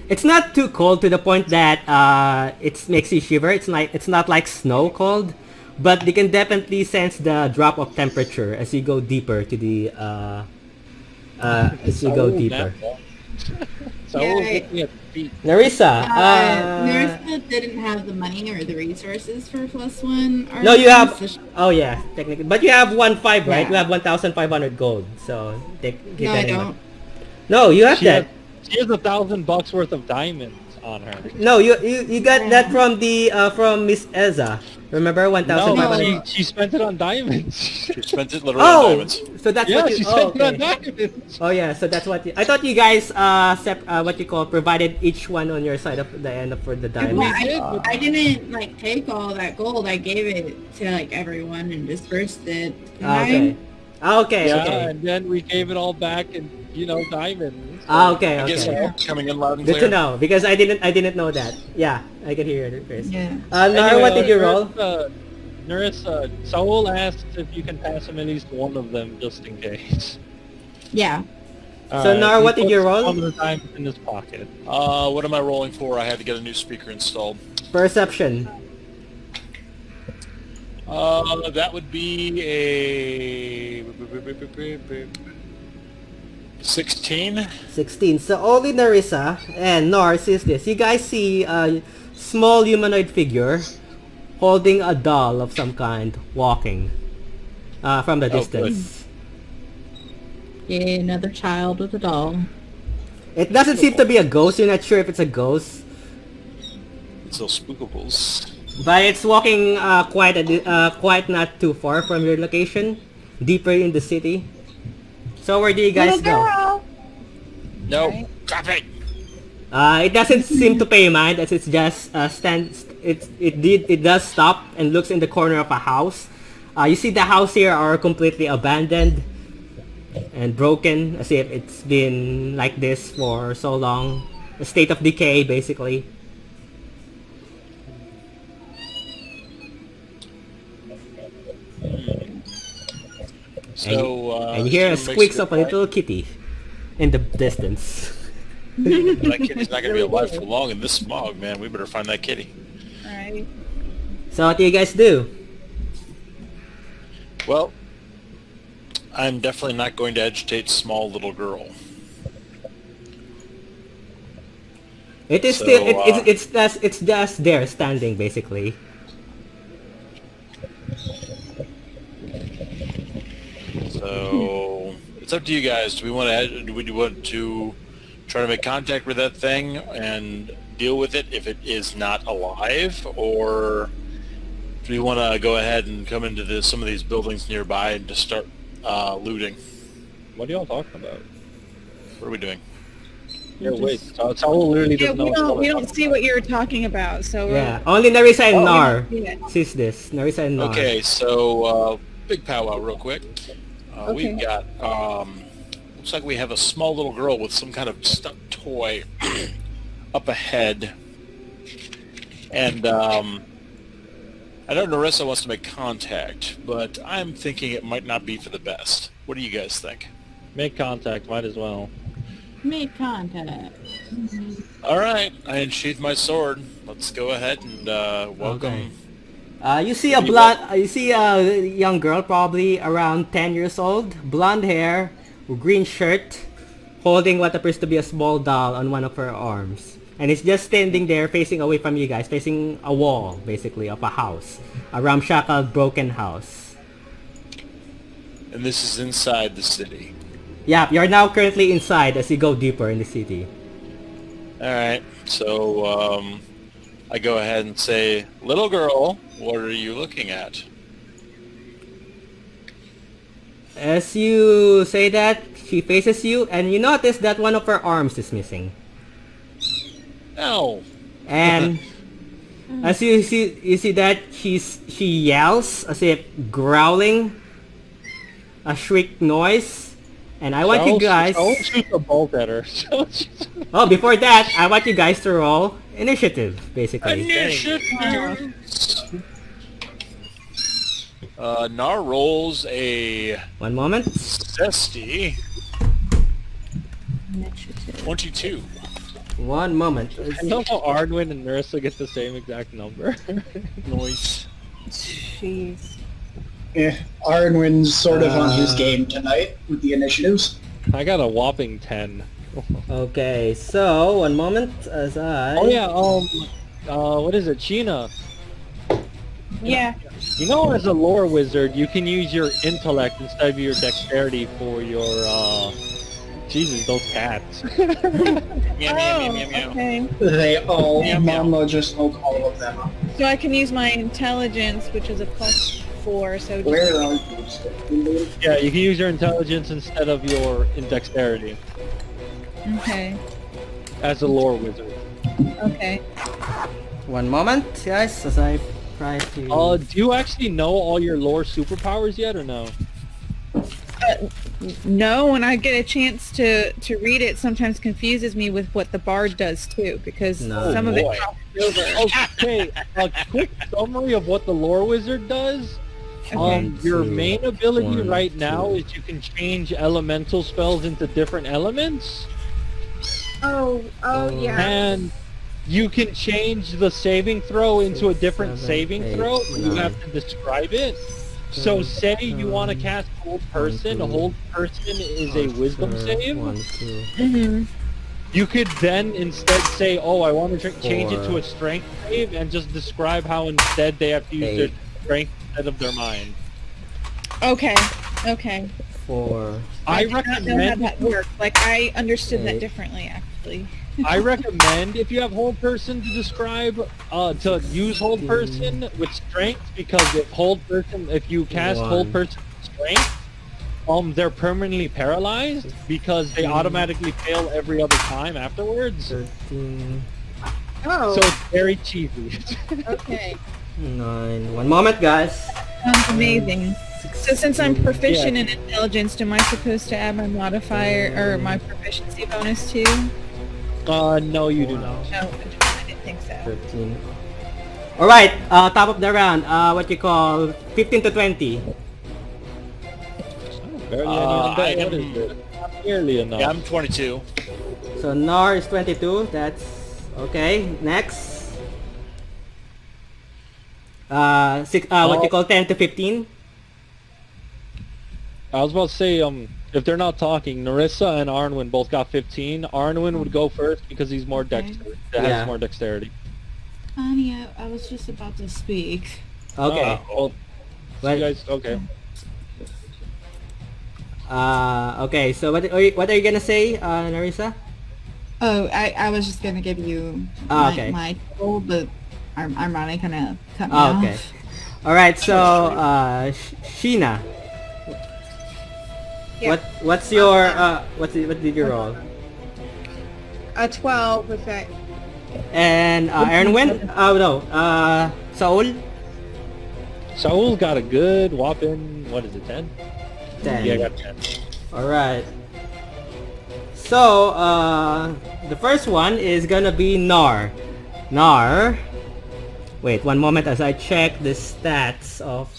It's not too cold to the point that it makes you shiver. It's not like snow cold, but you can definitely sense the drop of temperature as you go deeper to the deeper. So Yeah, I was I- looking at the feet. Narissa, Narissa didn't have the money or the resources for +1 armor. no, you have. so she- Oh yeah, technically, but you have 1,500, right? Yeah. You have 1,500 gold. So keep No, that I in don't. mind. No, you have She that. has $1,000 worth of diamonds on her. No, you got that from the from Miss Eza. Remember, No, 1,500. she spent it on diamonds. She spent it literally on Oh, diamonds. so that's Yeah, what you. she Oh, spent it on okay. diamonds. Oh yeah, so that's what I thought you guys what you call provided each one on your side of the end of for the Well, diamond. I didn't like take all that gold. I gave it to like everyone and dispersed it. Okay. Okay, Yeah, okay. and then we gave it all back in, diamonds. Okay, I guess okay. coming in loud and Good clear. to know because I didn't know that. Yeah, I can hear it, Chris. Yeah. Nara, what did you roll? Narissa, Saul asked if you can pass him at least one of them just in case. Yeah. So, Nara, he what did you puts roll? One of the diamonds in his pocket. What am I rolling for? I had to get a new speaker installed. Perception. That would be a 16. 16. So only Narissa and Nar sees this. You guys see a small humanoid figure holding a doll of some kind walking from the Oh, distance. Yeah, another child with a doll. It doesn't seem to be a ghost. You're not sure if it's a ghost. It's those spookables. But it's walking quite not too far from your location, deeper in the city. So where do you guys Little go? girl. No, Right. stop it! It doesn't seem to pay mind as it's just it does stop and looks in the corner of a house. You see the house here are completely abandoned and broken as if it's been like this for so long. A state of decay basically. So, And you hear a this makes squeaks good of a point. little kitty in the distance. That kitty's not gonna be alive for long in this smog, man. We better find that kitty. Right. So what do you guys do? Well, I'm definitely not going to agitate small little girl. It is So, still it's just there standing basically. So it's up to you guys. Do we want to try to make contact with that thing and deal with it if it is not alive, or do we want to go ahead and come into some of these buildings nearby and just start looting? What are y'all talking about? What are we doing? Yeah, wait. Saul literally Yeah, doesn't know. we don't see what you're talking about, so Yeah, only Narissa and Nar yeah. sees this. Narissa and Nar. Okay, so big powwow real quick. We've Okay. got looks like we have a small little girl with some kind of stuffed toy up ahead, and I know Narissa wants to make contact, but I'm thinking it might not be for the best. What do you guys think? Make contact, might as well. Make contact. All right, I unsheathed my sword. Let's go ahead and welcome. You see a young girl, probably around 10 years old, blonde hair, green shirt, holding what appears to be a small doll on one of her arms. And it's just standing there facing away from you guys, facing a wall, basically, of a house. A ramshackle, broken house. And this is inside the city. Yeah, you're now currently inside as you go deeper in the city. All right, so I go ahead and say, little girl, what are you looking at? As you say that, she faces you, and you notice that one of her arms is missing. No. And as you see that she yells as if growling, a shriek noise, and I want you guys. Saul shoots a bolt at her. Oh, before that, I want you guys to roll initiative, basically. Initiative. Nar rolls a 1 moment. zesty 22. 1 moment. I know how Arnwin and Narissa get the same exact number. Noise. Jeez. Arnwin's sort of on his game tonight with the initiatives. I got a whopping 10. Okay, so one moment as I. Oh yeah. What is it, Sheena? Yeah. You know, as a lore wizard, you can use your intellect instead of your dexterity for your. Jesus, those cats. Meow, meow, meow, meow, meow. Okay. They all, Meow, meow. Mama just woke all of them up. So I can use my intelligence, which is a +4. So just, Where are you? Yeah, you can use your intelligence instead of your dexterity okay. as a lore wizard. Okay. One moment, guys, as I try to. Do you actually know all your lore superpowers yet, or no? No, when I get a chance to read it, sometimes confuses me with what the bard does too, because No. some of boy. it crosses over. Okay, a quick summary of what the lore wizard does. Okay. Your Two, main ability one, right now two. is you can change elemental spells into different elements, Oh, yeah. and you can change the saving throw into a Six, different seven, saving eight, throw. You nine. have to describe it. So say you want to cast Hold Person. two, Hold Person is a Wisdom save. 1, 2, Mm-hmm. You could then instead say, "Oh, I want to change it to Four. a Strength save," and just describe how instead they have to use their Eight. Strength instead of their mind. Okay. Okay. 4. I did not know how recommend that worked. Like I understood Eight. that differently, actually. I recommend if you have Hold Person to describe, to use Hold Person with Strength, because if you cast Hold One. Person with Strength, they're permanently paralyzed because they automatically fail every other time afterwards. 13, Oh. So it's very cheesy. Okay. 9. One moment, guys. Sounds amazing. So since I'm proficient Yeah. in intelligence, am I supposed to add my modifier or my proficiency bonus too? No, you do not. No, I didn't think so. 13. Alright, top of the round, what you call 15 to 20. Barely I any am- what is it? Not nearly enough. Yeah, I'm 22. So Nar is 22, that's okay. Next. What you call 10 to 15? I was about to say, if they're not talking, Narissa and Arnwin both got 15. Arnwin would go first because he's more Yeah. has more dexterity. Honey, I was just about to speak. Okay. Well, Well- you guys, okay. Okay, so what are you gonna say, Narissa? Oh, I was just gonna give you Ah, okay. my total, but Armani kind of cut me Oh, okay. off. Alright, so, Sheena. Yeah. What's your, what did you roll? A 12 with that. And, Ernwin? Oh, no, Saul? Saul got a good whopping, what is it, 10? 10. Yeah, I got 10. Alright. So, the first one is gonna be Nar. Nar. Wait, one moment as I check the stats of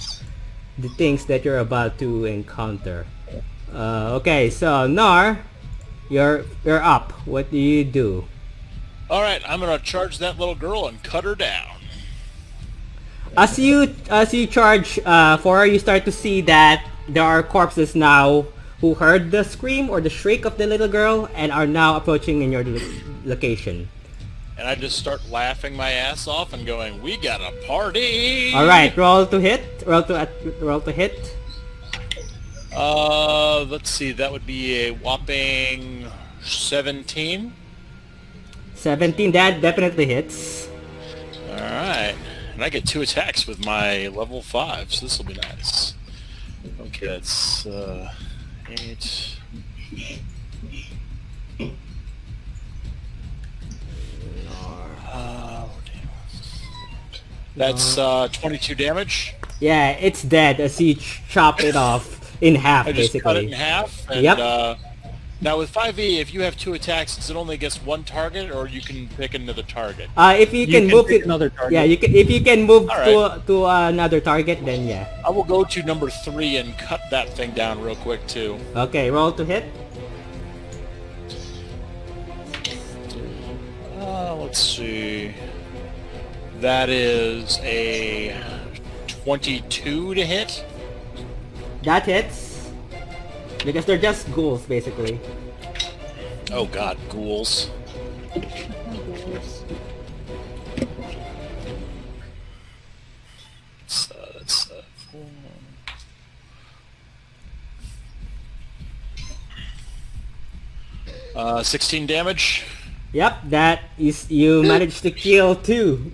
the things that you're about to encounter. Okay, so Nar, you're up. What do you do? All right, I'm gonna charge that little girl and cut her down. As you charge forward, you start to see that there are corpses now who heard the scream or the shriek of the little girl and are now approaching in your location. And I just start laughing my ass off and going, "We got a party!" All right, roll to hit. Roll to hit. Let's see. That would be a whopping 17. 17. That definitely hits. All right, and I get 2 attacks with my level 5, so this will be nice. Okay, that's 8. That's 22 damage. Yeah, it's dead as you chop it off in half, I just cut it in basically. half. And, Yep. Now with 5e, if you have 2 attacks, is it only against one target, or you can pick another target? If you can move pick it, another target. yeah, you can. If you can move All to another target, then yeah. I will go to number 3 and cut that thing down real quick too. Okay, roll to hit. Let's see. That is a 22 to hit. That hits because they're just ghouls, basically. Oh god, ghouls. That's 16 damage. Yep, that is, you managed to kill 2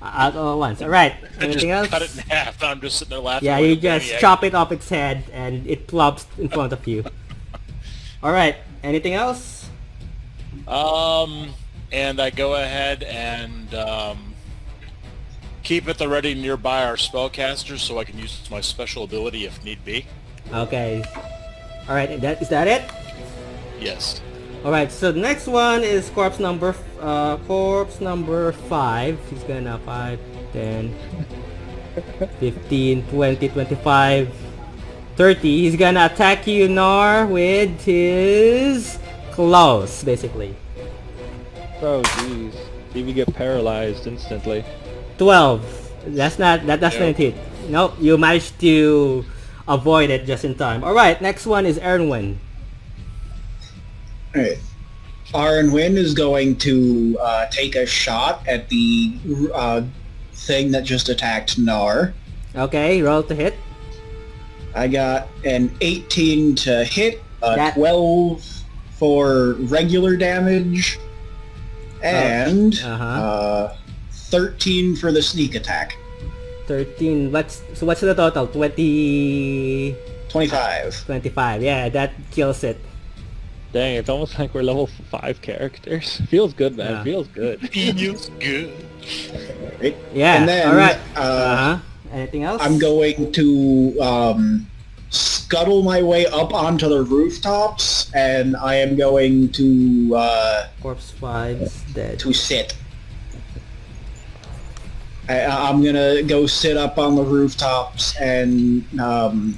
all at once. Alright, I just anything else? cut it in half. I'm just sitting there laughing. Yeah, like you a just maniac. chop it off its head and it plops in front of you. Alright, anything else? And I go ahead and keep at the ready nearby our spellcasters so I can use my special ability if need be. Okay. Alright, is that it? Yes. Alright, so the next one is corpse number 5. He's gonna 5, 10, 15, 20, 25, 30. He's gonna attack you, Nar, with his claws, basically. Oh jeez. If you get paralyzed instantly. 12. That doesn't hit. Nope, you managed to avoid it just in time. Alright, next one is Erwin. Alright. Arnwin is going to take a shot at the thing that just attacked Nar. Okay, roll to hit. I got an 18 to hit, a 12 for regular damage, and 13 for the sneak attack. 13. What's the total? 20... 25. 25. Yeah, that kills it. Dang, it's almost like we're level 5 characters. Feels good, man. Yeah. Feels good. Feels good. Right? Yeah. And then, alright. Anything else? I'm going to scuttle my way up onto the rooftops, and I am going to Corpse 5 is dead. to sit. I'm gonna go sit up on the rooftops and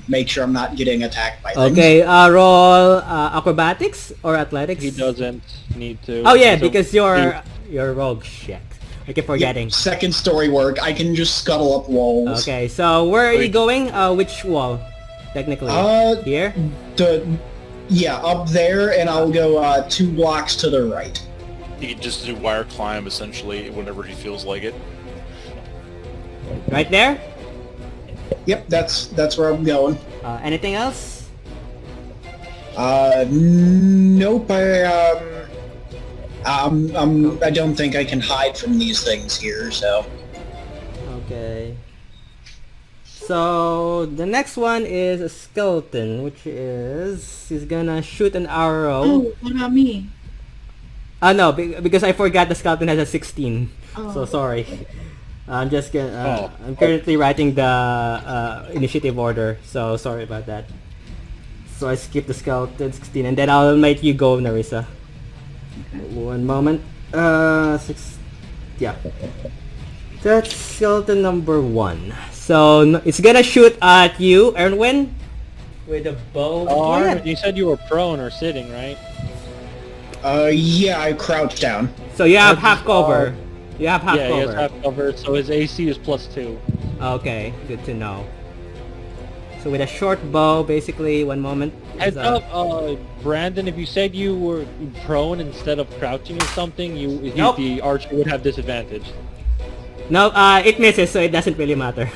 make sure I'm not getting attacked by things. Okay, roll acrobatics or athletics? He doesn't need to. Oh yeah, So because you're rogue shit. I keep forgetting. Yep, second story work. I can just scuttle up walls. Okay, so where are you going? Which wall? Technically. Here? Yeah, up there, and I'll go 2 blocks to the right. He can just do wire climb essentially whenever he feels like it. Right there? Yep, that's where I'm going. Anything else? Nope. I don't think I can hide from these things here. So. Okay. So the next one is a skeleton, which is he's gonna shoot an arrow. Oh, what about me? No, because I forgot the skeleton has a 16. Oh. So sorry. I'm just gonna. I'm currently writing the initiative order, so sorry about that. So I skipped the skeleton 16, and then I'll make you go, Narissa. One moment. 6. Yeah. That's skeleton number 1. So it's gonna shoot at you, Erwin, with a bow. Oh, Yeah. you said you were prone or sitting, right? Yeah, I crouched down. So you have half cover. You have half yeah, he cover. has half cover, so his AC is +2. Okay, good to know. So with a short bow, basically, one moment. Heads up, Brandon, if you said you were prone instead of crouching or something, Nope. the archer would have disadvantage. No, it misses, so it doesn't really matter.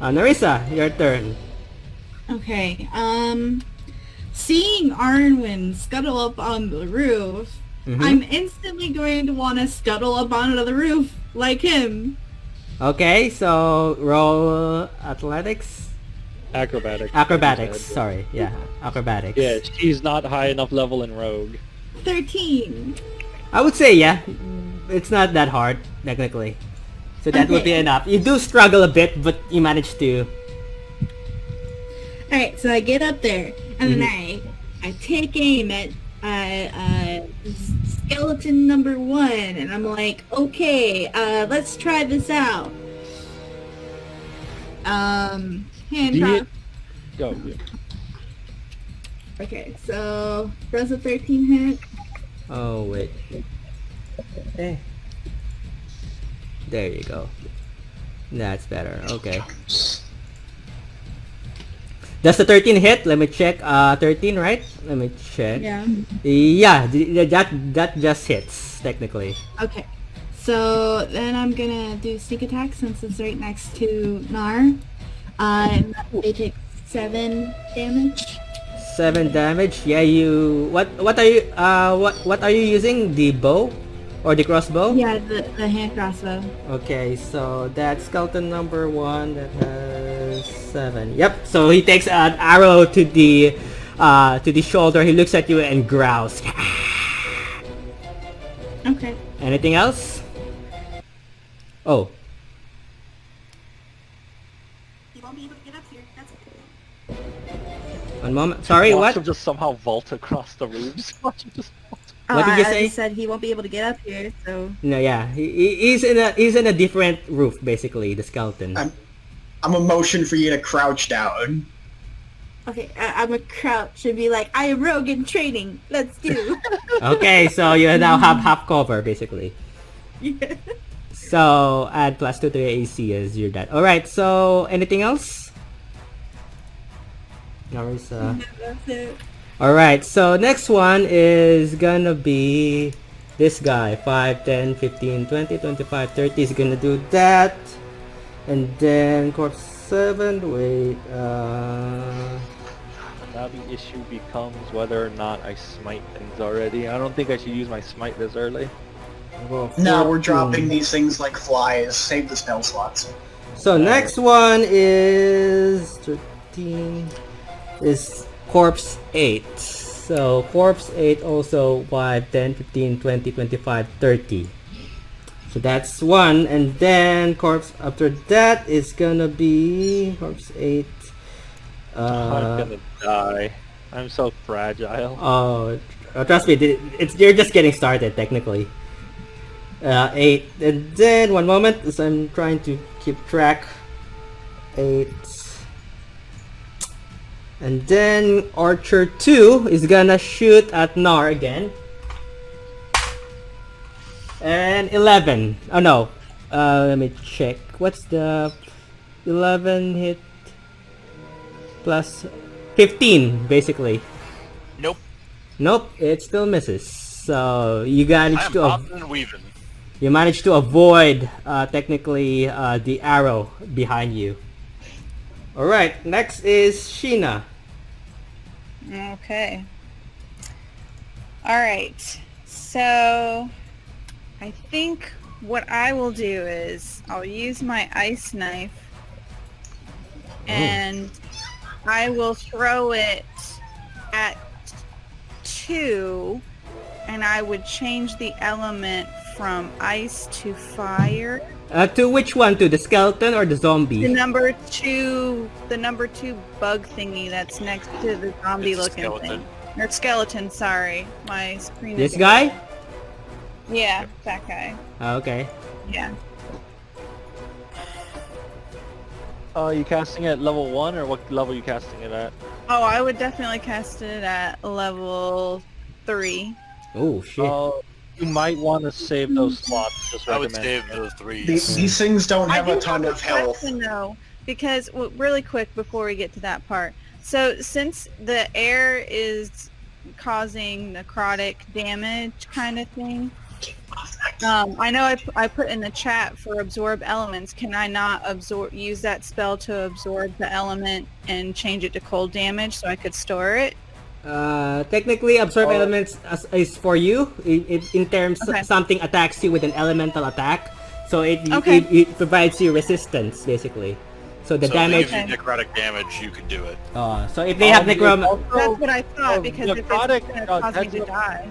Narissa, your turn. Okay, seeing Arnwin scuttle up on the roof, I'm instantly going to want to scuttle up onto the roof like him. Okay, so roll athletics. Acrobatics. Acrobatics, sorry. Yeah, acrobatics. Yeah, she's not high enough level in rogue. 13. I would say, yeah. It's not that hard, technically. So that would be Okay. enough. You do struggle a bit, but you manage to. Alright, so I get up there, and then I take aim at skeleton number 1, and I'm like, okay, let's try this out. Handcraft. Go. Yeah. Okay, so does a 13 hit? Oh, wait. Eh. There you go. That's better. Okay. Does the 13 hit? Let me check. 13, right? Let me check. Yeah. Yeah, that just hits technically. Okay. So then I'm gonna do sneak attack since it's right next to Nar. And they take 7 damage. 7 damage. Yeah, you. What are you? What are you using? The bow, or the crossbow? Yeah, the hand crossbow. Okay, so that's skeleton number 1 that has 7. Yep. So he takes an arrow to the shoulder. He looks at you and growls. Okay. Anything else? Oh. You won't be able to get up here. That's One moment. Sorry, Watch what? him just somehow vault across the roofs. Watch him just vault. What did you I say? said he won't be able to get up here, so... No, yeah. He's in a different roof, basically, the skeleton. I'm a motion for you to crouch down. Okay, I'm a crouch and be like, I am rogue in training. Let's do. Okay, so you now have half cover, basically. Yeah. So, add +2 to your AC as you're dead. Alright, so, anything else? That's it. Alright, so next one is gonna be this guy. 5, 10, 15, 20, 25, 30 is gonna do that. And then corpse 7, wait, Now the issue becomes whether or not I smite things already. I don't think I should use my smite this early. No, we're dropping these things like flies. Save the spell slots. So next one is 13 is corpse 8. So corpse 8 also 5, 10, 15, 20, 25, 30. So that's one, and then corpse after that is gonna be corpse 8. I'm gonna die. I'm so fragile. Oh, trust me, you're just getting started technically. 8, and then one moment, as I'm trying to keep track. 8, and then Archer 2 is gonna shoot at Nar again. And 11. Oh no. Let me check. What's the 11 hit plus 15 basically? Nope. Nope, it still misses. So you managed I'm to popping and weaving. you managed to avoid technically the arrow behind you. All right, next is Sheena. Okay. Alright. So, I think what I will do is I'll use my ice knife and I will throw it at 2 and I would change the element from ice to fire. To which one? To the skeleton or the zombie? The number 2 bug thingy that's next to the zombie It's a looking skeleton. thing. Or skeleton, sorry. My screen This is... guy? Yeah, that guy. Okay. Yeah. You casting it at level 1, or what level are you casting it at? Oh, I would definitely cast it at level 3. Oh shit. You might want to save those slots. Just I would recommend. save those 3s. These things don't have I a do ton have of a health. question, though, because really quick before we get to that part. So since the air is causing necrotic damage kind of thing, I know I put in the chat for absorb elements. Can I not use that spell to absorb the element and change it to cold damage so I could store it? Technically, absorb elements is for you. In terms Okay. something attacks you with an elemental attack, so it provides you resistance basically. So the So damage. if you necrotic damage, you could do it. So if they have necrom. That's what I thought, because if it's necrotic, going to cause me that's to what- die.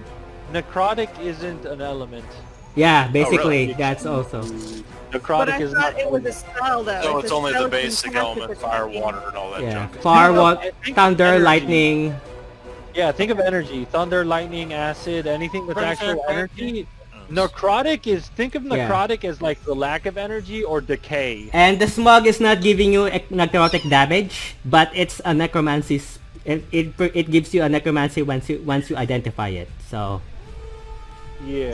Necrotic isn't an element. Yeah, basically really? that's also. But Necrotic I is thought not. it was a spell, though. So If it's a only spell the can basic cast it element, for fire, 15. water, and all that Yeah, junk. fire, No, water, I think thunder, energy. lightning. Yeah, think of energy. Thunder, lightning, acid, anything with actual energy. Necrotic is, think of Yeah. necrotic as like the lack of energy or decay. And the smog is not giving you necrotic damage, but it's a necromancy. It gives you a necromancy once you identify it. So Yeah.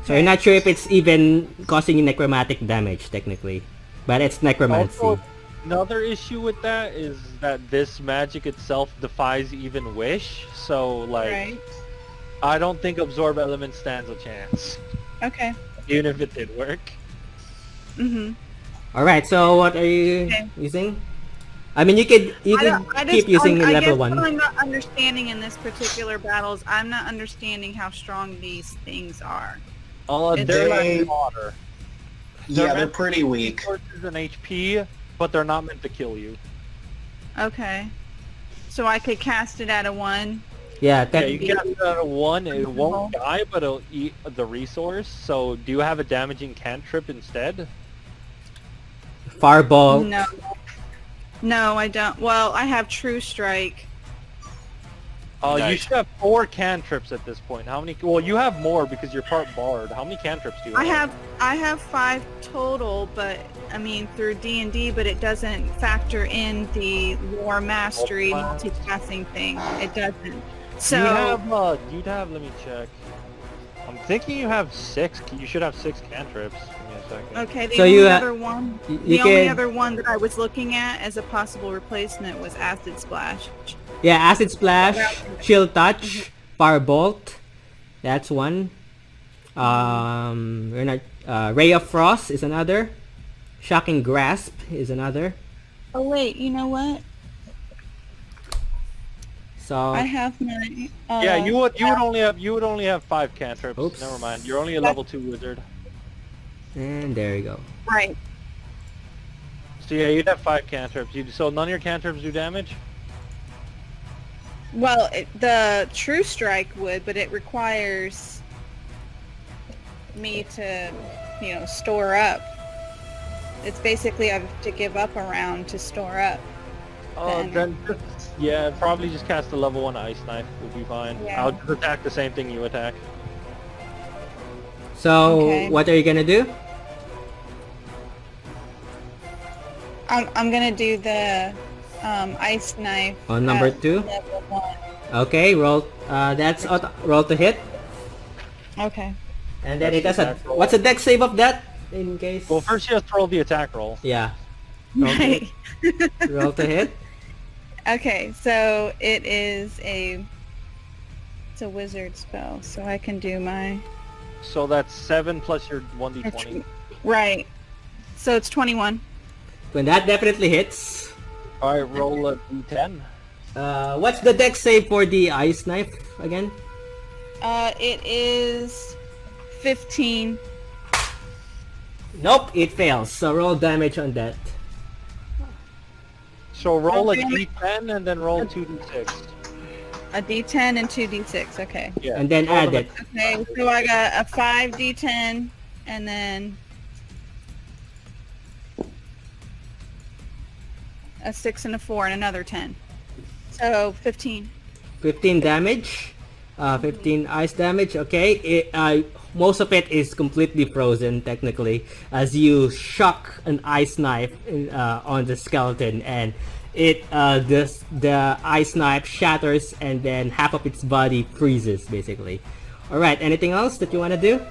so you're not sure if it's even causing you necromantic damage technically, but it's necromancy. Also, another issue with that is that this magic itself defies even wish. So like, Right. I don't think absorb element stands a chance, Okay. even if it did work. Mm-hmm. All right. So what are you Okay. using? I mean, you could keep using I level guess one. what I'm not understanding in this particular battles, I'm not understanding how strong these things are. They're They- like water. Yeah, they're meant to pretty be weak. resources and HP, but they're not meant to kill you. Okay. So I could cast it at a 1. Yeah. Yeah, That, you can have it at a 1, it won't die, but it'll eat the resource. So do you have a damaging cantrip instead? Fireball. No. No, I don't. Well, I have True Strike. You Nice. should have 4 cantrips at this point. How many? Well, you have more because you're part bard. How many cantrips do you have? I have 5 total, but I mean through D&D, but it doesn't factor in the lore mastery multiclassing thing. It doesn't. So You'd have. Let me check. I'm thinking you have 6. You should have 6 cantrips. Give me a second. okay, the So only you, other one, you the only can- other one that I was looking at as a possible replacement was Acid Splash. Yeah, Acid Splash, Chill Touch, Firebolt. That's one. We're not. Ray of Frost is another. Shocking Grasp is another. Oh wait, you know what? So I have my. Yeah, you would only have 5 cantrips. Oops. Never mind. You're only a level 2 wizard. and there you go. Right. So yeah, you'd have 5 cantrips. So none of your cantrips do damage? Well, the True Strike would, but it requires me to, store up. It's basically I have to give up a round to store up. Then yeah, probably just cast a level 1 ice knife will be fine. Yeah. I'll just attack the same thing you attack. So Okay. what are you gonna do? I'm gonna do the ice knife. On number at 2? Level 1. Okay, roll. That's roll to hit, Okay. and then That's it has a. attack roll. What's the dex save of that? In case. Well, first you have to roll the attack roll. Yeah. Right. Okay. Roll to hit. Okay, so it's a wizard spell, so I can do my So that's 7 plus your 1d20. right. So it's 21. When that definitely hits. Alright, roll a d10. What's the dex save for the ice knife again? It is 15. Nope, it fails. So roll damage on that. So roll a Okay. d10 and then roll 2d6. A D10 and 2D6. Okay. Yeah. And then Roll add them it. Okay, so I got a 5D10 and then a 6 and a 4 and another 10. So 15. 15 damage. 15 ice damage. Okay. Most of it is completely frozen, technically, as you shock an ice knife on the skeleton, and the ice knife shatters, and then half of its body freezes, basically. All right. Anything else that you want to do?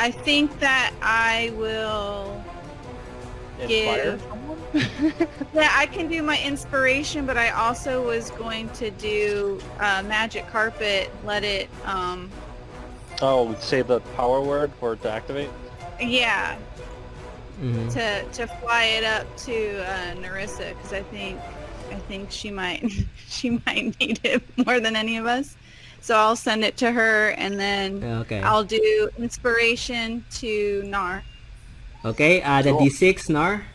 I think that I will Inspire give. someone? Yeah, I can do my inspiration, but I also was going to do magic carpet. Let it. Oh, say the power word for it to activate? Yeah, Mhm. to fly it up to Narissa, because I think she might she might need it more than any of us. So I'll send it to her, and then Okay. I'll do inspiration to Nar. Okay. The Cool. D6, Nar.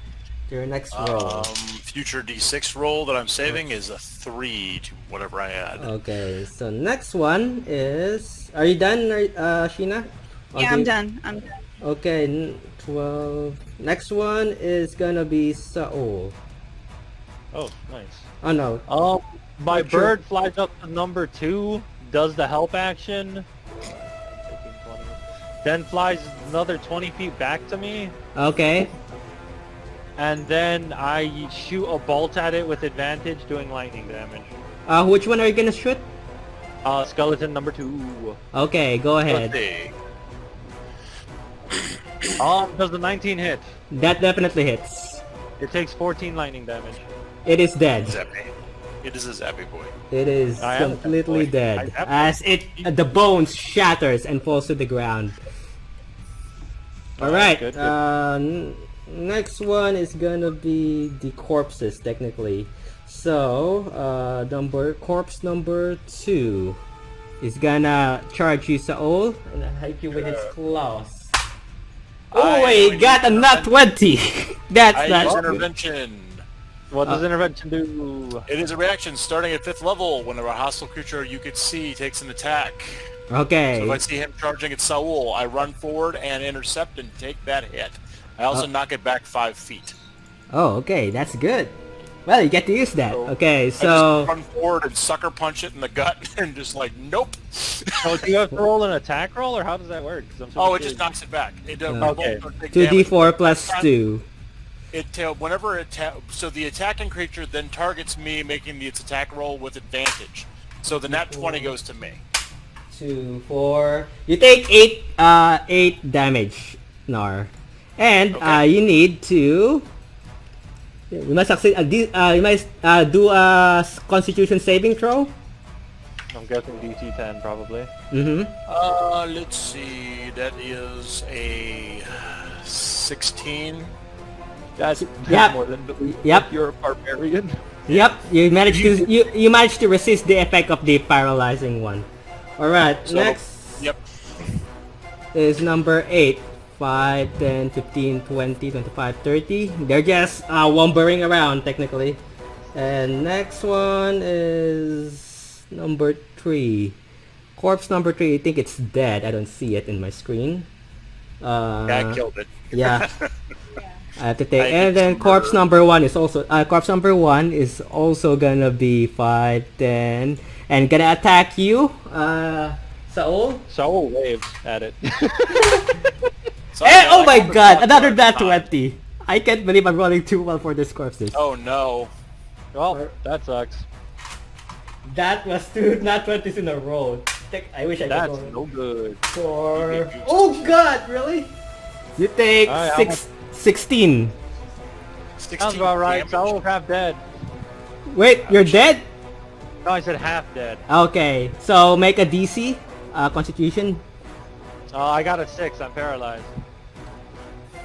Your next roll. Future D6 roll that I'm saving is a 3 to whatever I add. Okay. So next one is. Are you done, Sheena? Yeah, I'm done. I'm done. Okay, 12. Next one is gonna be Saul. Oh, nice. Oh no. My Not sure. bird flies up to number 2, does the help action, then flies another 20 feet back to me, Okay. and then I shoot a bolt at it with advantage, doing lightning damage. Which one are you gonna shoot? Skeleton number 2. Okay, go Let's ahead. see. Does the 19 hit? That definitely hits. It takes 14 lightning damage. It is dead. Zappy. It is a Zappy boy. It is I am a completely boy. dead I am as the bones shatters and falls to the ground. All right. good. Next one is gonna be the corpses technically. So corpse number 2 is gonna charge you, Saul, and hit you with its claws. Oh, he got a nat 20. That's I not use good. intervention. What does intervention do? It is a reaction starting at 5th level. Whenever a hostile creature you could see takes an attack. Okay. So if I see him charging at Saul, I run forward and intercept and take that hit. I also knock it back 5 feet. Oh, okay, that's good. Well, you get to use that. So, Okay, I so just run forward and sucker punch it in the gut and just like, nope. So do you have to roll an attack roll, or how does that work? 'Cause I'm so Oh, it confused. just knocks it back. It does. Okay. 2d4 plus 2. Whenever so the attacking creature then targets me, making its attack roll with advantage. So the nat 20 goes to me. 2, 4. You take 8 damage, Nar, and Okay. you need to. You must succeed. You must do a Constitution saving throw. I'm guessing DC 10 probably. Mm-hmm. Let's see. That is a 16. That's Yep. more than Yep. You're a barbarian. Yep. You managed to you managed to resist the effect of the paralyzing one. All right. So, Next Yep. is number 8. 5, 10, 15, 20, 25, 30. They're just wandering around technically. And next one is number 3. Corpse number 3. I think it's dead. I don't see it in my screen. I killed it. Yeah. I have to take. I And did then some corpse murder. number 1 is also corpse number 1 is also gonna be 5, 10, and gonna attack you, Saul. Saul waves at it. So Oh I my got the god, clock another guard nat time. 20. I can't believe I'm rolling too well for these corpses. Oh no. Well, that sucks. That was 2 nat 20s in a row. I wish I That's could no good. roll 4. Oh god, really? You take Alright, 16. 16 Sounds about right. damage. Saul's half dead. Wait, you're dead? No, I said half dead. Okay, so make a DC, Constitution. I got a 6. I'm paralyzed.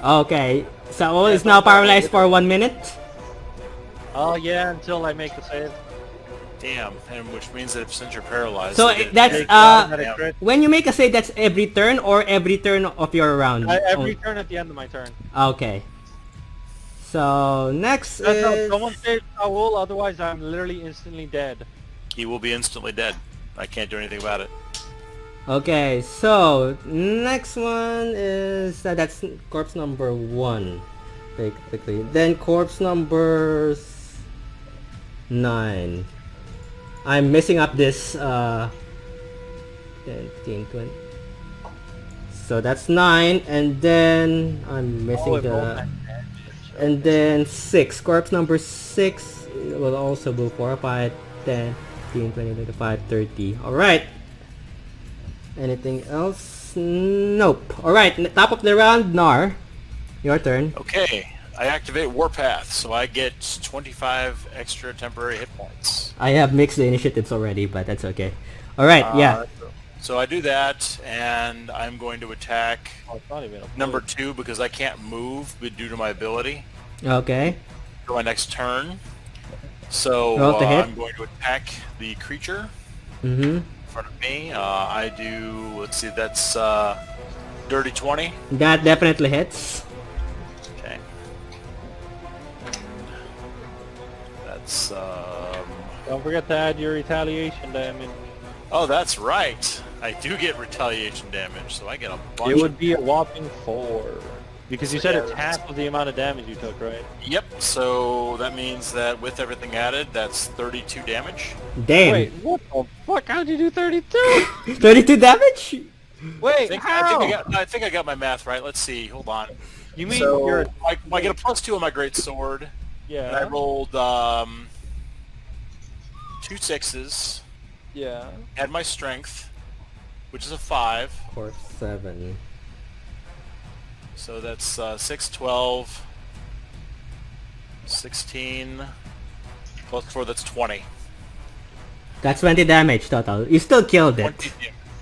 Okay, Saul Yeah, is now so that- paralyzed for 1 minute. Oh yeah, until I make the save. Damn, and which means that since you're paralyzed, So they get- that's Take automatic crit. when you make a save, that's every turn or every turn of your round. Every turn at the end of my turn. Okay. So next No, is someone save Saul, otherwise I'm literally instantly dead. he will be instantly dead. I can't do anything about it. okay. So next one is that's corpse number 1. Very quickly. Then corpse number 9. I'm messing up this 10, 15, 20. So that's 9, and then I'm missing it rolled the that and then 6. Corpse number 6 will also go 4, 5, 10, 15, 20, 25, 30. Alright. Anything else? Nope. Alright, top of the round, Nar. Your turn. Okay, I activate Warpath, so I get 25 extra temporary hit points. I have mixed the initiatives already, but that's okay. Alright, yeah. So I do that, and I'm going to attack Oh, it's not even a number 2 because I can't move due to my ability Okay. for my next turn. So Roll to hit. I'm going to attack the creature Mm-hmm. in front of me. I do, let's see, that's dirty 20. That definitely hits. Okay. That's, Don't forget to add your retaliation damage. oh, that's right. I do get retaliation damage, so I get a bunch It would of... be a whopping 4. Because you So, said yeah, it's that's- half of the amount of damage you took, right? Yep, so that means that with everything added, that's 32 damage. Damn. Wait, what the fuck? How'd you do 32? 32 damage? Wait, I think I got my math right. Let's see. Hold on. You mean So you're... I get a +2 on my great sword, and I Yeah, rolled 2 6s. yeah. Had my strength, which is a 5. Corpse 7. So that's 6, 12, 16, plus 4, that's 20. That's 20 damage total. You still killed it. 20,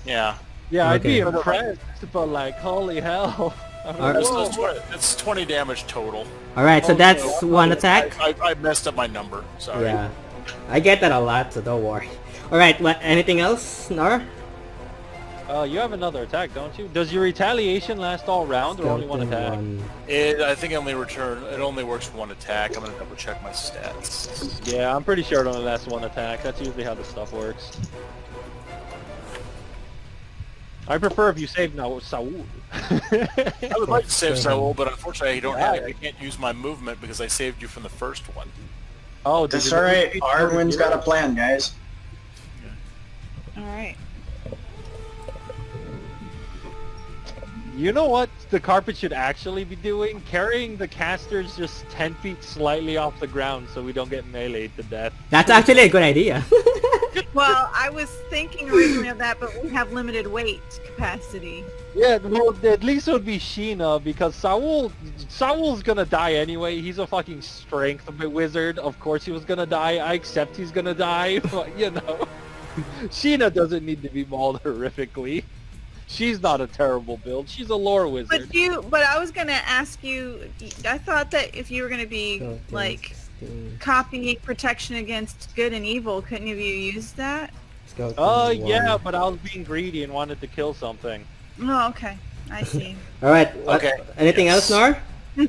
yeah. Yeah, I'd be Okay. impressed, but like, holy hell. I mean, Alright. whoa. It's 20 damage total. Alright, so Okay, that's one attack. I messed up my number. Sorry. Yeah. I get that a lot, so don't worry. Alright, what? Anything else, Nor? You have another attack, don't you? Does your retaliation last all round or only one Skeleton attack? I think it only works for one attack. I'm gonna double check my stats. Yeah, I'm pretty sure it only lasts one attack. That's usually how this stuff works. I prefer if you save now Saul. I would like to save Saul, but unfortunately Yeah. I can't use my movement because I saved you from the first one. Oh, That's alright. Arwen's got a plan, guys. All right. You know what the carpet should actually be doing? Carrying the casters just 10 feet slightly off the ground so we don't get meleeed to death. That's actually a good idea. Well, I was thinking originally of that, but we have limited weight capacity. Yeah, well, at least it would be Sheena because Saul's gonna die anyway. He's a fucking strength wizard. Of course he was gonna die. I accept he's gonna die, but you know. Sheena doesn't need to be mauled horrifically. She's not a terrible build. She's a lore wizard. But I was gonna ask you. I thought that if you were gonna be like copying protection against good and evil, couldn't you have used that? Yeah, but I was being greedy and wanted to kill something. Oh, okay. I see. Alright, Okay, anything yes. else, Nor?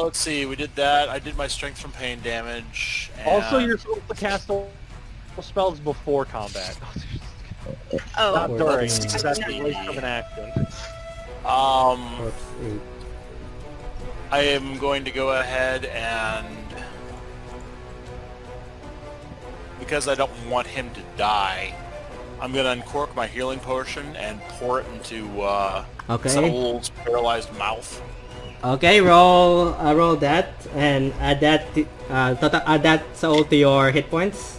Let's see. We did that. I did my strength from pain damage. And Also, you're supposed to cast all spells before combat. Oh, Not during. That's That's a waste of an action. Corpse 8. I am going to go ahead and because I don't want him to die, I'm going to uncork my healing potion and pour it into Okay. Saul's paralyzed mouth. Okay, roll that and add that add that soul to your hit points.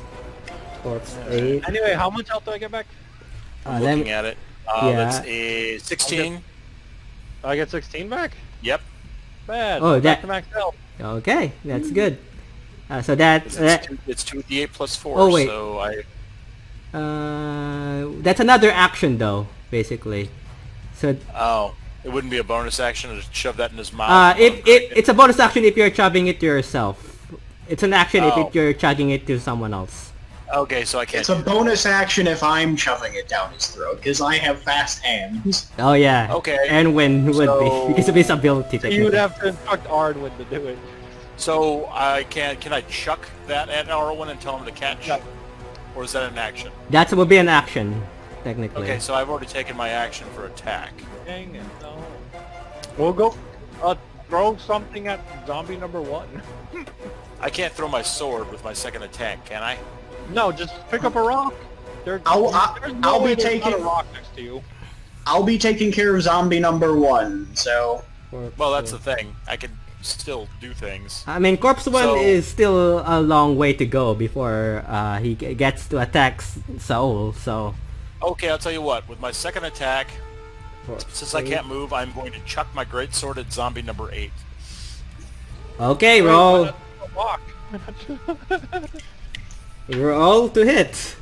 Corpse 8. Anyway, how much health do I get back? I'm Let looking me- at it. yeah. That's a 16. I get 16 back? Yep. Bad. Oh, Back that- to max health. Okay, that's good. So that It's 2d8 plus 4. Oh, wait. So that's another action though, basically. So it wouldn't be a bonus action to shove that in his mouth. it's a bonus action if you're chugging it to yourself. It's an action Oh. if you're chugging it to someone else. Okay, so I can't. It's a bonus action if I'm shoving it down his throat, because I have fast hands. Oh yeah. Okay. And when would So- be because of his ability. So you would technically. have to instruct Ardwin to do it. So can I chuck that at Arwen and tell him to catch? No. Or is that an action? That would be an action, technically. Okay, so I've already taken my action for attack. Dang it, no. We'll go throw something at zombie number 1. I can't throw my sword with my second attack, can I? No, just pick up a rock. There's I'll no be way there's not a taking- rock next to you. I'll be taking care of zombie number 1, so... Well, that's the thing. I can still do things. I mean, Corpse 1 So- is still a long way to go before he gets to attack Saul, so... Okay, I'll tell you what. With my second attack, Corpse since I 8. can't move, I'm going to chuck my greatsword at zombie number 8. Okay, Wait, roll. why not a rock? Roll to hit.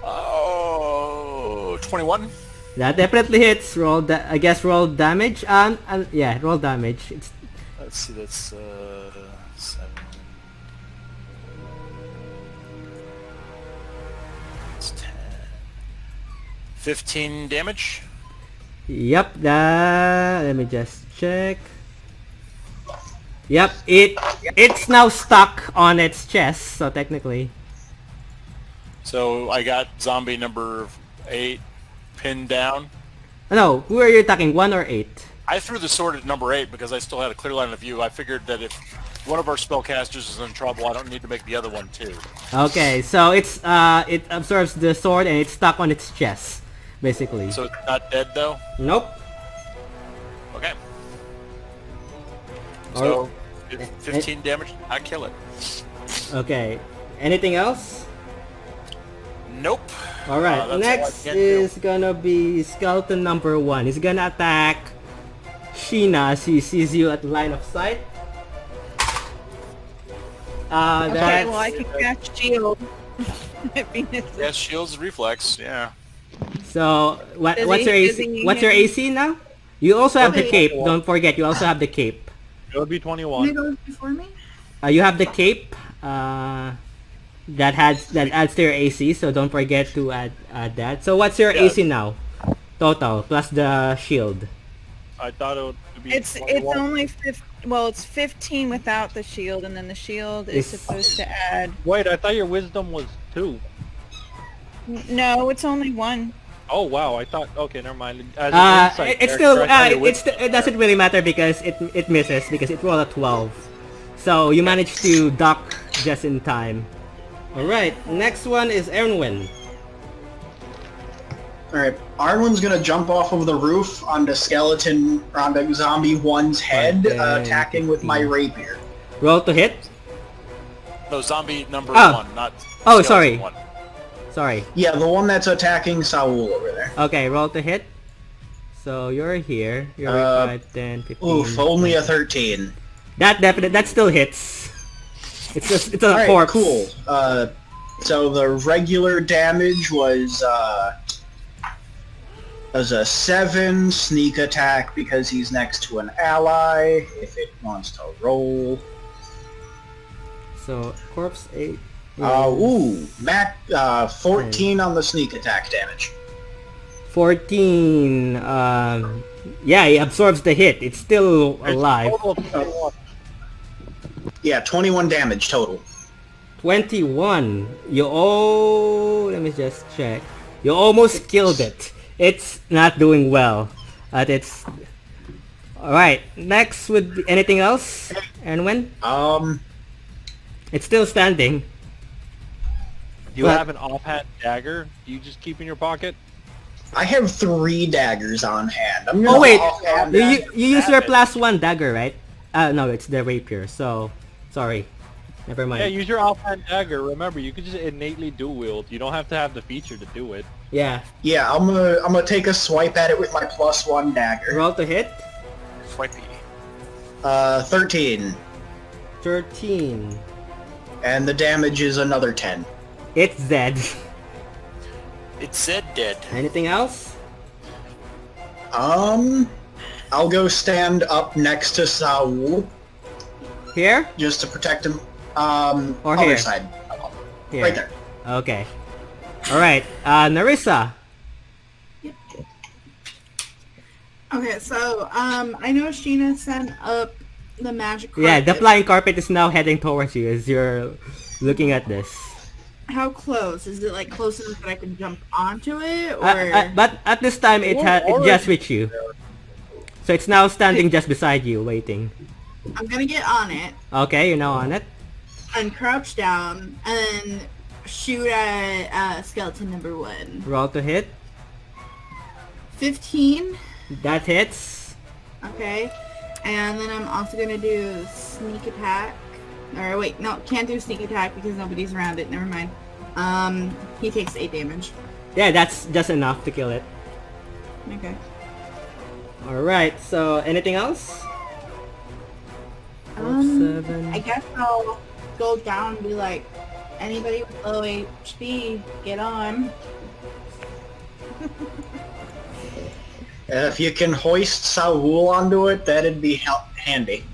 Oh, 21? That definitely hits. Roll I guess roll damage. Yeah, roll damage. It's Let's see, that's 7. It's 10. 15 damage? Yep, let me just check. Yep, it's now stuck on its chest, so technically. So I got zombie number 8 pinned down. No, who are you attacking? 1 or 8? I threw the sword at number 8 because I still had a clear line of view. I figured that if one of our spellcasters is in trouble, I don't need to make the other one too. Okay, so it absorbs the sword and it's stuck on its chest, basically. So it's not dead though? Nope. Okay. Or- So 15 damage, I kill it. Okay. Anything else? Nope. Alright, That's all I next can is gonna be skeleton number 1. He's gonna attack Sheena as he sees you at line of sight. Okay, That's well I can cast shield. Venus. Yes, shields reflex. Yeah. so. What's Does your he- AC? does he What's your hit me? AC now? You also have the Okay. cape. Don't forget, you also have the cape. It would be Can it 21. go before me? You have the cape. That adds to your AC. So don't forget to add that. So what's your Yeah. AC now? Total plus the shield. I thought it would be It's 21. only it's 15 without the shield, and then the shield is It's- supposed to add. Wait, I thought your wisdom was 2. No, it's only 1. Oh wow, I thought. Okay, never mind. As an insight It's still character, I thought your wisdom- it doesn't really matter because it misses because it rolled a 12. So you managed to duck just in time. All right, next one is Erwin. Alright, Arwen's gonna jump off of the roof onto zombie 1's head, Okay, attacking with my rapier. Roll to hit. No, zombie number Oh. 1, not. Oh, skeleton sorry. 1. Sorry. Yeah, the one that's attacking Saul over there. Okay, roll to hit. So you're here. You're 5, 10, 15. Oof, only a 13. That still hits. It's a Alright, corpse. cool. So the regular damage was a 7 sneak attack because he's next to an ally, if it wants to roll. So corpse 8. 14 on the sneak attack damage. 14. Yeah, he absorbs the hit. It's still alive. Total of 21. Yeah, 21 damage total. 21. Let me just check. You almost killed it. It's not doing well. It's alright. Next would be anything else? Erwin? It's still standing. Do you What? have an offhand dagger? Do you just keep in your pocket? I have 3 daggers on hand. I'm Oh gonna wait, offhand you use your Have it. +1 dagger, right? No, it's the rapier. So sorry. Never mind. Yeah, use your offhand dagger. Remember, you can just innately dual wield. You don't have to have the feature to do it. Yeah. Yeah, I'm gonna take a swipe at it with my +1 dagger. Roll to hit. Swipey. 13. 13. And the damage is another 10. It's dead. It said dead. Anything else? I'll go stand up next to Saul Here? just to protect him. Or other here? side. Here. Right there. Okay. Alright. Narissa. Okay, so I know Sheena sent up the magic carpet. Yeah, the flying carpet is now heading towards you as you're looking at this. How close? Is it like close enough that I can jump onto it, or? But at this time, it just reached you. So it's now standing just beside you, waiting. I'm gonna get on it Okay, you're now on it. and crouch down and shoot at skeleton number 1. Roll to hit. 15. That hits. Okay. And then I'm also gonna do sneak attack. Or wait, no, can't do sneak attack because nobody's around it. Never mind. He takes 8 damage. Yeah, that's just enough to kill it. Okay. Alright, so anything else? 7. I guess I'll go down and be like, anybody with low HP, get on. If you can hoist Saul onto it, that'd be handy.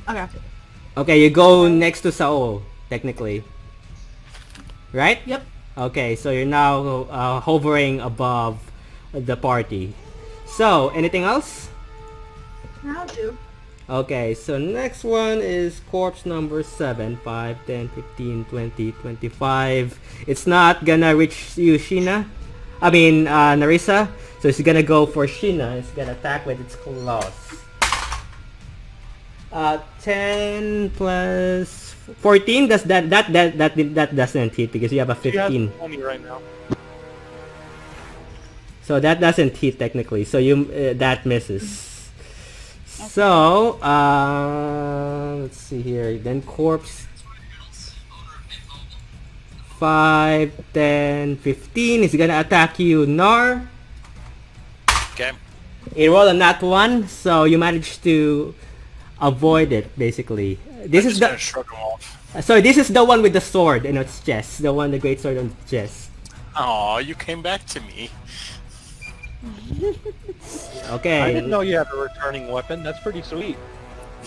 Okay. Okay, you go next to Saul, technically. Right? Yep. Okay, so you're now hovering above the party. So, anything else? I'll do. Okay, so next one is corpse number 7, 5, 10, 15, 20, 25. It's not gonna reach you, Sheena. I mean, Narissa. So it's gonna go for Sheena. It's gonna attack with its claws. 10 plus 14. Does that doesn't hit because you have a She has 15. 20 right now. So that doesn't hit technically. So you that misses. So let's see here. Then corpse 5, 10, 15 is gonna attack you, Nar. Okay. It rolled a nat 1, so you managed to avoid it, basically. This is gonna the... shrug him off. Sorry, this is the one with the sword in its chest. The one, the great sword on its chest. Aw, you came back to me. Okay. I didn't know you had a returning weapon. That's pretty sweet.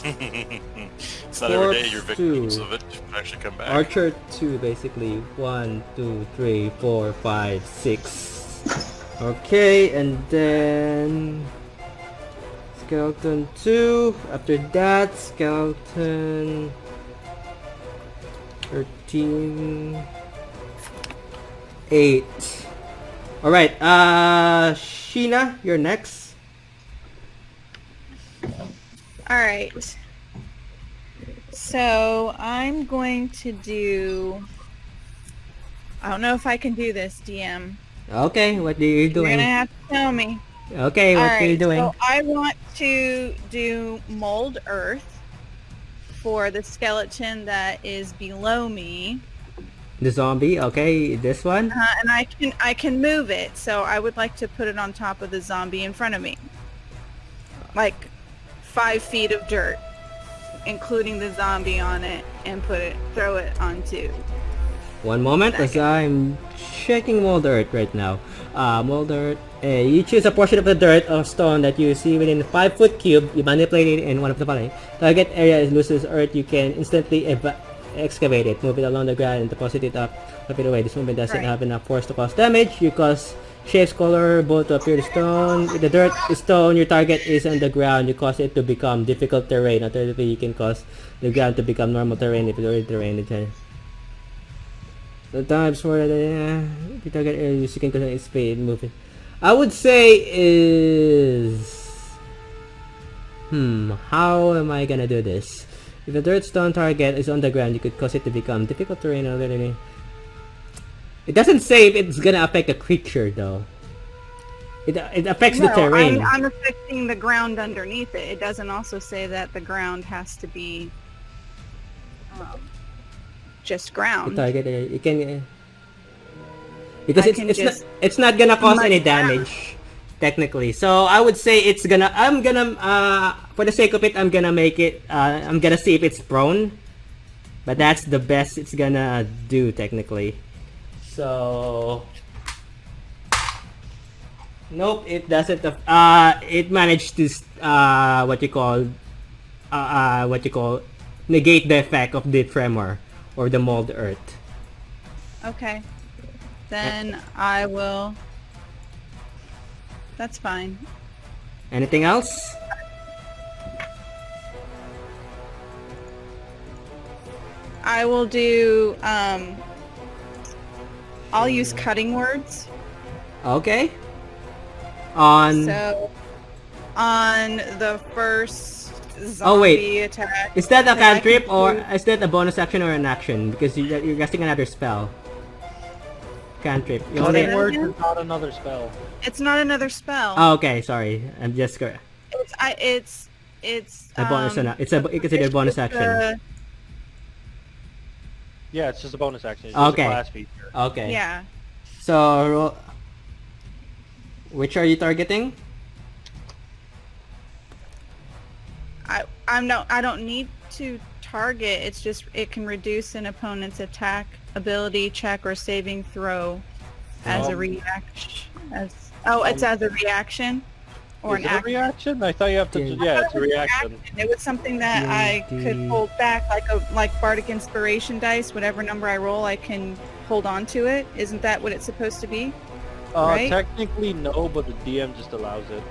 It's not every day you're victims of it actually come back. Archer 2, basically. 1, 2, 3, 4, 5, 6. Okay, and then... Skeleton 2. After that, Skeleton... 13... 8. Alright, Sheena, you're next. Alright. So I'm going to do... I don't know if I can do this, DM. Okay, what are you You're doing? gonna have to tell me. Okay, what are you doing? So I want to do mold earth for the skeleton that is below me. The zombie, okay, this one? And I can move it, so I would like to put it on top of the zombie in front of me. Like 5 feet of dirt, including the zombie on it, and throw it onto. One moment, as I'm checking mold earth right now. Mold earth, you choose a portion of the dirt or stone that you see within a 5-foot cube. You manipulate it in one of the following. Target area is loose as earth. You can instantly excavate it, move it along the ground, and deposit it up a bit away. This movement doesn't have enough force to cause damage. You cause shapes, color, both to appear to stone. If the dirt is stone, your target is on the ground. You cause it to become difficult terrain. Alternatively, you can cause the ground to become normal terrain if it's already terrain. The times for the target area, you can control its speed, move it. I would say is... how am I gonna do this? If the dirt stone target is on the ground, you could cause it to become difficult terrain. It doesn't say if it's gonna affect a creature though. It affects the terrain. I'm affecting the ground underneath it. It doesn't also say that the ground has to be just ground. The target area, you can because it's not gonna cause any damage technically. So I would say I'm gonna for the sake of it, I'm gonna make it I'm gonna see if it's prone, but that's the best it's gonna do technically. So nope, it doesn't. It managed to negate the effect of the tremor or the mold earth. Okay, then I will. That's fine. Anything else? I will do. I'll use cutting words. Okay. So, on the first zombie attack. Is that a cantrip or is that a bonus action or an action? Because you're casting another spell. Cantrip. Cutting words is not another spell. It's not another spell. Oh, okay, sorry. I'm just correct. It's a bonus. It's a bonus action. Yeah, it's just a bonus action. It's just a class feature. Okay. Yeah. So, which are you targeting? I don't need to target. It's just it can reduce an opponent's attack, ability, check, or saving throw as a reaction. It's as a reaction or Is an it a reaction? I thought you have to. Yeah, it's a reaction. It was something that I could hold back, like Bardic Inspiration dice. Whatever number I roll, I can hold on to it. Isn't that what it's supposed to be? Right? Technically no, but the DM just allows it.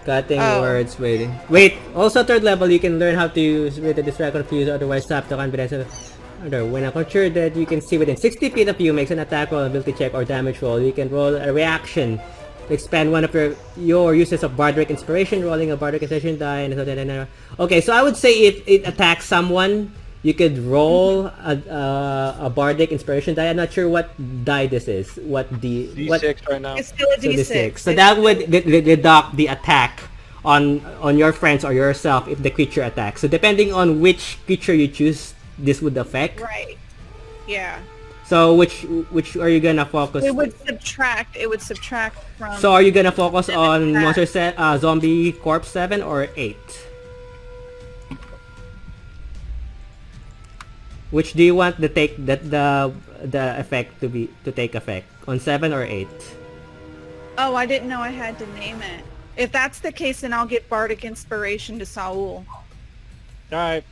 Cutting words, wait. Also, 3rd level, you can learn how to use with the distract, confuse, otherwise tap the confidence of other. When a creature that you can see within 60 feet of you makes an attack roll, ability check, or damage roll, you can roll a reaction to expand one of your uses of Bardic Inspiration, rolling a Bardic Inspiration die, and okay, so I would say if it attacks someone, you could roll a Bardic Inspiration die. I'm not sure what die this is. D6 right now. It's still a D6. So that would deduct the attack on your friends or yourself if the creature attacks. So depending on which creature you choose, this would affect. Right. Yeah. So which are you gonna focus? It would subtract. It would subtract from. So are you gonna focus on attack. monster set, zombie corpse 7 or 8? Which do you want the effect to take effect on 7 or 8? Oh, I didn't know I had to name it. If that's the case, then I'll get Bardic Inspiration to Saul. Alright.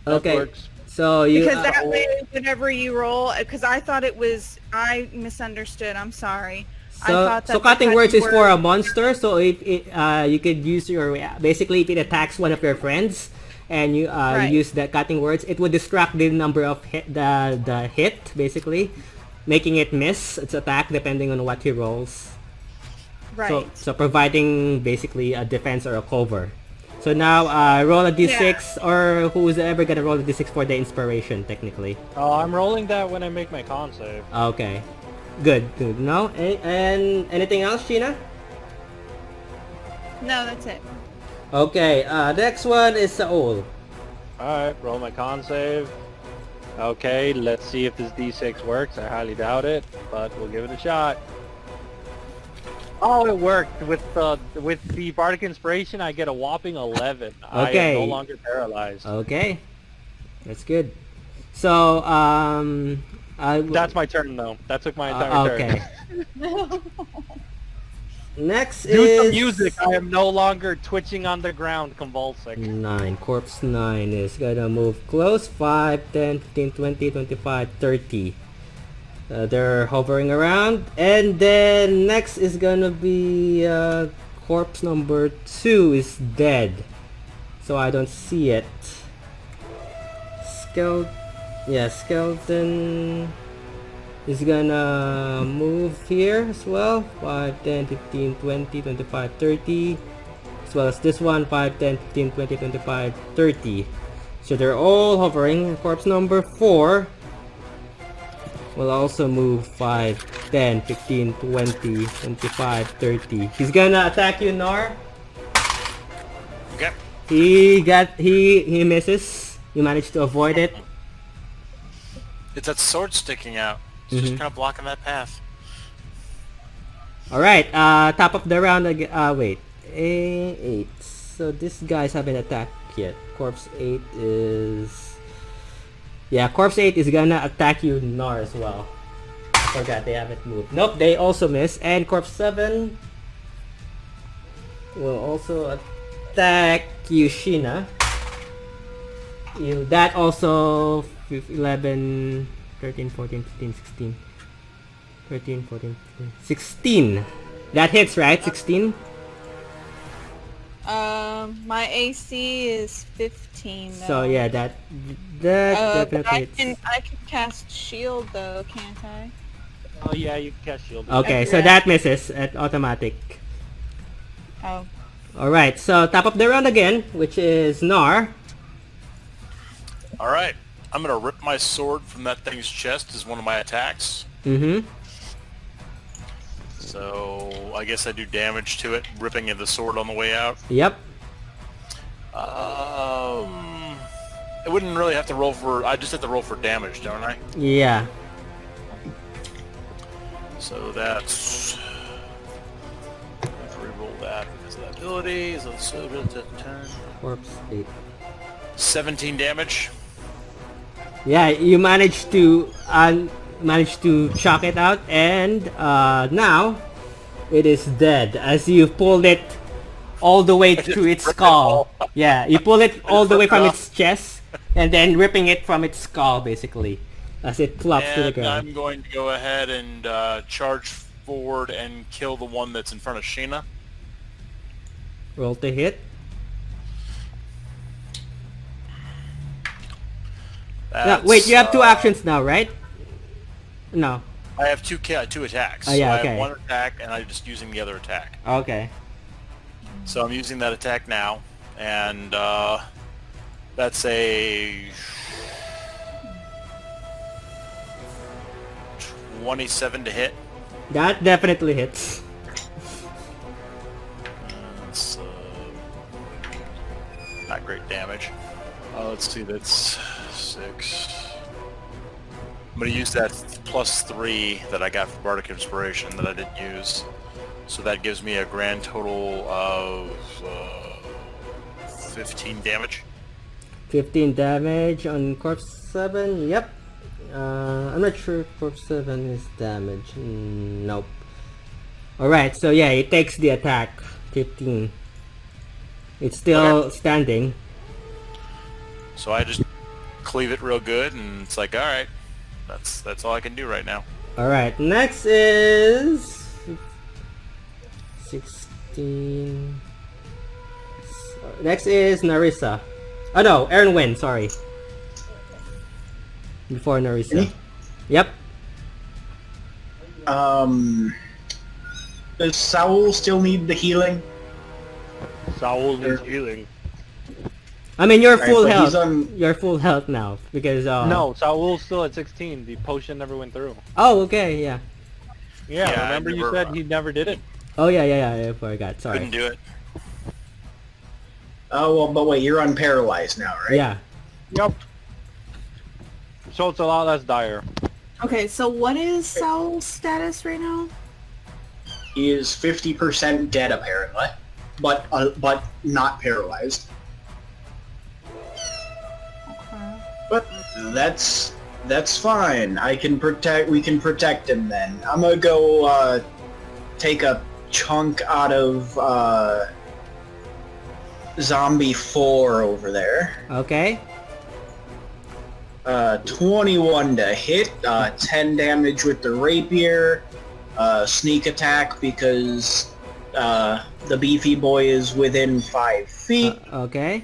Okay. Works. So you Because that way, whenever you roll, because I thought it was, I misunderstood. I'm sorry. I thought that so the cutting words is word- for a monster. So if it you could use your basically if it attacks one of your friends and you Right. use the cutting words, it would distract the number of the hit basically, making it miss its attack depending on what he rolls. Right. So providing basically a defense or a cover. So now roll a d6 or who's ever gonna roll a d6 for the inspiration technically. Oh, I'm rolling that when I make my con save. Okay. Good. No? And anything else, Sheena? No, that's it. Okay, next one is Saul. Alright, roll my con save. Okay, let's see if this d6 works. I highly doubt it, but we'll give it a shot. Oh, it worked. With the Bardic Inspiration, I get a whopping 11. I Okay. am no longer paralyzed. Okay. That's good. So, That's my turn, though. That took my entire okay. turn. Next Do some is... music. I am no longer twitching on the ground, convulsing. 9. Corpse 9 is gonna move close. 5, 10, 15, 20, 25, 30. They're hovering around. And then next is gonna be corpse number 2 is dead. So I don't see it. Skeleton is gonna move here as well. 5, 10, 15, 20, 25, 30. As well as this one. 5, 10, 15, 20, 25, 30. So they're all hovering. Corpse number 4 will also move 5, 10, 15, 20, 25, 30. He's gonna attack you, Nar. Okay. He misses. You managed to avoid it. It's that sword sticking out. It's just kind of blocking that path. Alright, top of the round again. Wait. 8. So these guys haven't attacked yet. Corpse 8 is... Yeah, Corpse 8 is gonna attack you, Nar, as well. Forgot they haven't moved. Nope, they also miss. And Corpse 7 will also attack you, Sheena. That also 11, 13, 14, 15, 16. 13, 14, 15, 16. That hits, right? 16? My AC is 15. Though. So yeah, that But definitely hits. I can cast shield though, can't I? Oh yeah, you can cast shield. Okay, so that misses at automatic. Oh. Alright, so top of the round again, which is Nar. Alright. I'm going to rip my sword from that thing's chest as one of my attacks. Mm-hmm. So I guess I do damage to it, ripping the sword on the way out. Yep. I wouldn't really have to roll for... I just have to roll for damage, don't I? Yeah. So that's... Let's re-roll that because of that ability. So it's 10. Corpse 8. 17 damage. Yeah, you managed to shock it out, and now it is dead as you pulled it all the way through its skull. Yeah, you pull it all the way from its chest, and then ripping it from its skull, basically, as it flops to the And ground. I'm going to go ahead and charge forward and kill the one that's in front of Sheena. Roll to hit. Yeah, wait, you have two actions now, right? No. I have two attacks. Oh, yeah, so I okay. have one attack, and I'm just using the other attack. Okay. So I'm using that attack now, and that's a 27 to hit. That definitely hits. That's not great damage. Let's see, that's 6, I'm going to use that +3 that I got from Bardic Inspiration that I didn't use. So that gives me a grand total of 15 damage. 15 damage on Corpse 7. Yep. I'm not sure if Corpse 7 is damage. Nope. Alright, so yeah, it takes the attack. 15. It's still standing. So I just cleave it real good, and it's like, all right, that's all I can do right now. All right, next is 16. Next is Narissa. Oh no, Ernwin, sorry. Before Narissa. Me? Yep. Does Saul still need the healing? Saul needs healing. I mean, you're Alright, full but health. he's on- You're full health now because No, Saul's still at 16. The potion never went through. Oh, okay, yeah. Yeah, Yeah, I remember you never- said he never did it? Oh yeah. I forgot. Sorry. Couldn't do it. Oh, well, but wait, you're unparalyzed now, right? Yeah. Yep. So it's a lot less dire. Okay, so what is Saul's status right now? He is 50% dead, apparently, but not paralyzed. Okay. But that's fine. We can protect him then. I'm gonna go take a chunk out of zombie 4 over there. Okay. 21 to hit, 10 damage with the rapier, sneak attack because the beefy boy is within 5 feet, Okay.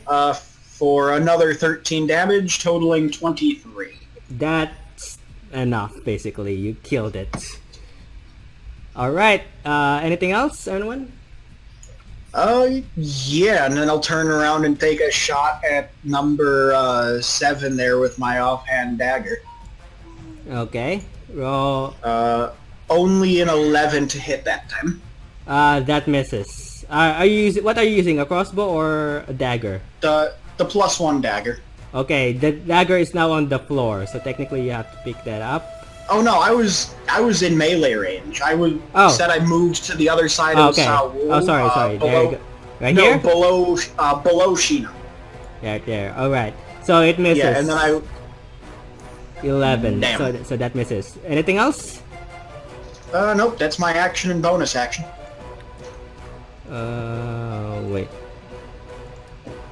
for another 13 damage, totaling 23. That's enough, basically. You killed it. Alright, anything else, anyone? Yeah, and then I'll turn around and take a shot at number 7 there with my offhand dagger. Okay. Roll. Only an 11 to hit that time. That misses. What are you using? A crossbow or a dagger? The +1 dagger. Okay, the dagger is now on the floor, so technically you have to pick that up. Oh no, I was in melee range. Said I moved to the other side of Okay. Saul. Oh, sorry. There you go. Right no, here? below Sheena. Right there. Alright. So it misses. Yeah, and then I 11. Damn. So that misses. Anything else? nope, that's my action and bonus action. Wait.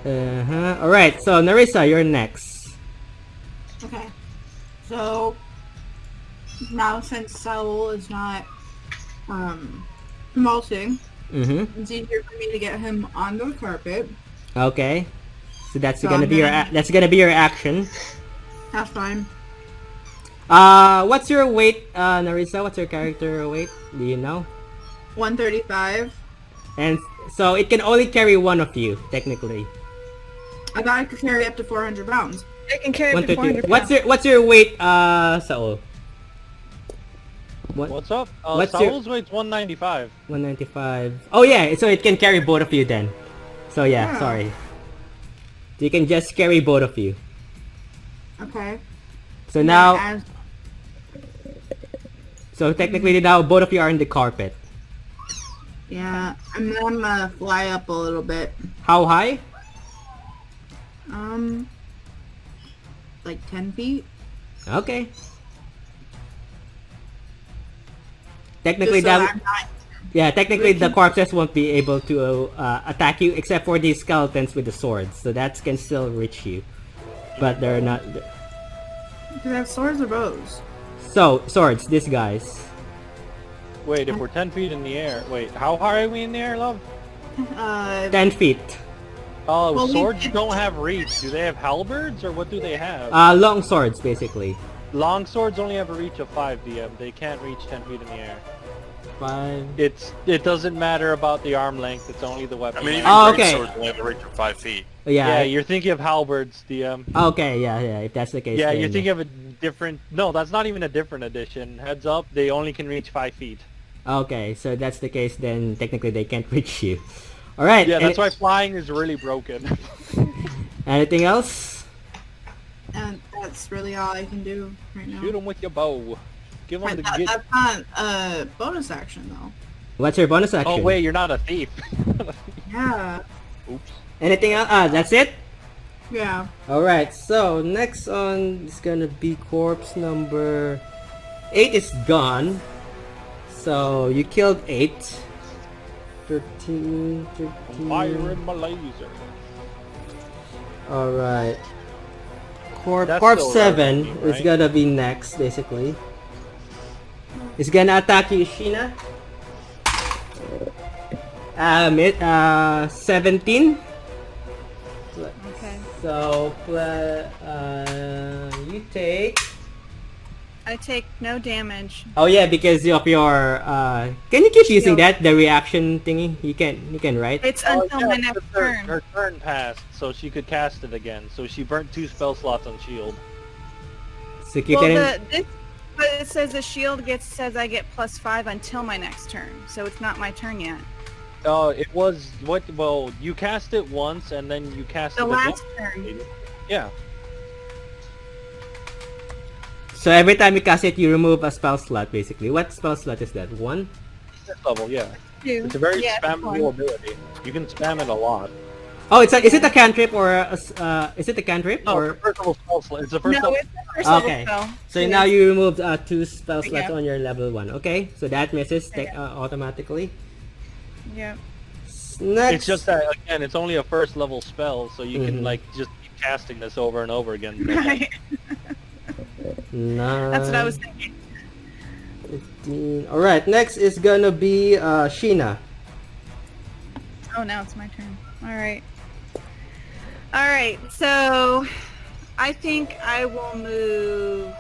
Alright, so Narissa, you're next. Okay. So now since Saul is not convulsing, Mm-hmm. it's easier for me to get him on the carpet. Okay. So that's So gonna I'm be your gonna- that's gonna be your action. That's fine. What's your weight, Narissa? What's your character weight? Do you know? 135. And so it can only carry one of you, technically. I thought I could carry up to 400 pounds. I can carry up to 400 130. What's your weight, Saul? What? What's up? What's your- Saul's weight's 195. 195. Oh yeah, so it can carry both of you then. So yeah, Yeah. sorry. You can just carry both of you. Okay. So now, As- so technically now both of you are in the carpet. yeah, and then I'm gonna fly up a little bit. How high? Like 10 feet. Okay. Technically Just so that, I'm not. yeah, technically the corpses won't be able to attack you except for these skeletons with the swords. So that can still reach you, but they're not. Do they have swords or bows? So swords, these guys. Wait, if we're 10 feet in the air. Wait, how high are we in the air, love? 10 feet. Oh, Well, swords don't have reach. Do they have halberds, or what do they have? Long swords, basically. Long swords only have a reach of 5 DM. They can't reach 10 feet in the air. 5. It doesn't matter about the arm length. It's only the weapon. I mean, even length. Oh, great okay. swords only have a reach of 5 feet. Yeah. Yeah, you're thinking of halberds, DM. Okay, yeah. If that's the case. Yeah, then- you're thinking of a different. No, that's not even a different edition. Heads up, they only can reach 5 feet. Okay, so that's the case. Then technically they can't reach you. All right. Yeah, that's why flying is really broken. Anything else? And that's That's really all I can do right now. Shoot him with your bow. Give him Right, the that, good. that's not a bonus action though. What's your bonus action? Oh wait, you're not a thief. Yeah. Oops. Anything else? That's it? Yeah. Alright, so next on is gonna be corpse number 8 is gone. So you killed 8. 13. Firing my laser. Alright. That's Corpse still 7 right, is right? gonna be next, basically. It's gonna attack you, Sheena. 17. Okay. So, you take... I take no damage. Oh yeah, because of your, can you keep using Shield. that? The reaction thingy? You can, right? It's Oh, until yeah, my next turn. Her turn passed, so she could cast it again. So she burnt 2 spell slots on shield. So you Well, can... but it says the shield says I get +5 until my next turn, so it's not my turn yet. It was what? Well, you cast it once, and then you cast The it last again. turn. Yeah. So every time you cast it, you remove a spell slot, basically. What spell slot is that? 1? This level, yeah. 2. It's a very Yeah, spammable one. ability. You can spam it a lot. Oh, is it a cantrip or is it a cantrip No, or? it's a first level spell slot. It's a first No, level. it's the first level Okay. spell. So now you removed 2 spell slots Yeah. on your level 1. Okay, so that misses automatically. Yeah. Next. It's just that again, it's only a first level spell, so you Mhm. can like just keep casting this over and over again. Right. That's what I was 9, thinking. 15. All right, next is gonna be Sheena. Oh, now it's my turn. All right. All right. So, I think I will move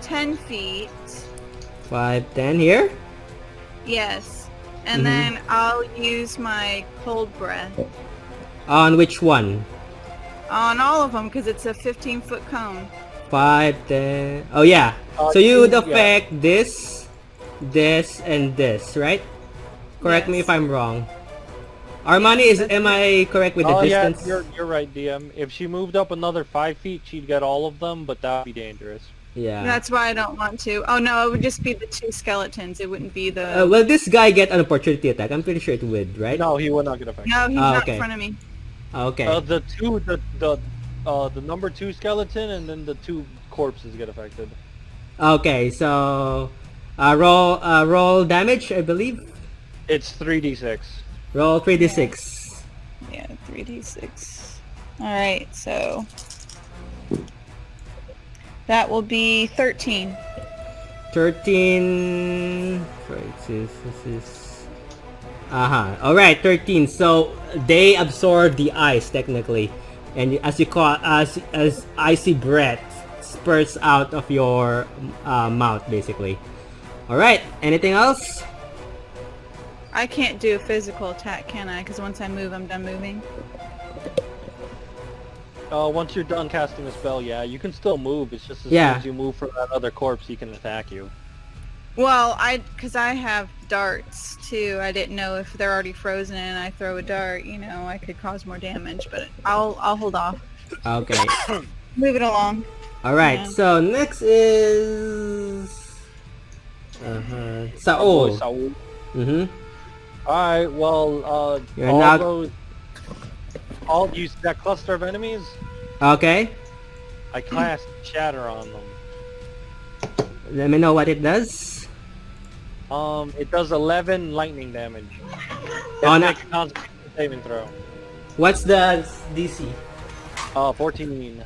10 feet. 5, 10 here. Yes. And Mhm. then I'll use my cold breath On which one? on all of them because it's a 15-foot cone. 5, 10. Oh yeah. So you would affect this, and this, right? Correct me Yes. if I'm wrong. Armani, am I correct with the Yeah, distance? you're right, DM. If she moved up another 5 feet, she'd get all of them, but that would be dangerous. Yeah. That's why I don't want to. Oh no, it would just be the 2 skeletons. It wouldn't be the. Will this guy get an opportunity attack? I'm pretty sure it would, right? No, he would not get affected. No, he's not okay. in front of me. Okay. The number 2 skeleton and then the 2 corpses get affected. Okay. So, roll damage, I believe. It's 3d6. Roll 3d6. Yeah, 3d6. All right, so that will be 13. 13. Right, this is. All right, 13. So they absorb the ice technically, and as you call as icy breath spurts out of your mouth, basically. All right. Anything else? I can't do a physical attack, can I? Because once I move, I'm done moving. Once you're done casting the spell, yeah, you can still move. It's just as Yeah. soon as you move from that other corpse, he can attack you. Well, because I have darts too. I didn't know if they're already frozen and I throw a dart, I could cause more damage. But I'll hold off. Okay. Move it along. All right. Yeah. So next is Saul. Saul. Mhm. Alright, well, You're now- all use that cluster of enemies, Okay. I cast Shatter on them. Let me know what it does. It does 11 lightning damage. Oh, no. Make a Constitution saving throw. What's the DC? 14.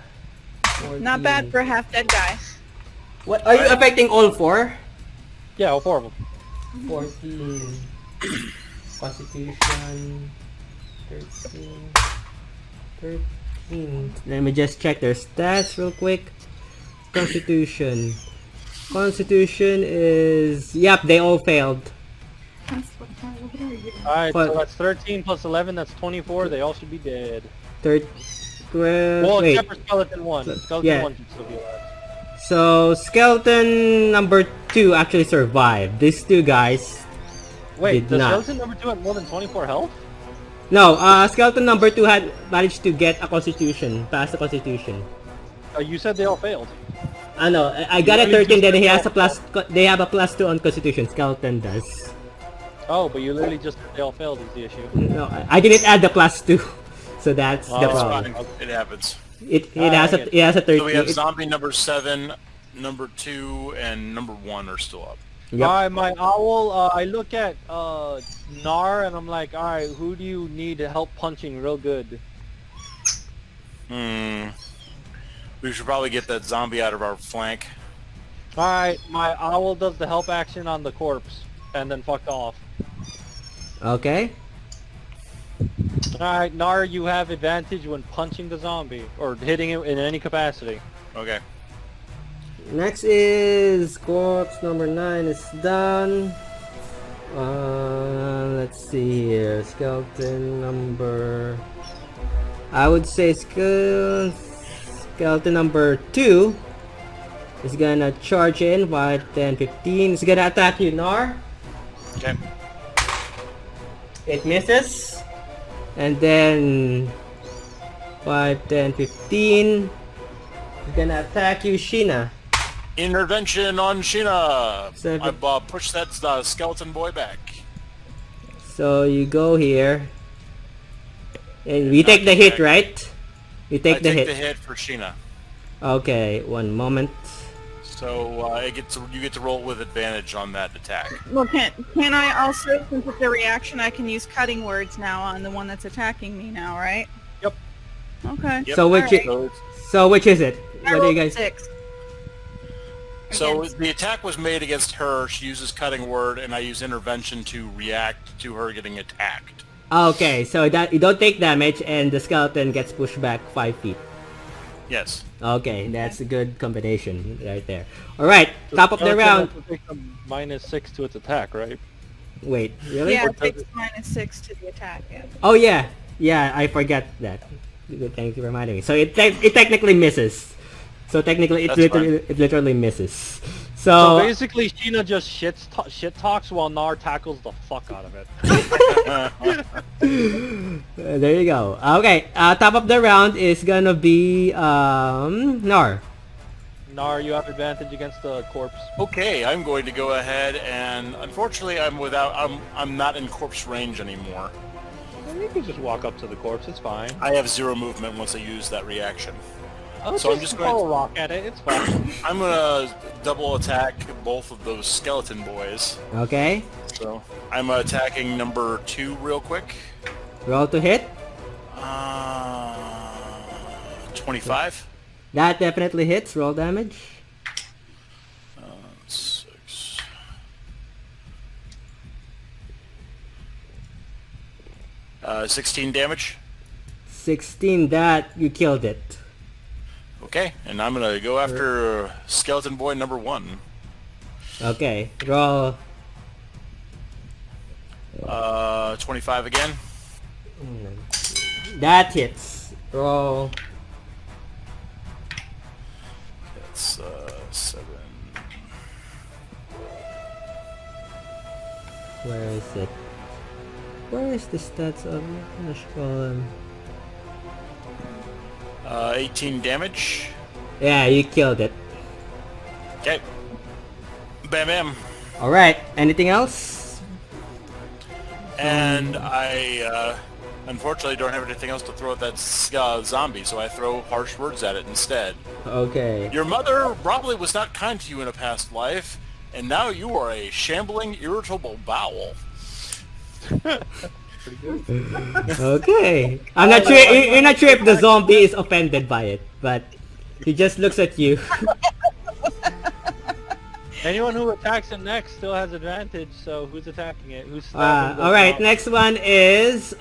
14. Not bad for a half-dead guy. What are you affecting all 4? Yeah, all 4 of them. 14. Constitution. 13. 13. Let me just check their stats real quick. Constitution. Constitution is... Yep, they all failed. Alright, But- so that's 13 plus 11, that's 24. They all should be dead. 12... Well, wait. except for Skeleton 1. Skeleton Yeah. 1 should still be alive. So, skeleton number 2 actually survived. These 2 guys... Wait, Did does not. Skeleton number 2 have more than 24 health? No, skeleton number 2 had managed to get a constitution, pass the constitution. You said they all failed. I know. I got a 13. Then he has a plus. They have a +2 on Constitution. Skeleton does. Oh, but you literally just said they all failed is the issue. No, I didn't add the +2, so that's the Oh, It's problem. fine. It happens. It has a 13. So we have zombie number 7, number 2, and number 1 are still up. Yep. Alright, my owl, I look at Nar and I'm like, alright, who do you need help punching real good? We should probably get that zombie out of our flank. Alright, my owl does the help action on the corpse and then fucked off. Okay. Alright, Nar, you have advantage when punching the zombie or hitting it in any capacity. Okay. Next is corpse number 9 is done. Let's see here. Skeleton number. I would say skeleton number 2 is gonna charge in. 5, 10, 15. It's gonna attack you, Nar. Okay. It misses. And then 5, 10, 15. It's gonna attack you, Sheena. Intervention on Sheena. 7. I've pushed that skeleton boy back. So you go here. And we take the hit, right? We take the hit. the hit for Sheena. Okay, one moment. So you get to roll with advantage on that attack. Well, can I also, since it's a reaction, I can use cutting words now on the one that's attacking me now, right? Yep. Okay. Yep. So which which is it? I What do you rolled guys? 6. So Against- the attack was made against her. She uses cutting word, and I use intervention to react to her getting attacked. Okay, so that you don't take damage and the skeleton gets pushed back 5 feet. Yes. Okay, that's a good combination right there. Alright, top of the Skeleton round. has to take a -6 to its attack, right? Wait, really? Yeah, it takes -6 to the attack. Yeah. Oh yeah, yeah, I forgot that. Thank you for reminding me. So it technically misses. So technically That's it literally misses. So So basically, Sheena just shit talks while Nar tackles the fuck out of it. there you go. Okay, top of the round is gonna be Nar. Nar, you have advantage against the corpse. Okay, I'm going to go ahead and unfortunately I'm not in corpse range anymore. You can just walk up to the corpse. It's fine. I have 0 movement once I use that reaction. Oh, So I'm just going throw to- a rock at it. It's fine. I'm gonna double attack both of those skeleton boys. Okay, So I'm attacking number 2 real quick. roll to hit. 25. That definitely hits. Roll damage. 6. 16 damage. 16. That you killed it. Okay, and I'm gonna go after skeleton boy number 1. Okay, roll. 25 again. That hits. Roll. That's 7. Where is it? Where is the stats of column? 18 damage. Yeah, you killed it. Okay. Bam bam. Alright, anything else? And I unfortunately don't have anything else to throw at that zombie, so I throw harsh words at it instead. Okay. Your mother probably was not kind to you in a past life, and now you are a shambling, irritable bowel. Okay. I'm not sure. You're not sure if the zombie is offended by it, but he just looks at you. Anyone who attacks it next still has advantage. So who's attacking it? Who's stabbing? All right. Next one is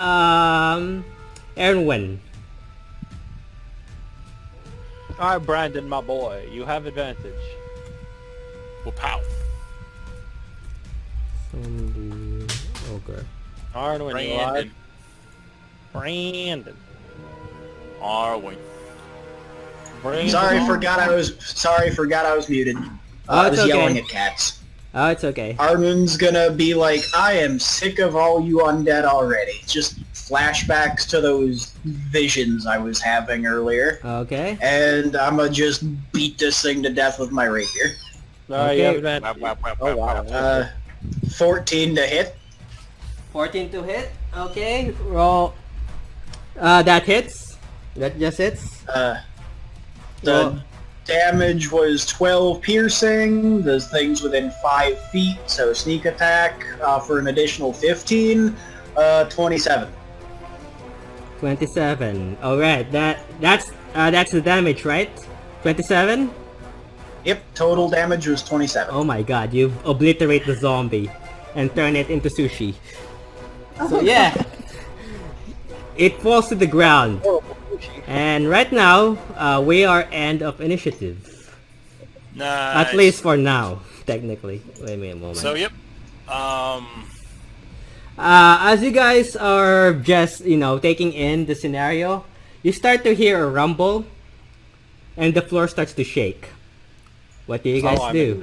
Erwin. All right, Brandon, my boy, you have advantage. Well, pow. Zombie ogre. Arwen, you alive? Brandon. Brandon. Arwen. Brandon. Sorry, forgot I was muted. I it's was yelling okay. at cats. Oh, it's okay. Armin's gonna be like, I am sick of all you undead already. Just flashbacks to those visions I was having earlier. Okay. And I'm gonna just beat this thing to death with my rapier. Okay. You have advantage. Oh, wow. 14 to hit. 14 to hit. Okay. Roll. That hits. That just hits. The damage was 12 piercing. The thing's within 5 feet, so sneak attack for an additional 15. 27. 27. Alright, that's the damage, right? 27? Yep, total damage was 27. Oh my god, you obliterate the zombie and turn it into sushi. So yeah, it falls to the ground. And right now, we are end of initiative. Nice. At least for now, technically. Wait a moment. So yep. As you guys are just, taking in the scenario, you start to hear a rumble, and the floor starts to shake. What do you guys do?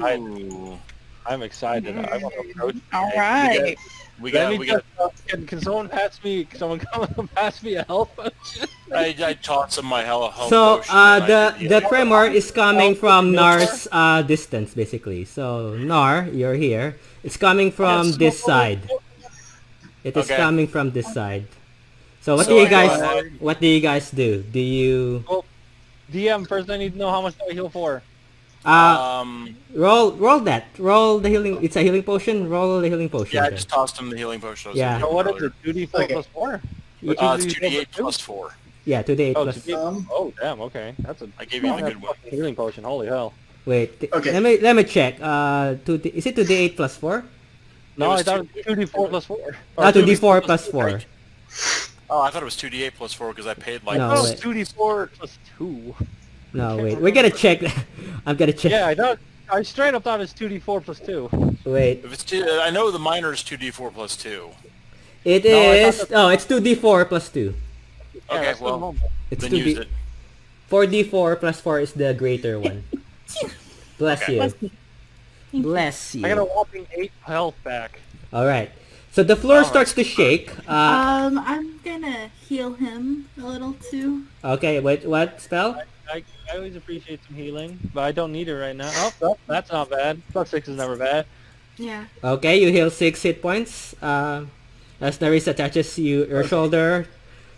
I'm excited. I want to approach. All right. Can someone pass me? Someone come pass me a health potion? I tossed him my health So potion. the tremor is coming from Nar's distance, basically. So Nar, you're here. It's coming from this side. It is coming from this side. So what do you guys do? Do you DM first? I need to know how much do I heal for. roll that. Roll the healing. It's a healing potion. Roll the healing potion. Yeah, I just tossed him the healing potion. Yeah. So what is it? 2d4 plus 4? It's 2d8 plus 4. Yeah, 2d8 Oh, plus. 2d8. Oh, damn. Okay, that's a. I gave you the good one. Healing potion. Holy hell. Wait. Okay. Let me check. Is it 2d8 plus 4? No, was I thought it was 2d4 plus 4. 2d4 plus 4. Oh, I thought it was 2d8 plus 4 because I paid like... No, Oh, wait. 2d4 plus 2. No, wait. We're gonna check. I'm gonna check. Yeah, I straight up thought it was 2d4 plus 2. Wait. If it's I know the minor is 2d4 plus 2. It No, I is. thought Oh, it's 2d4 plus 2. Yeah, Okay, that's well, normal. It's then use it. 4d4 plus 4 is the greater one. Bless Okay. you. Bless I got a you. whopping 8 health back. Alright. So the floor starts to shake. I'm gonna heal him a little too. Okay, wait, what spell? I always appreciate some healing, but I don't need it right now. Oh, that's not bad. Plus 6 is never bad. Yeah. Okay, you heal 6 hit points. As Narissa touches your shoulder,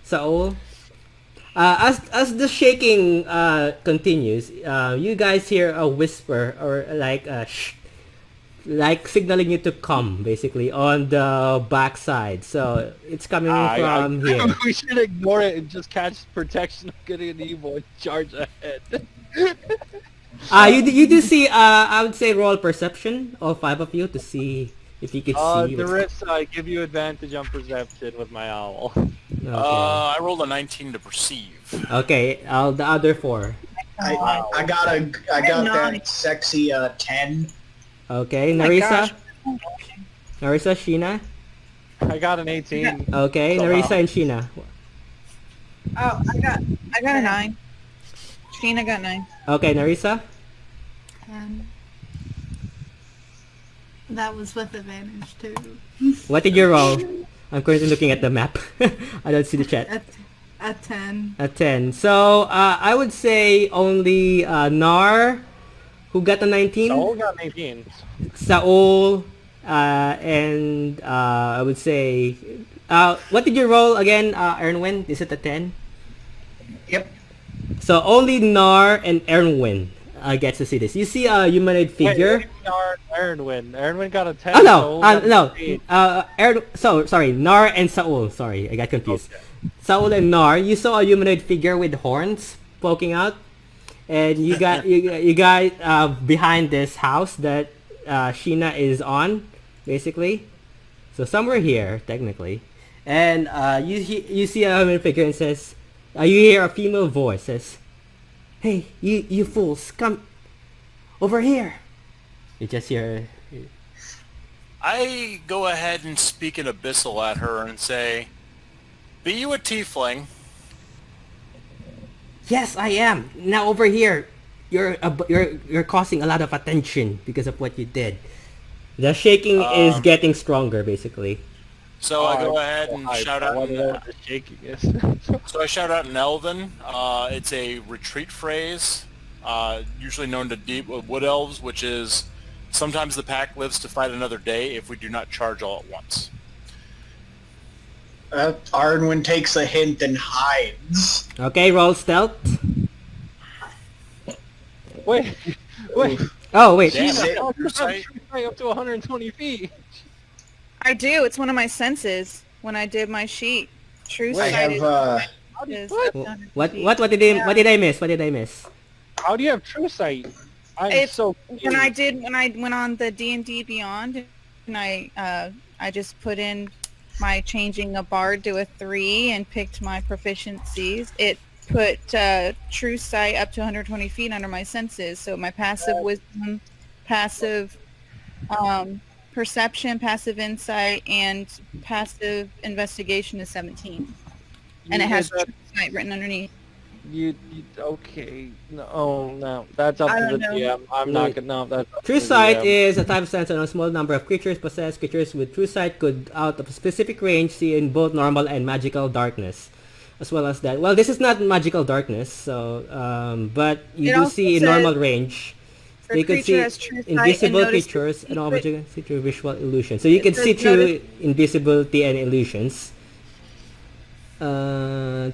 Saul. As the shaking continues, you guys hear a whisper or like a shh, like signaling you to come, basically on the back side. So it's coming from here. We should ignore it and just catch protection of good and evil and charge ahead. You do see. I would say roll perception, all 5 of you, to see if you could see. The rest, I give you advantage on perception with my owl. Okay. I rolled a 19 to perceive. Okay. The other 4. I got that sexy 10. Okay, my Narissa. gosh. Narissa, Sheena. I got an 18. Okay, Narissa and Sheena. Oh, I got a 9. Sheena got 9. Okay, Narissa. That was with advantage too. What did you roll? I'm currently looking at the map. I don't see the chat. A 10. A 10. So, I would say only Nar, who got a 19. Saul got an 18. Saul, and I would say... what did you roll again, Ernwin? Is it a 10? Yep. So, only Nar and Ernwin gets to see this. You see a humanoid figure. Ernwin. Ernwin got a 10. Oh Saul no, got no. an 8. Sorry, Nar and Saul. Sorry, I got confused. Okay. Saul and Nar, you saw a humanoid figure with horns poking out, and you got you got behind this house that Sheena is on, basically. So somewhere here, technically, and you see a humanoid figure and says, you hear a female voice says, "Hey, you fools, come over here." You just hear. I go ahead and speak in Abyssal at her and say, "Be you a tiefling?" Yes, I am. Now over here, you're causing a lot of attention because of what you did. The shaking is Um, getting stronger, basically. So I go ahead and shout out. I don't know what the shaking is. So I shout out in Elven. It's a retreat phrase, usually known to deep wood elves, which is sometimes the pack lives to fight another day if we do not charge all at once. Arnwin takes a hint and hides. Okay, roll stealth. Wait. Oh, wait. Damn Shit. it. Your sight. Up to 120 feet. I do. It's one of my senses when I did my sheet. True I sight have, is what? What did I miss? What did I miss? How do you have true sight? I'm It's- so when I went on the D&D Beyond, and I just put in my changing a bard to a 3 and picked my proficiencies. It put true sight up to 120 feet under my senses. So my passive wisdom, passive perception, passive insight, and passive investigation is 17, and it has true sight written underneath. You okay? No, that's up I to the don't know. DM. I'm not gonna. No, that's up True to the sight DM. is a type of sense on a small number of creatures possessed. Creatures with true sight could, out of a specific range, see in both normal and magical darkness, as well as that. Well, this is not magical darkness, so but you It do also see in says normal range. The They could creature see has true sight invisible and notice creatures and all secret- magical see through visual illusion. So you can says see through notice- invisibility and illusions.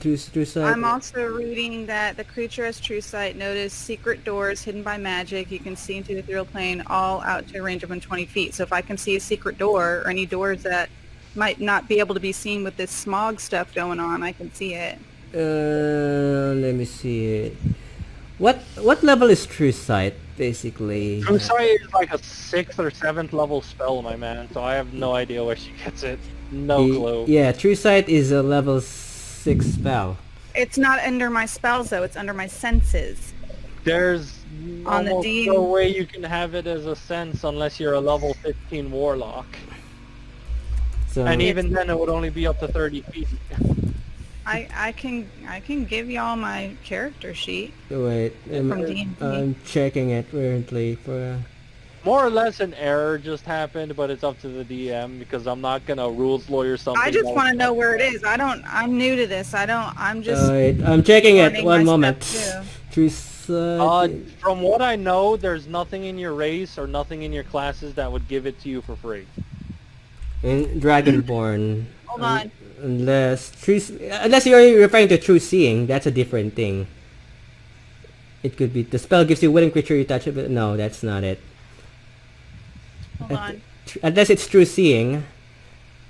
True sight. I'm also reading that the creature has true sight. Notice secret doors hidden by magic. You can see into the ethereal plane, all out to a range of 120 feet. So if I can see a secret door or any doors that might not be able to be seen with this smog stuff going on, I can see it. Let me see. What level is true sight basically? True sight is like a 6th or 7th level spell, my man. So I have no idea where she gets it. No clue. Yeah, true sight is a level 6 spell. It's not under my spells though. It's under my senses. There's On the almost D- no way you can have it as a sense unless you're a level 15 warlock. So And even then, it would only be up to 30 feet. I can give y'all my character sheet. wait, From D&D. I'm checking it currently for. More or less an error just happened, but it's up to the DM because I'm not gonna rules lawyer something. I just that want to was- know where it is. I'm new to this. I'm just Wait, I'm checking it. learning One my moment. stuff, True sight. From what I know, there's nothing in your race or nothing in your classes that would give it to you for free. In Dragonborn. Hold on. Unless you're referring to true seeing, that's a different thing. It could be the spell gives you willing creature you touch, but no, that's not it. Hold on. Unless it's true seeing,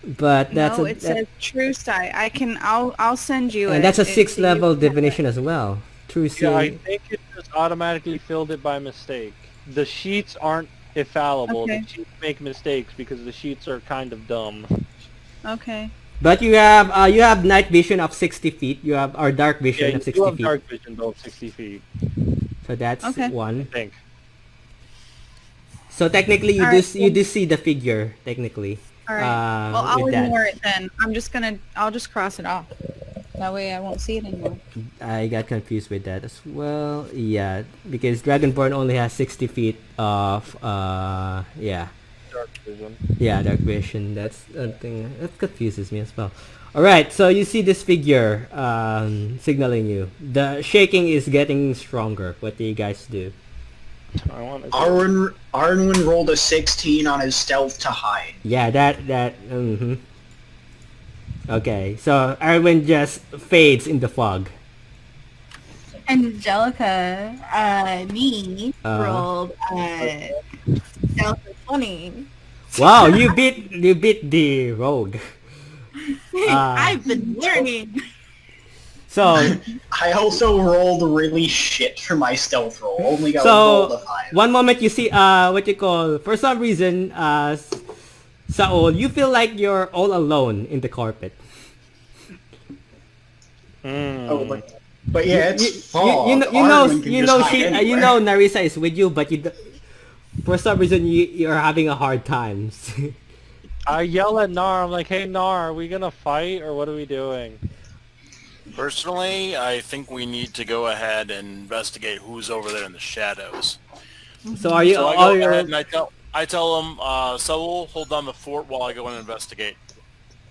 but that's No, it says true sight. I'll send you it. and that's a It- 6th you level can have definition as well. True Yeah, I seeing. think it just automatically filled it by mistake. The sheets aren't infallible. Okay. The sheets make mistakes because the sheets are kind of dumb. it. Okay. But you have night vision of 60 feet. You have or dark vision Yeah, of you 60 have feet. dark vision though, 60 feet. So that's Okay. one. I think. So technically, you Alright, you do see the figure technically. All right. Well, I'll with that. ignore it then. I'll just cross it off. That way I won't see it anymore. I got confused with that as well. Yeah, because Dragonborn only has 60 feet of yeah. Dark vision. Yeah, dark vision. That's a thing that confuses me as well. All right, so you see this figure signaling you. The shaking is getting stronger. What do you guys do? I want to. Arnwin rolled a 16 on his stealth to hide. Yeah, that. Okay, so Arwen just fades in the fog. Angelica, me, Uh-huh. rolled stealth of 20. Wow, you beat the rogue. I've been learning. So I also rolled really shit for my stealth roll. Only got So, rolled a 5. one moment you see, what you call, for some reason, Saul, you feel like you're all alone in the carpet. Oh, but yeah, it's fog. You Arnwin can just hide anywhere. Narissa is with you, but for some reason, you're having a hard time. I yell at Nar. I'm like, "Hey Nar, are we gonna fight or what are we doing?" Personally, I think we need to go ahead and investigate who's over there in the shadows. So are you So I all go your... ahead and I tell I tell him, Saul, hold down the fort while I go and investigate.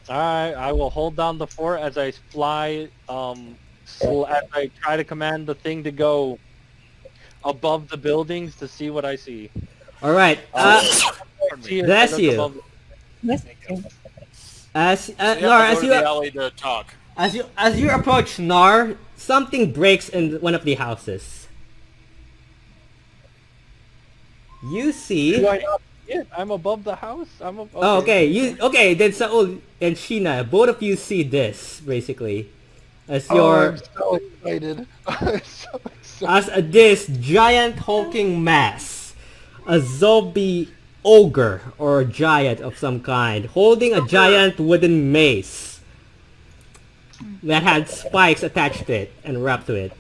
Alright, I will hold down the fort as I fly, as I try to command the thing to go above the buildings to see what I see. All right. See if I Bless look you. above the- Yes. As So you have Nar, to as go to you the alley to talk. as you approach Nar, something breaks in one of the houses. You see. Do I not see it? I'm above the house? Oh, okay. Okay? Then Saul and Sheena, both of you see this basically, as your I'm so excited. I'm so excited. as this giant hulking mass, a zombie ogre or giant of some kind, holding a giant wooden mace that had spikes attached to it and wrapped to it.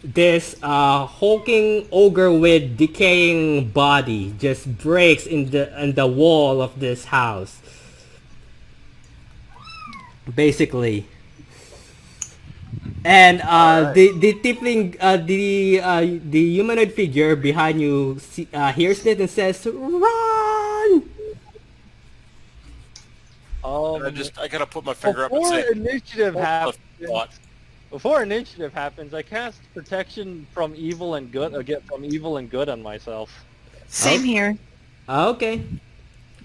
This hulking ogre with decaying body just breaks in the wall of this house. Basically. And the tiefling the humanoid figure behind you hears it and says, "Run!" I gotta put my finger up and Before say, initiative "Hold the happens, thought." before initiative happens, I cast protection from evil and good. Get from evil and good on myself. Same here. Okay.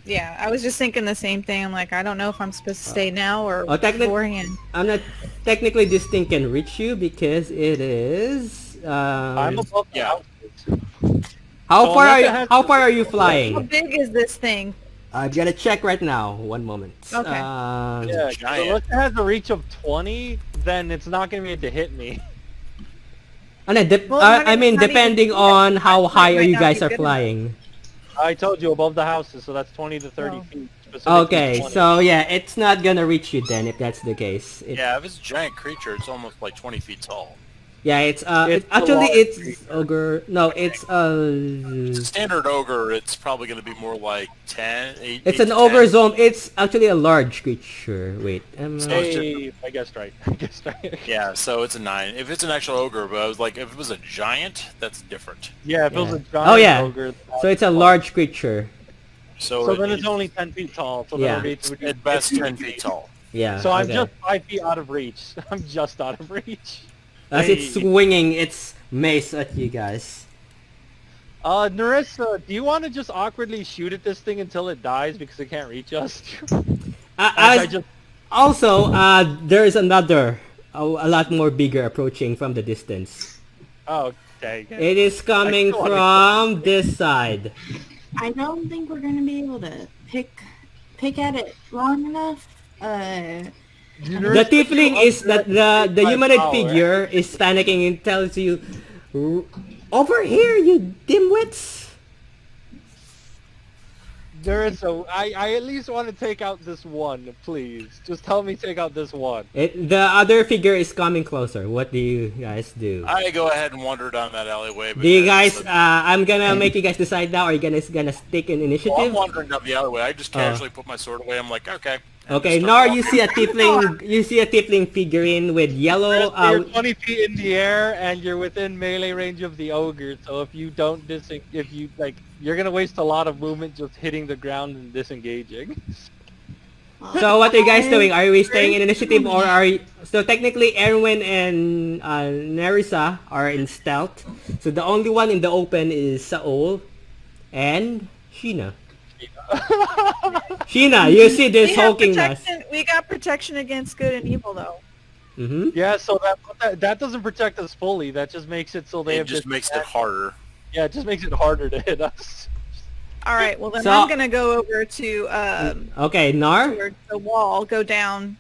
Yeah, I was just thinking the same thing. I'm like, I don't know if I'm supposed to stay now or beforehand. I'm not technically this thing can reach you because it is. I'm above the yeah. houses. How So far are unless it you? has How to- far are you How flying? big is this thing? I'm gonna check right now. One moment. Okay. Yeah, giant. unless it has a reach of 20, then it's not gonna be able to hit me. And Well, I mean, not even- depending on how might high are you not guys be are good flying. I told you above the houses, so that's 20 to 30 Oh. feet. Specifically Okay, 20. so yeah, it's not gonna reach you then if that's the case. Yeah, if it's a giant creature, it's almost like 20 feet tall. Yeah, it's It's a actually large it's creature. ogre. No, it's Standard ogre, it's probably going to be more like 10, 8, it's 8 an to ogre 10. zone. It's actually a large creature. Wait, Hey, I guessed right. I guessed right. Yeah, so it's a 9. If it's an actual ogre, but I was like, if it was a giant, that's different. Yeah, if it was Yeah. a giant Oh, yeah. ogre. so it's a large creature. So, So then it's only 10 feet tall. So Yeah. that'll be it's at best 10 feet tall. Yeah. So I'm okay. just 5 feet out of reach. I'm just out of reach. As it's Hey. swinging its mace at you guys. Narissa, do you want to just awkwardly shoot at this thing until it dies because it can't reach us? As, also, there is another, a lot more bigger approaching from the distance. Oh, okay. It is coming I from this side. I don't think we're gonna be able to pick at it long enough. The tiefling is that the humanoid figure is panicking and tells you, "Over here, you dimwits!" Narissa, I at least want to take out this one, please. Just tell me take out this one. The other figure is coming closer. What do you guys do? I go ahead and wander down that alleyway. Do you because- guys? I'm gonna make you guys decide now. Are you gonna stick in Well, I'm initiative? wandering down the alleyway. I just casually put my sword away. I'm like, okay. And Okay, just now start you walking. see a tiefling. You see a tiefling figurine with yellow. You're 20 feet in the air and you're within melee range of the ogre. So if you don't you're gonna waste a lot of movement just hitting the ground and disengaging. So what are you guys doing? Are we staying in initiative or are you... So technically Erwin and Nerissa are in stealth. So the only one in the open is Saul and Sheena. Sheena, you see this We have hulking mass. we got protection against good and evil, though. Mm-hmm. Yeah, so that doesn't protect us fully. That just makes it so they It have just makes it harder. Yeah, it just makes it harder to hit us. All right, well then So- I'm gonna go over to Okay, Nar. towards the wall, go down.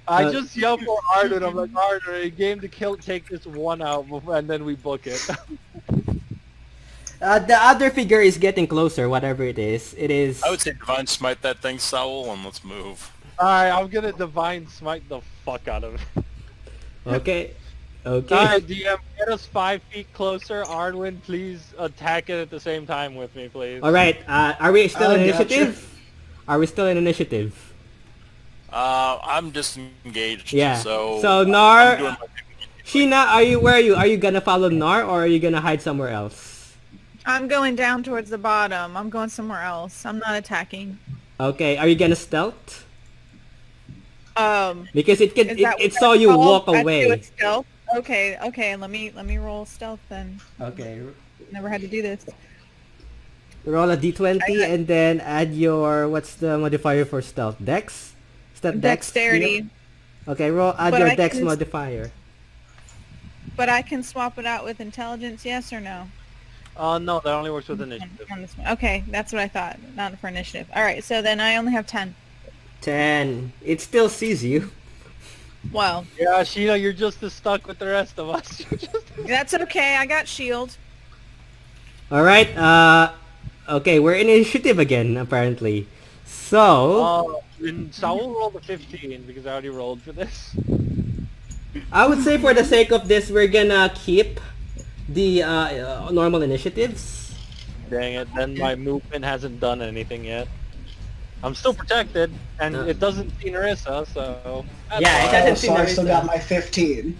I Uh, just yell for Arden. I'm like, Arden, a game to kill, take this one out, and then we book it. The other figure is getting closer, whatever it is. It is... I would say divine smite that thing, Saul, and let's move. Alright, I'm gonna divine smite the fuck out of it. Okay. Okay. Alright, DM, get us 5 feet closer. Arwen, please attack it at the same time with me, please. Alright, are we still in I gotcha. initiative? Are we still in initiative? I'm disengaged. Yeah. So, So I'm Nar, doing my Sheena, where are you? Are you gonna follow Nar or are you gonna hide somewhere else? I'm going down towards the bottom. I'm going somewhere else. I'm not attacking. Okay, are you gonna stealth? Because Is that it what saw that's you called? walk I do away. it stealth. Okay. Let me roll stealth then. Okay, Never had to do this. roll a d20 and then add your, what's the modifier for stealth? Dex? Is that Dex? Dexterity. Okay, add But your I Dex can- modifier. But I can swap it out with intelligence, yes or no? No, that only works with initiative. On this one. Okay, that's what I thought. Not for initiative. All right, so then I only have 10. 10. It still sees you. Well, Yeah, Sheena, you're just as stuck with the rest of us. that's okay. I got shield. Alright, okay, we're in initiative again, apparently. So, And Saul rolled a 15 because I already rolled for this. I would say for the sake of this, we're gonna keep the normal initiatives. Dang it, then my movement hasn't done anything yet. I'm still protected, and it doesn't see Narissa, so... Yeah, it doesn't see So I still Narissa. got my 15.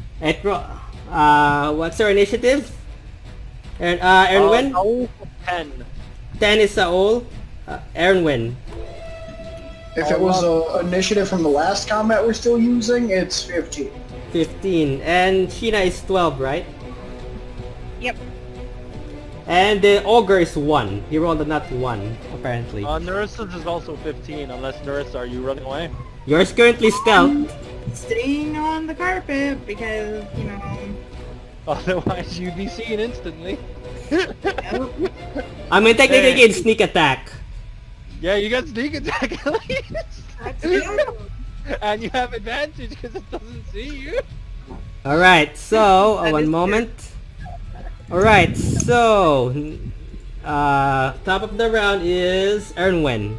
What's our initiative? Ernwin? Saul 10. 10 is Saul. Ernwin. If it was an initiative from the last combat we're still using, it's 15. 15. And Sheena is 12, right? Yep. And the ogre is 1. He rolled a nat 1, apparently. Narissa's is also 15, unless Narissa, are you running away? Yours currently stealth. Staying on the carpet because, you know. Otherwise, you'd be seen instantly. I mean, technically it's sneak attack. Yeah, you got sneak attack at least. That's good. And you have advantage because it doesn't see you. Alright, so, That one is moment. Alright, so, top of the round is Ernwin.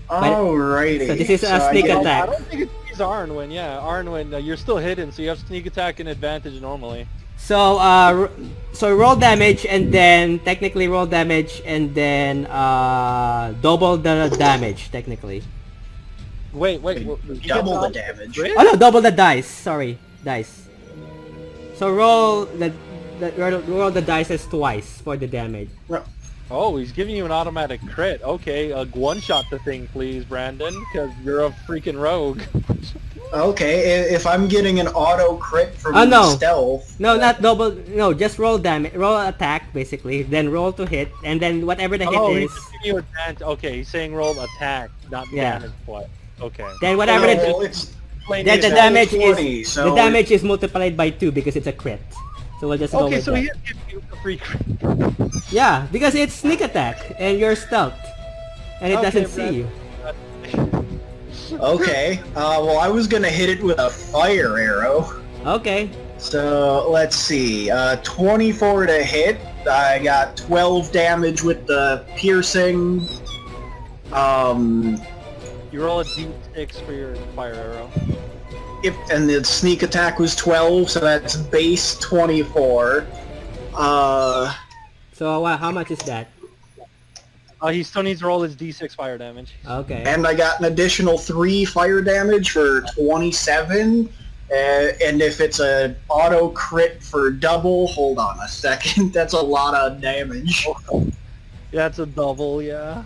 Alrighty. So this is a I sneak get- attack. I don't think it's Arnwin, yeah. Arnwin, you're still hidden, so you have sneak attack and advantage normally. So, so roll damage and then, technically roll damage and then, double the damage, technically. Wait, Double the damage. Oh no, double the dice, sorry, dice. So roll roll the dices twice for the damage. Oh, he's giving you an automatic crit. Okay, one-shot the thing, please, Brandon, because you're a freaking rogue. Okay, if I'm getting an auto crit from Oh, no. stealth, No, not double, no, just roll damage, roll attack, basically, then roll to hit, and then whatever the hit Oh, is, he's giving you advantage. Okay, he's saying roll attack, not Yeah. damage. What? Okay. then whatever no, the, it's then the it's damage 20, is, so the damage is multiplied by 2 because it's a crit. So we'll just go Okay, with so that. he is giving you a free crit. Yeah, because it's sneak attack, and you're stealth, and it Okay, doesn't see Brad. you. Okay, well I was gonna hit it with a fire arrow. Okay, So, let's see, 24 to hit, I got 12 damage with the piercing, You roll a d6 for your fire arrow. yep, and the sneak attack was 12, so that's base 24. so how much is that? He still needs to roll his d6 fire damage. Okay. And I got an additional 3 fire damage for 27. And if it's an auto crit for double, hold on a second, that's a lot of damage. Yeah, it's a double, yeah.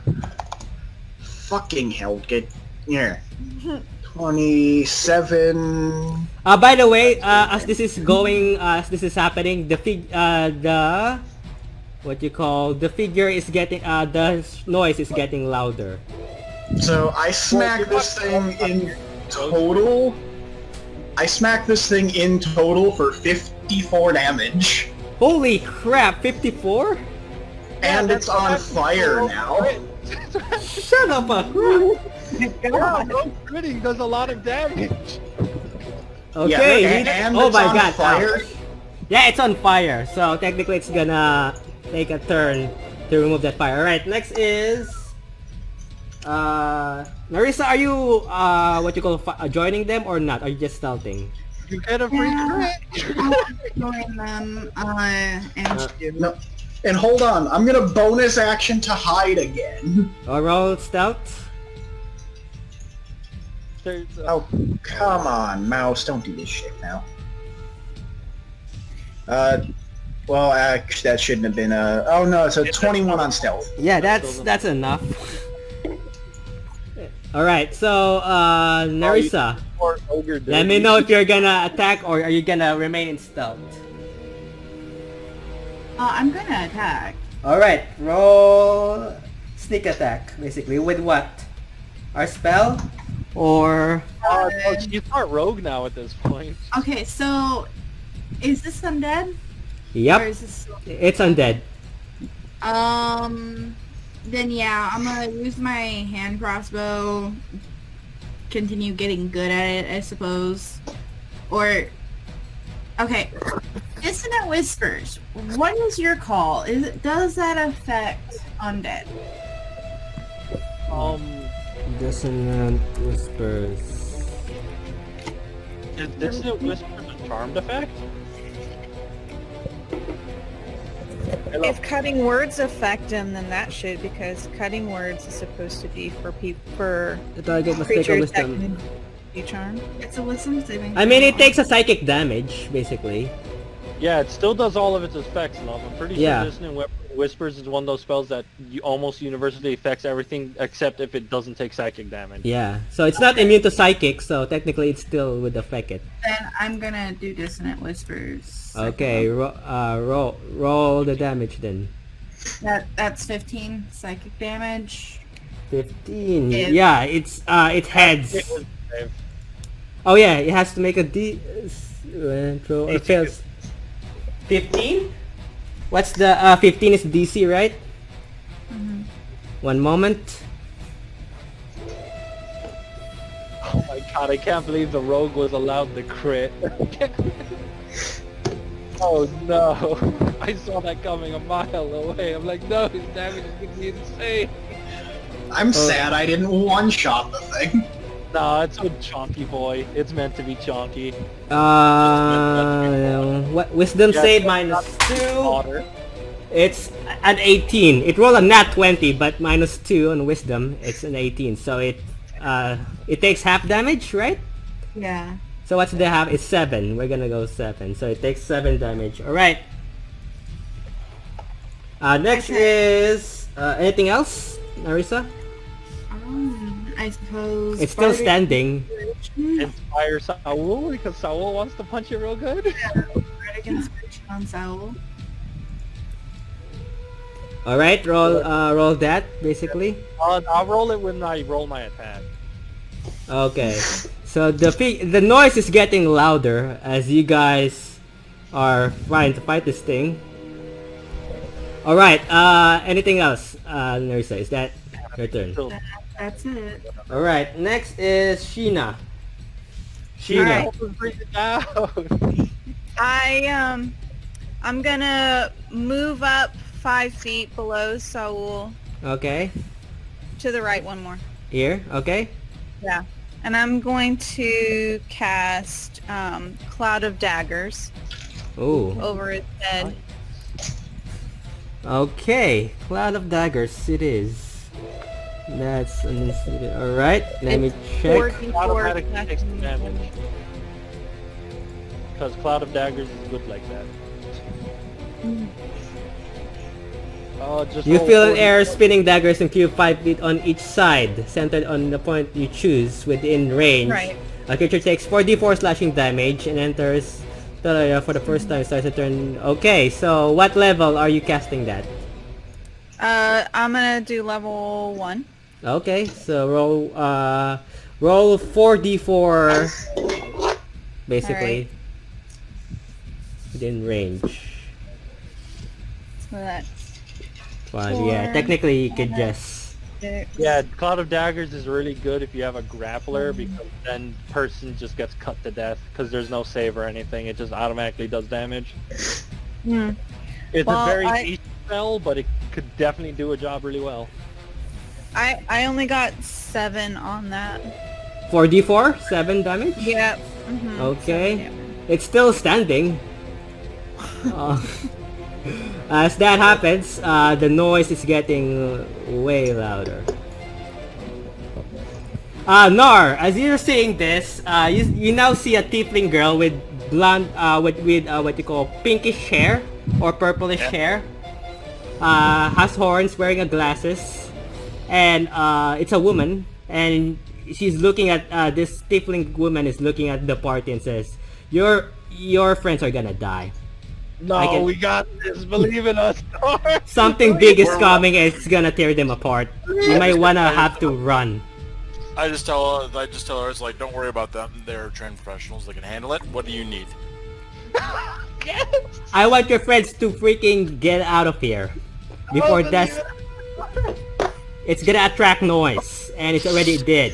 Fucking hell, get here. 27. By the way, as this is going, as this is happening, the what you call, the figure is getting, the noise is getting louder. So I smack this thing in total. I smack this thing in total for 54 damage. Holy crap, 54? And it's on fire now. Shut up, Yeah, no critting does a lot of damage. Okay, and oh it's my on god, fire. ouch. Yeah, it's on fire, so technically it's gonna take a turn to remove that fire. Alright, next is... Narissa, are you, what you call, joining them or not? Are you just stealthing? You get a free crit. Join them, and No. And hold on, I'm gonna bonus action to hide again. Or roll stealth? There's, Oh, come on, mouse, don't do this shit now. Well, actually, that shouldn't have been a... Oh, no, so 21 on stealth. Yeah, that's enough. Alright, so, Nerissa, Or ogre let me know if you're gonna attack or are you gonna remain in stealth. I'm gonna attack. Alright, roll sneak attack, basically. With what? Our spell? Or... Oh, you start rogue now at this point. Okay, so is this undead? Or Yep, is this... it's undead. Then yeah, I'm gonna use my hand crossbow. Continue getting good at it, I suppose. Or... Okay. Dissonant Whispers. What is your call? Does that affect undead? Dissonant Whispers. Is Dissonant Whispers a charmed effect? If cutting words affect him, then that should, because cutting words is supposed to be for The target must take a creatures that wisdom. can be charmed. It's a wisdom saving I mean, it throw. takes a psychic damage, basically. Yeah, it still does all of its effects and all. I'm pretty Yeah. sure Dissonant Whispers is one of those spells that almost universally affects everything except if it doesn't take psychic damage. Yeah, so it's not immune to psychic, so technically it still would affect it. Then I'm gonna do Dissonant Whispers. Okay, roll the damage then. That's 15 psychic damage. 15. If- Yeah, it heads. Oh yeah, it has to make a throw. It fails. 15? What's the 15 is DC, right? Mm-hmm. One moment. Oh my god, I can't believe the rogue was allowed the crit. Oh no, I saw that coming a mile away. I'm like, no, his damage is gonna be insane. I'm sad I didn't one-shot the thing. No, it's a chonky boy. It's meant to be chonky. What wisdom Yeah, save that's -2. Otter. It's an 18. It rolled a nat 20, but -2 on wisdom. It's an 18, so it takes half damage, right? Yeah. So what's the half? It's 7. We're gonna go 7. So it takes 7 damage. Alright. Next is... anything else, Narissa? I suppose... It's still Bardic standing. Inspiration? Inspire Saul because Saul wants to punch it real good. Bardic Inspiration on Saul. Alright, roll that, basically. I'll roll it when I roll my attack. Okay. So the noise is getting louder as you guys are trying to fight this thing. Alright, anything else, Nerissa? Is that your turn? So, That's it. Alright, next is Sheena. Alright. bring it down. I'm gonna move up 5 feet below Saul Okay. to the right one more. Here, okay. Yeah. And I'm going to cast Cloud of Daggers Ooh. over his head. Okay. Cloud of Daggers it is. That's alright, let me check. 4d4 Automatically takes the slashing damage. Because Cloud of Daggers is good like that. Just You roll feel an 40. air spinning daggers and cube 5 feet on each side, centered on the point you choose within range. Right. A creature takes 4d4 slashing damage and enters the area for the first time. Starts a turn. Okay, so what level are you casting that? I'm gonna do level 1. Okay, so roll 4d4 basically within range. So that's 5, yeah, Four. technically you could just... 6. Yeah, Cloud of Daggers is really good if you have a grappler because then person just gets cut to death because there's no save or anything. It just automatically does damage. Hmm. It's Well, a very I- niche spell, but it could definitely do a job really well. I only got 7 on that. 4d4? 7 damage? Yep. Mhm. Okay. 7 damage. It's still standing. As that happens, the noise is getting way louder. Nar, as you're seeing this, you now see a tiefling girl with blonde, with what you call pinkish hair, or purplish Yeah. hair. Has horns, wearing a glasses, and it's a woman, and she's looking at this tiefling woman is looking at the party and says, "Your friends are gonna die. No, I can- we got this. Believe in us. Something big is coming, and it's gonna tear them apart. You might wanna have to run." I just tell her it's like, don't worry about them. They're trained professionals. They can handle it. What do you need? I want your friends to freaking get out of here before that's. It's gonna attract noise, and it's already did.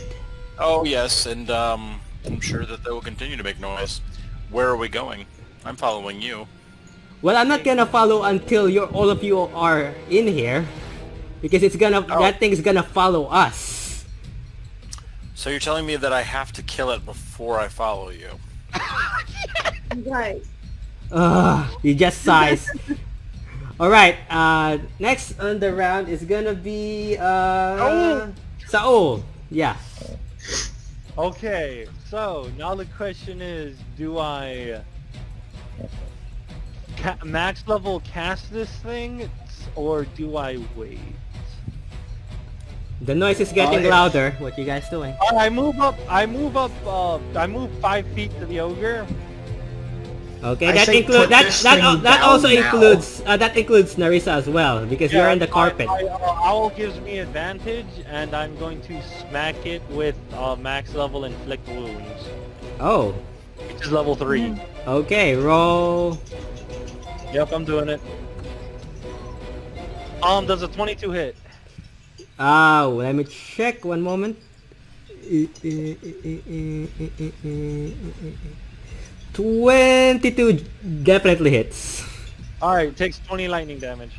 Oh yes, and I'm sure that they will continue to make noise. Where are we going? I'm following you. Well, I'm not gonna follow until all of you are in here, because it's gonna that thing's gonna follow us. So you're telling me that I have to kill it before I follow you? Right. You just size. Alright, next on the round is gonna be, Saul. Yeah. Okay, so now the question is, do I max level cast this thing, or do I wait? The noise is getting louder. What you guys doing? I move 5 feet to the ogre. Okay, I that say includes put this thing that also down now. includes Narissa as well, because you're in the carpet. Owl gives me advantage, and I'm going to smack it with max level inflict wounds, Oh, which is level 3. okay. Roll. Yep, I'm doing it. Does a 22 hit? Let me check. One moment. 22 definitely hits. Alright, takes 20 lightning damage.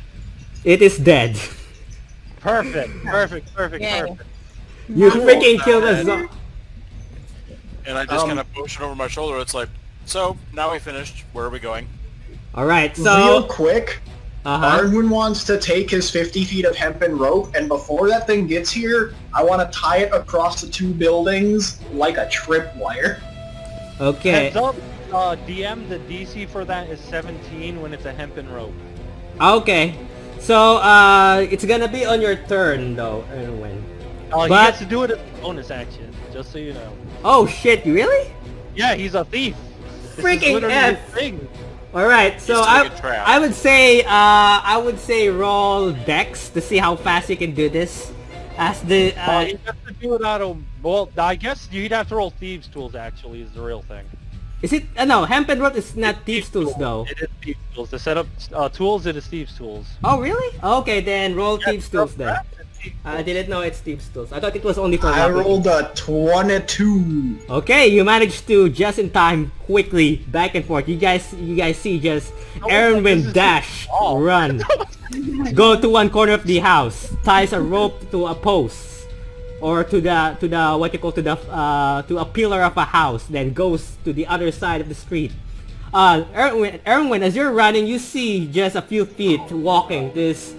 It is dead. Perfect. Yeah. You freaking killed a zombie. And I just kind of push it over my shoulder. It's like, so now we finished. Where are we going? Alright, Real so... quick, Arwen wants to take his 50 feet of hempen rope, and before that thing gets here, I want to tie it across the 2 buildings like a tripwire. Okay. Heads up, DM, the DC for that is 17 when it's a hempen rope. Okay. So, it's gonna be on your turn, though, Erwin. He But- gets to do it as a bonus action, just so you know. Oh, shit, really? Yeah, he's a thief. This is Freaking literally F. his thing. Alright, so He's taking traps. I would say roll Dex to see how fast you can do this. As the, He has to do it out of... Well, I guess you'd have to roll Thieves' Tools, actually, is the real thing. is it, no, hempen rope is not Thieves' Tools, though. It is Thieves' Tools. To set up tools, it is Thieves' Tools. Oh, really? Okay, then roll Thieves' Tools then. Thieves' I didn't know it's Thieves' Tools. I thought it was only for I weapons. rolled a 22. Okay, you managed to just in time, quickly, back and forth. You guys see just Erwin dash, run, go to one corner of the house, ties a rope to a post, or to a pillar of a house, then goes to the other side of the street. Erwin, as you're running, you see just a few feet walking this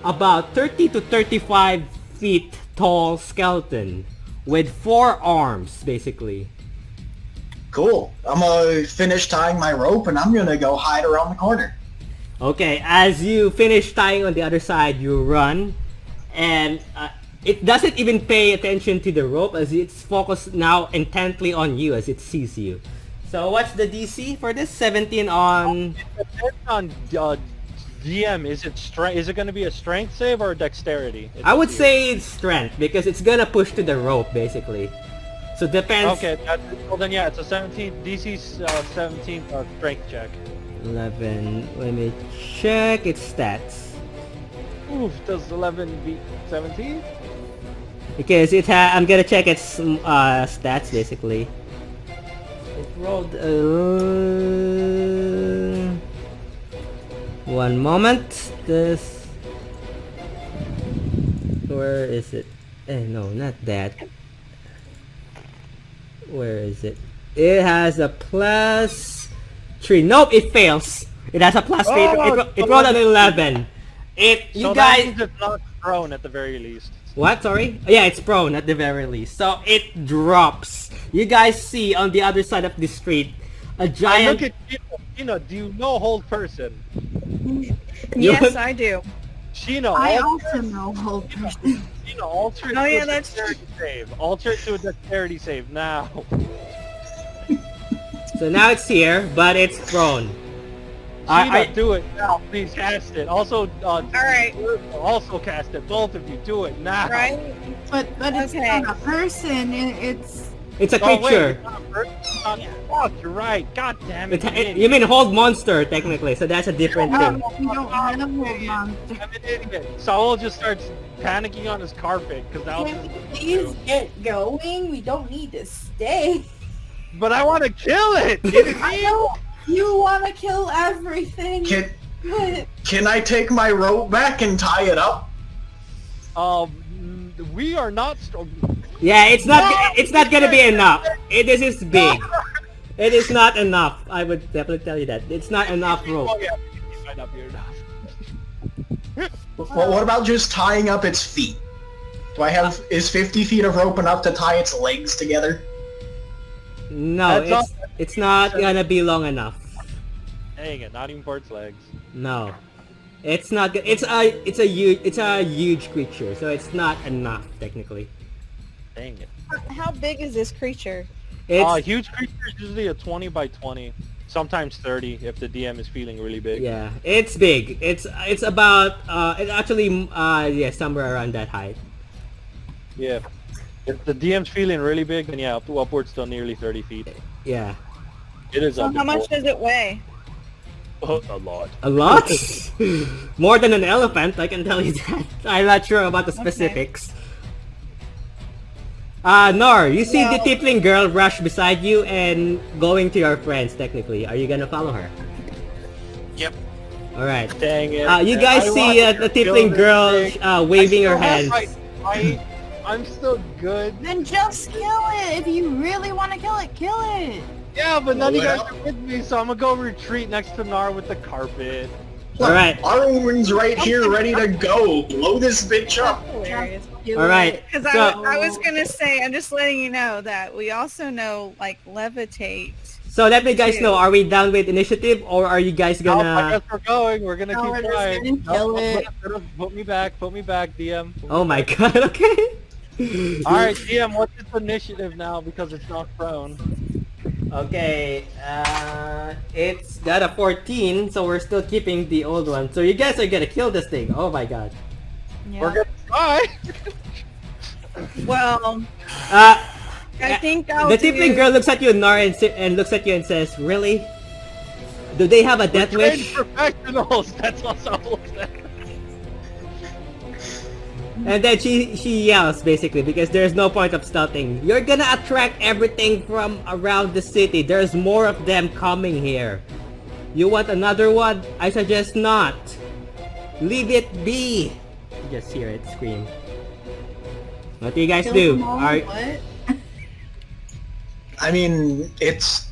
about 30 to 35 feet tall skeleton with 4 arms, basically. Cool. I'm gonna finish tying my rope, and I'm gonna go hide around the corner. Okay, as you finish tying on the other side, you run, and it doesn't even pay attention to the rope as it's focused now intently on you as it sees you. So what's the DC for this? 17 on... On DM, is it going to be a strength save or a dexterity? I would say it's strength, because it's gonna push to the rope, basically. So depends... Okay, well then yeah, it's a 17, DC 17 strength check. 11, let me check its stats. Oof, does 11 beat 17? Because I'm gonna check its stats, basically. It rolled... one moment. This... Where is it? No, not that. Where is it? It has a plus 3. Nope, it fails. It has a plus 3. It rolled an 11. You So that guys... means it's not prone at the very least. What? Sorry? Yeah, it's prone at the very least. So it drops. You guys see on the other side of the street a I giant... look at Tina, do you know hold person? Yes, I do. Sheena, I alter, also know hold person. Sheena, alter Oh, to yeah, a that's dexterity save. Alter it to a dexterity save now. So now it's here, but it's prone. Sheena, do it now. Please cast it. Also, right. Also cast it. Both of you, do it now. Right? But it's Okay. not a person. It's It's a Oh, wait, creature. it's not a person, it's not- Fuck, you're right. God damn it. You mean hold monster, technically, so that's a different thing. we don't have a monster. I'm an idiot. Saul just starts panicking on his carpet because that was Can we his please get going? We don't need to stay. But I want to kill it. I know you want to kill everything. but Can I take my rope back and tie it up? We are not. Yeah, it's not gonna be enough. This is big. It is not enough. I would definitely tell you that. It's not enough rope. Oh, yeah, it might not be enough. Well, what about just tying up its feet? Is 50 feet of rope enough to tie its legs together? No, That's it's not gonna be long enough. Dang it, not even for its legs. No, it's not. It's a huge creature, so it's not enough technically. Dang it. How big is this creature? It's Huge creature is usually a 20 by 20, sometimes 30 if the DM is feeling really big. yeah, it's big. It's about it's actually yeah, somewhere around that height. Yeah. If the DM's feeling really big, then yeah, upwards to nearly 30 feet. Yeah, It is So up how much does it weigh? a lot. a lot. More than an elephant, I can tell you that. I'm not sure about the specifics. Nor, you see the Well- tiefling girl rush beside you and going to your friends. Technically, are you gonna follow her? Yep. All right. Dang it. You guys I see wanted the to kill tiefling this girl thing. waving I her still have hands. my fight. I'm still good. Then just kill it. If you really want to kill it, kill it. Yeah, but none of you guys Well. are with me, so I'm gonna go retreat next to Nar with the carpet. All right. Arwen's right here, ready to go. Blow this bitch up. Hilarious. Do All right. it. Because So- I was gonna say, I'm just letting you know that we also know like levitate. So let me guys know, are we done with initiative or are you guys Nope, I gonna... guess we're going. We're gonna No, we're keep just trying. gonna kill it. Put me back, DM. Oh my god, okay. Alright, DM, what's its initiative now because it's not prone? Okay, it's got a 14, so we're still keeping the old one. So you guys are gonna kill this thing. Oh my god. We're gonna try! Well, Uh, I think I'll the do- tiefling girl looks at you, Nar, and looks at you and says, "Really? Do they have a death Trained wish?" professionals, that's also what it says. And then she yells basically because there's no point of stealthing. You're gonna attract everything from around the city. There's more of them coming here. You want another one? I suggest not. Leave it be. You just hear it scream. What do you guys Kill do? them all, Are what? I mean, it's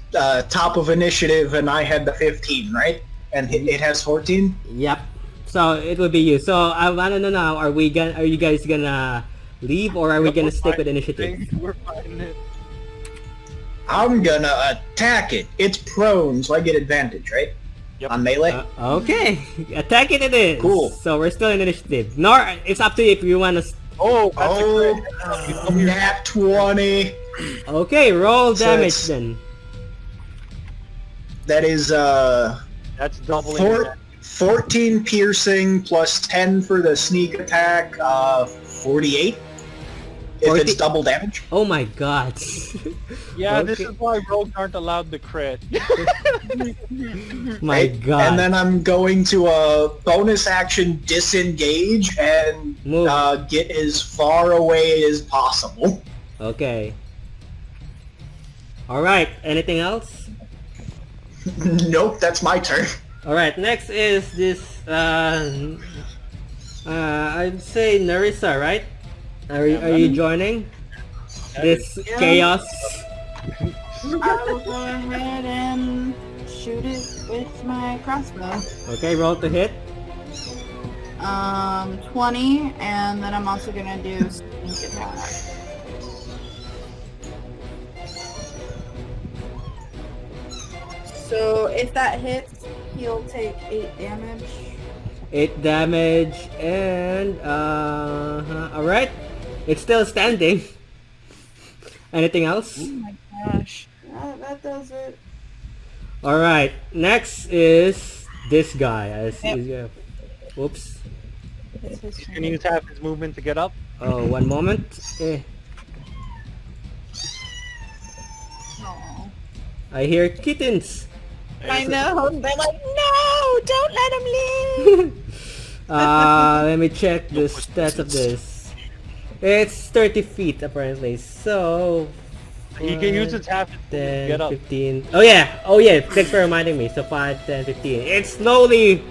top of initiative, and I had the 15, right? And it has 14. Yep. So it will be you. So I wanna know now. Are you guys gonna leave or are we gonna stick with initiative? We're fighting it. I'm gonna attack it. It's prone, so I get advantage, right? Yep. On melee. Okay. Attack it. It is. Cool. So we're still in initiative. Nor it's up to you if you wanna. Oh, that's Oh, a crit. nat 20. Okay, roll So damage it's- then. That is That's doubling it. 14 piercing plus 10 for the sneak attack. 48. If 40 it's double damage. Oh my god. Yeah, this Okay. is why rogues aren't allowed to crit. My Right? god. And then I'm going to bonus action disengage and Move. get as far away as possible. Okay. Alright, anything else? Nope, that's my turn. Alright, next is this, I'd say Narissa, right? Are you joining? This chaos? I will go ahead and shoot it with my crossbow. Okay, roll to hit. 20, and then I'm also gonna do sneak attack. So if that hits, he he'll take 8 damage. 8 damage and alright. It's still standing. Anything else? Oh my gosh. That does it. Alright, next is this guy. Whoops. It's his He's turn. gonna use half his movement to get up. Oh, one moment. Aw. I hear kittens. I know. They're like, no, don't let him leave. Let me check the stats of this. It's 30 feet apparently, so... He can use his half his movement to 10, get up. 15... Oh yeah, thanks for reminding me. So 5, 10, 15. It's slowly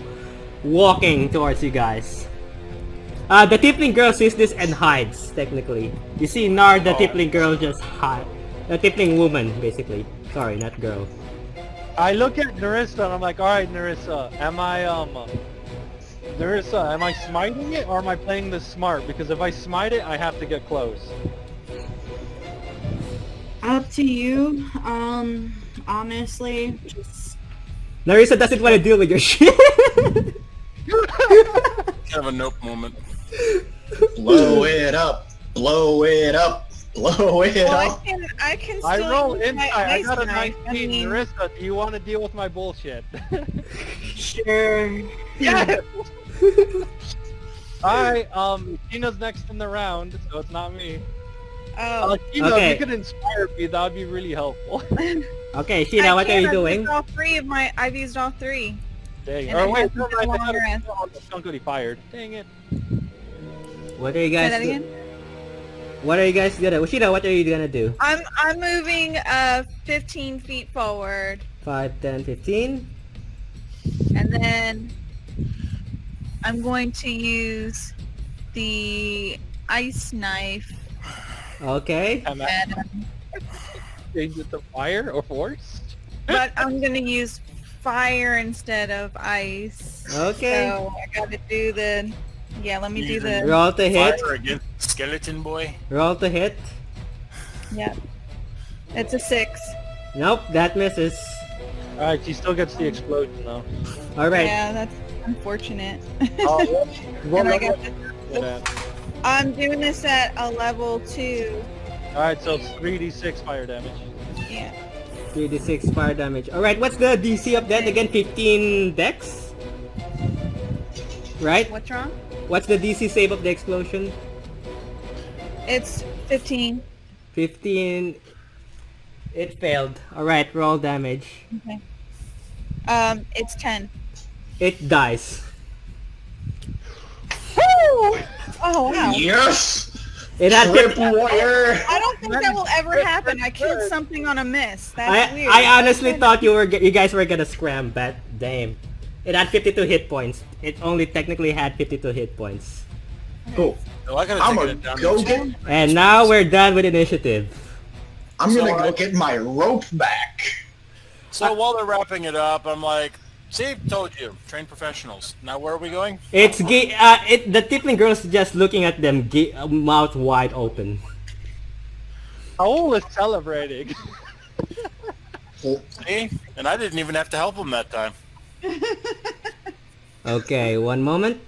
walking towards you guys. The tiefling girl sees this and hides, technically. You see Nard, the tiefling girl, just hide. The tiefling woman, basically. Sorry, not girl. I look at Narissa and I'm like, alright Narissa, am I smiting it or am I playing this smart? Because if I smite it, I have to get close. Up to you. Honestly, just Narissa doesn't want to deal with your shit. Kind of a nope moment. Blow it up. Blow it up. Blow it Well, up. I can still I roll use my insight, I ice got a knife. 19. I mean, Narissa, do you want to deal with my bullshit? sure. Yes! Alright, Tina's next in the round, so it's not me. oh. Tina, Okay. if you could inspire me, that would be really helpful. Okay, Sheena, what are you doing? I've used all 3. Dang. And Or I wait, have never the mind, they longer had end. a chunk already fired. Dang it. What are you Say guys that do- again? What are you guys gonna... Sheena, what are you gonna do? I'm moving 15 feet forward, 5, 10, 15? and then I'm going to use the ice knife. Okay. I'm And, change it to fire or force? but I'm gonna use fire instead of ice. Okay. So I gotta do the... Yeah, let me do the... Roll to hit. Fire against Skeleton Boy. Roll to hit. Yeah. It's a 6. Nope, that misses. Alright, she still gets the explosion though. Alright. Yeah, that's unfortunate. Oh, And I got yeah. I'm doing this at a level 2. Alright, so it's 3d6 fire damage. Yeah. 3d6 fire damage. Alright, what's the DC of that again? 15 dex? Right? What's wrong? What's the DC save of the explosion? It's 15. 15. It failed. Alright, roll damage. Okay. It's 10. It dies. Woo! Oh wow. Yes! It had Rip 15. warrior! I don't think that will ever happen. I killed something on a miss. That's weird. I honestly thought you guys were gonna scram, but damn. It had 52 hit points. It only technically had 52 hit points. Cool. Oh, I could I'm have taken gonna it down. go to get. And now we're done with initiative. I'm gonna So, go get my rope back. So while they're wrapping it up, I'm like, see, told you, trained professionals. Now where are we going? It's the tiefling girl's just looking at them, mouth wide open. Owl is celebrating. See? And I didn't even have to help them that time. Okay, one moment.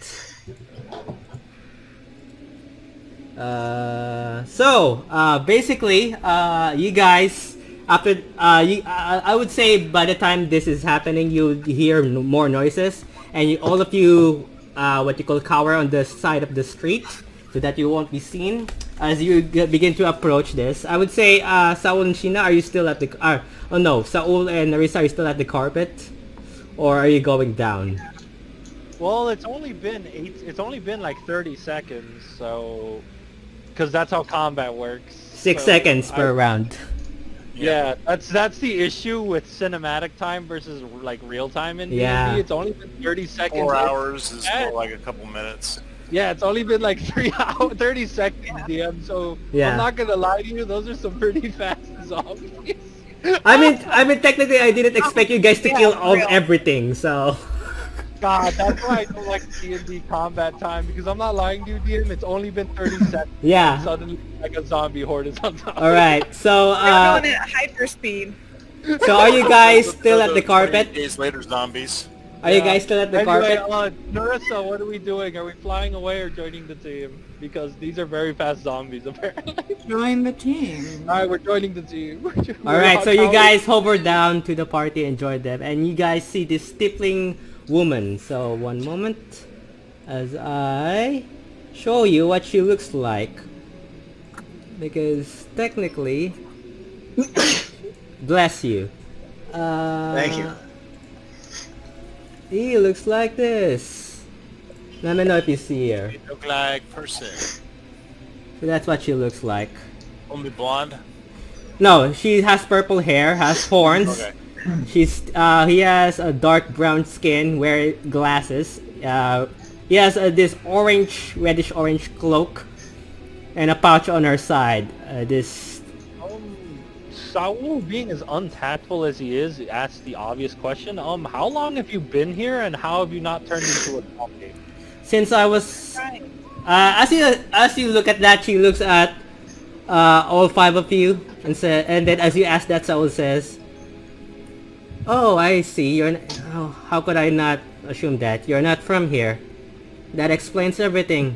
Basically, you guys, after, I would say by the time this is happening, you hear more noises, and all of you, what you call cower on the side of the street, so that you won't be seen as you begin to approach this. I would say, Saul and Sheena, are you still at the, oh no, Saul and Narissa, are you still at the carpet? Or are you going down? Well, it's only been like 30 seconds, so... Because that's how combat works. 6 So seconds per round. Yeah, that's the issue with cinematic time versus like real time in Yeah. D&D. It's only been 30 seconds. 4 hours is more like a couple minutes. Yeah, it's only been like 30 seconds, DM. So Yeah. I'm not gonna lie to you, those are some pretty fast zombies. I mean, technically, I didn't expect you guys to kill all everything, so... God, that's why I don't like D&D combat time, because I'm not lying to you, DM. It's only been 30 seconds. Yeah. Suddenly, like a zombie horde is on top. Alright, so, We're going at hyper speed. so are you guys still at the carpet? 28 days later, zombies. Are you guys still at the Anyway, carpet? Narissa, what are we doing? Are we flying away or joining the team? Because these are very fast zombies, apparently. Join the team. Alright, we're joining the team. Alright, so you guys hover down to the party and join them, and you guys see this stippling woman. So, one moment as I show you what she looks like. Because technically, bless you. Thank you. He looks like this. Let me know if you see her. You look like person. So that's what she looks like. Only blonde? No, she has purple hair, has horns. Okay. He has a dark brown skin, wear glasses. He has this reddish orange cloak, and a pouch on her side. Saul, being as untactful as he is, asks the obvious question. How long have you been here, and how have you not turned into a zombie? Since I was, as you look at that, she looks at all five of you, and then as you ask that, Saul says, "Oh, I see. How could I not assume that you're not from here? That explains everything.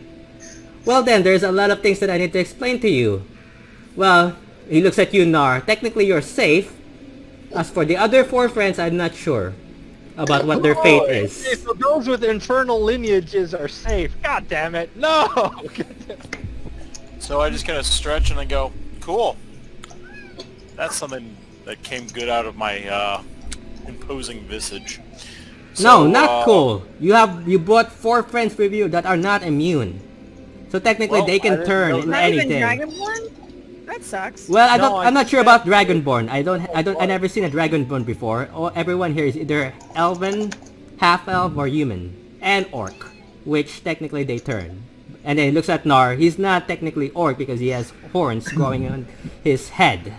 Well then, there's a lot of things that I need to explain to you. Well." He looks at you, Nar. Technically, you're safe. As for the other four friends, I'm not sure about what their fate is. Okay, so those with infernal lineages are safe. God damn it. No! So I just kind of stretch and I go, cool. That's something that came good out of my imposing visage. No, So, not cool. You brought four friends with you that are not immune. So technically, Well, they I can didn't turn know into Not even anything. Dragonborn? That sucks. Well, No, I'm not sure I about said- Dragonborn. I never seen a Dragonborn before. Everyone here is either elven, half-elf, or human, and orc, which technically they turn. And then he looks at Nar. He's not technically orc because he has horns growing on his head.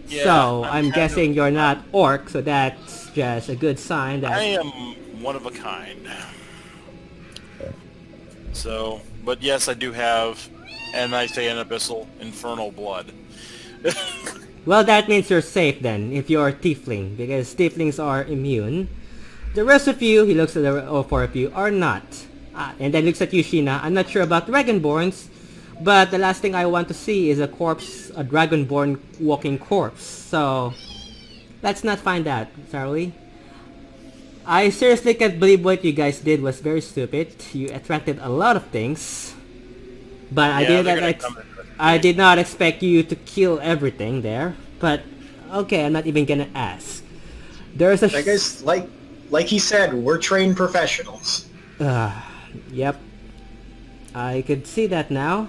Yeah, So I'm I'm kind guessing of- you're not orc. So that's just a good sign I that. am one of a kind. So, but yes, I do have, and I say an abyssal, infernal blood. Well, that means you're safe then, if you're a tiefling, because tieflings are immune. The rest of you, he looks at all four of you, are not. And then looks at you, Sheena. I'm not sure about Dragonborns, but the last thing I want to see is a Dragonborn walking corpse. So, let's not find that, shall we? I seriously can't believe what you guys did was very stupid. You attracted a lot of things. But Yeah, they're gonna come in. I did not expect you to kill everything there, but okay, I'm not even gonna ask. There's a I guess, like he said, we're trained professionals. Yep. I could see that now.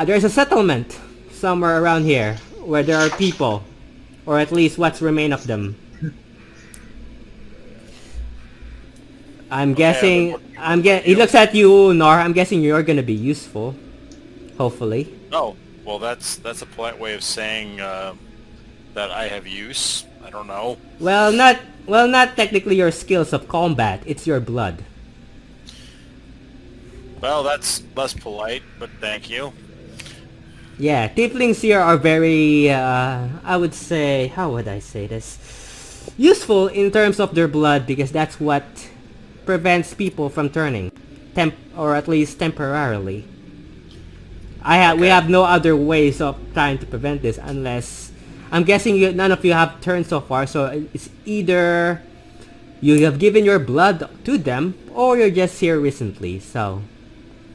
There's a settlement somewhere around here where there are people, or at least what's remain of them. I'm guessing. He looks at you, Nar. I'm guessing you're gonna be useful. Hopefully. Oh, well, that's a polite way of saying that I have use. I don't know. Well, not technically your skills of combat. It's your blood. Well, that's less polite, but thank you. Yeah, tieflings here are very, I would say, how would I say this? Useful in terms of their blood because that's what prevents people from turning, or at least temporarily. We have no other ways of trying to prevent this unless, I'm guessing none of you have turned so far, so it's either you have given your blood to them or you're just here recently, so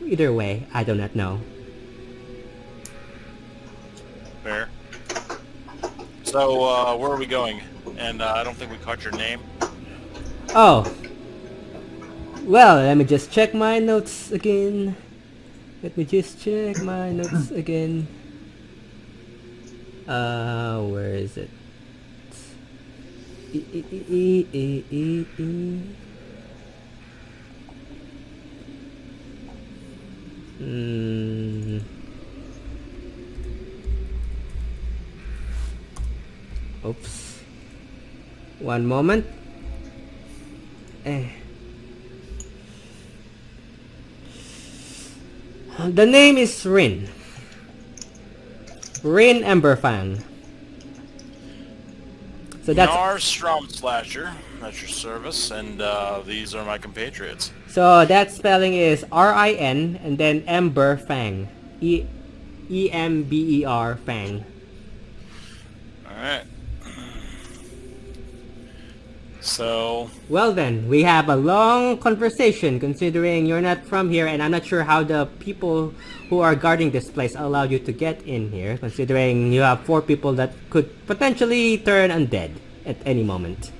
either way, I do not know. Fair. So, where are we going? And I don't think we caught your name. Oh. Well, let me just check my notes again. Where is it? Oops. One moment. The name is Rin. Rin Emberfang. So that's Slasher. That's your service, and these are my compatriots. so that spelling is R-I-N and then Ember Fang. E-M-B-E-R Fang. Alright. So... Well then, we have a long conversation considering you're not from here and I'm not sure how the people who are guarding this place allowed you to get in here, considering you have 4 people that could potentially turn undead at any moment.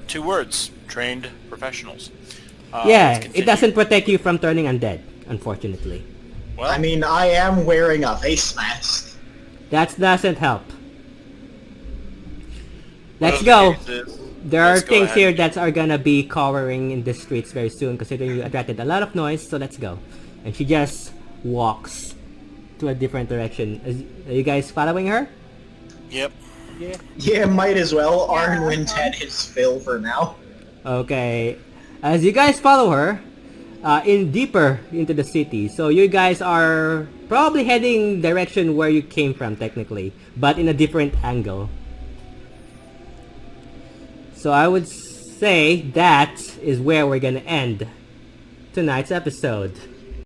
2 words. Trained professionals. Yeah, let's it continue. doesn't protect you from turning undead, unfortunately. Well, I mean, I am wearing a face mask. That doesn't help. Let's whatever go. the case is, There are let's go things ahead. here that are gonna be cowering in the streets very soon, considering you attracted a lot of noise, so let's go. And she just walks to a different direction. Are you guys following her? Yep. Yeah, might as well. Arnwin's had his fill for now. Okay. As you guys follow her, in deeper into the city, so you guys are probably heading direction where you came from, technically, but in a different angle. So I would say that is where we're gonna end tonight's episode.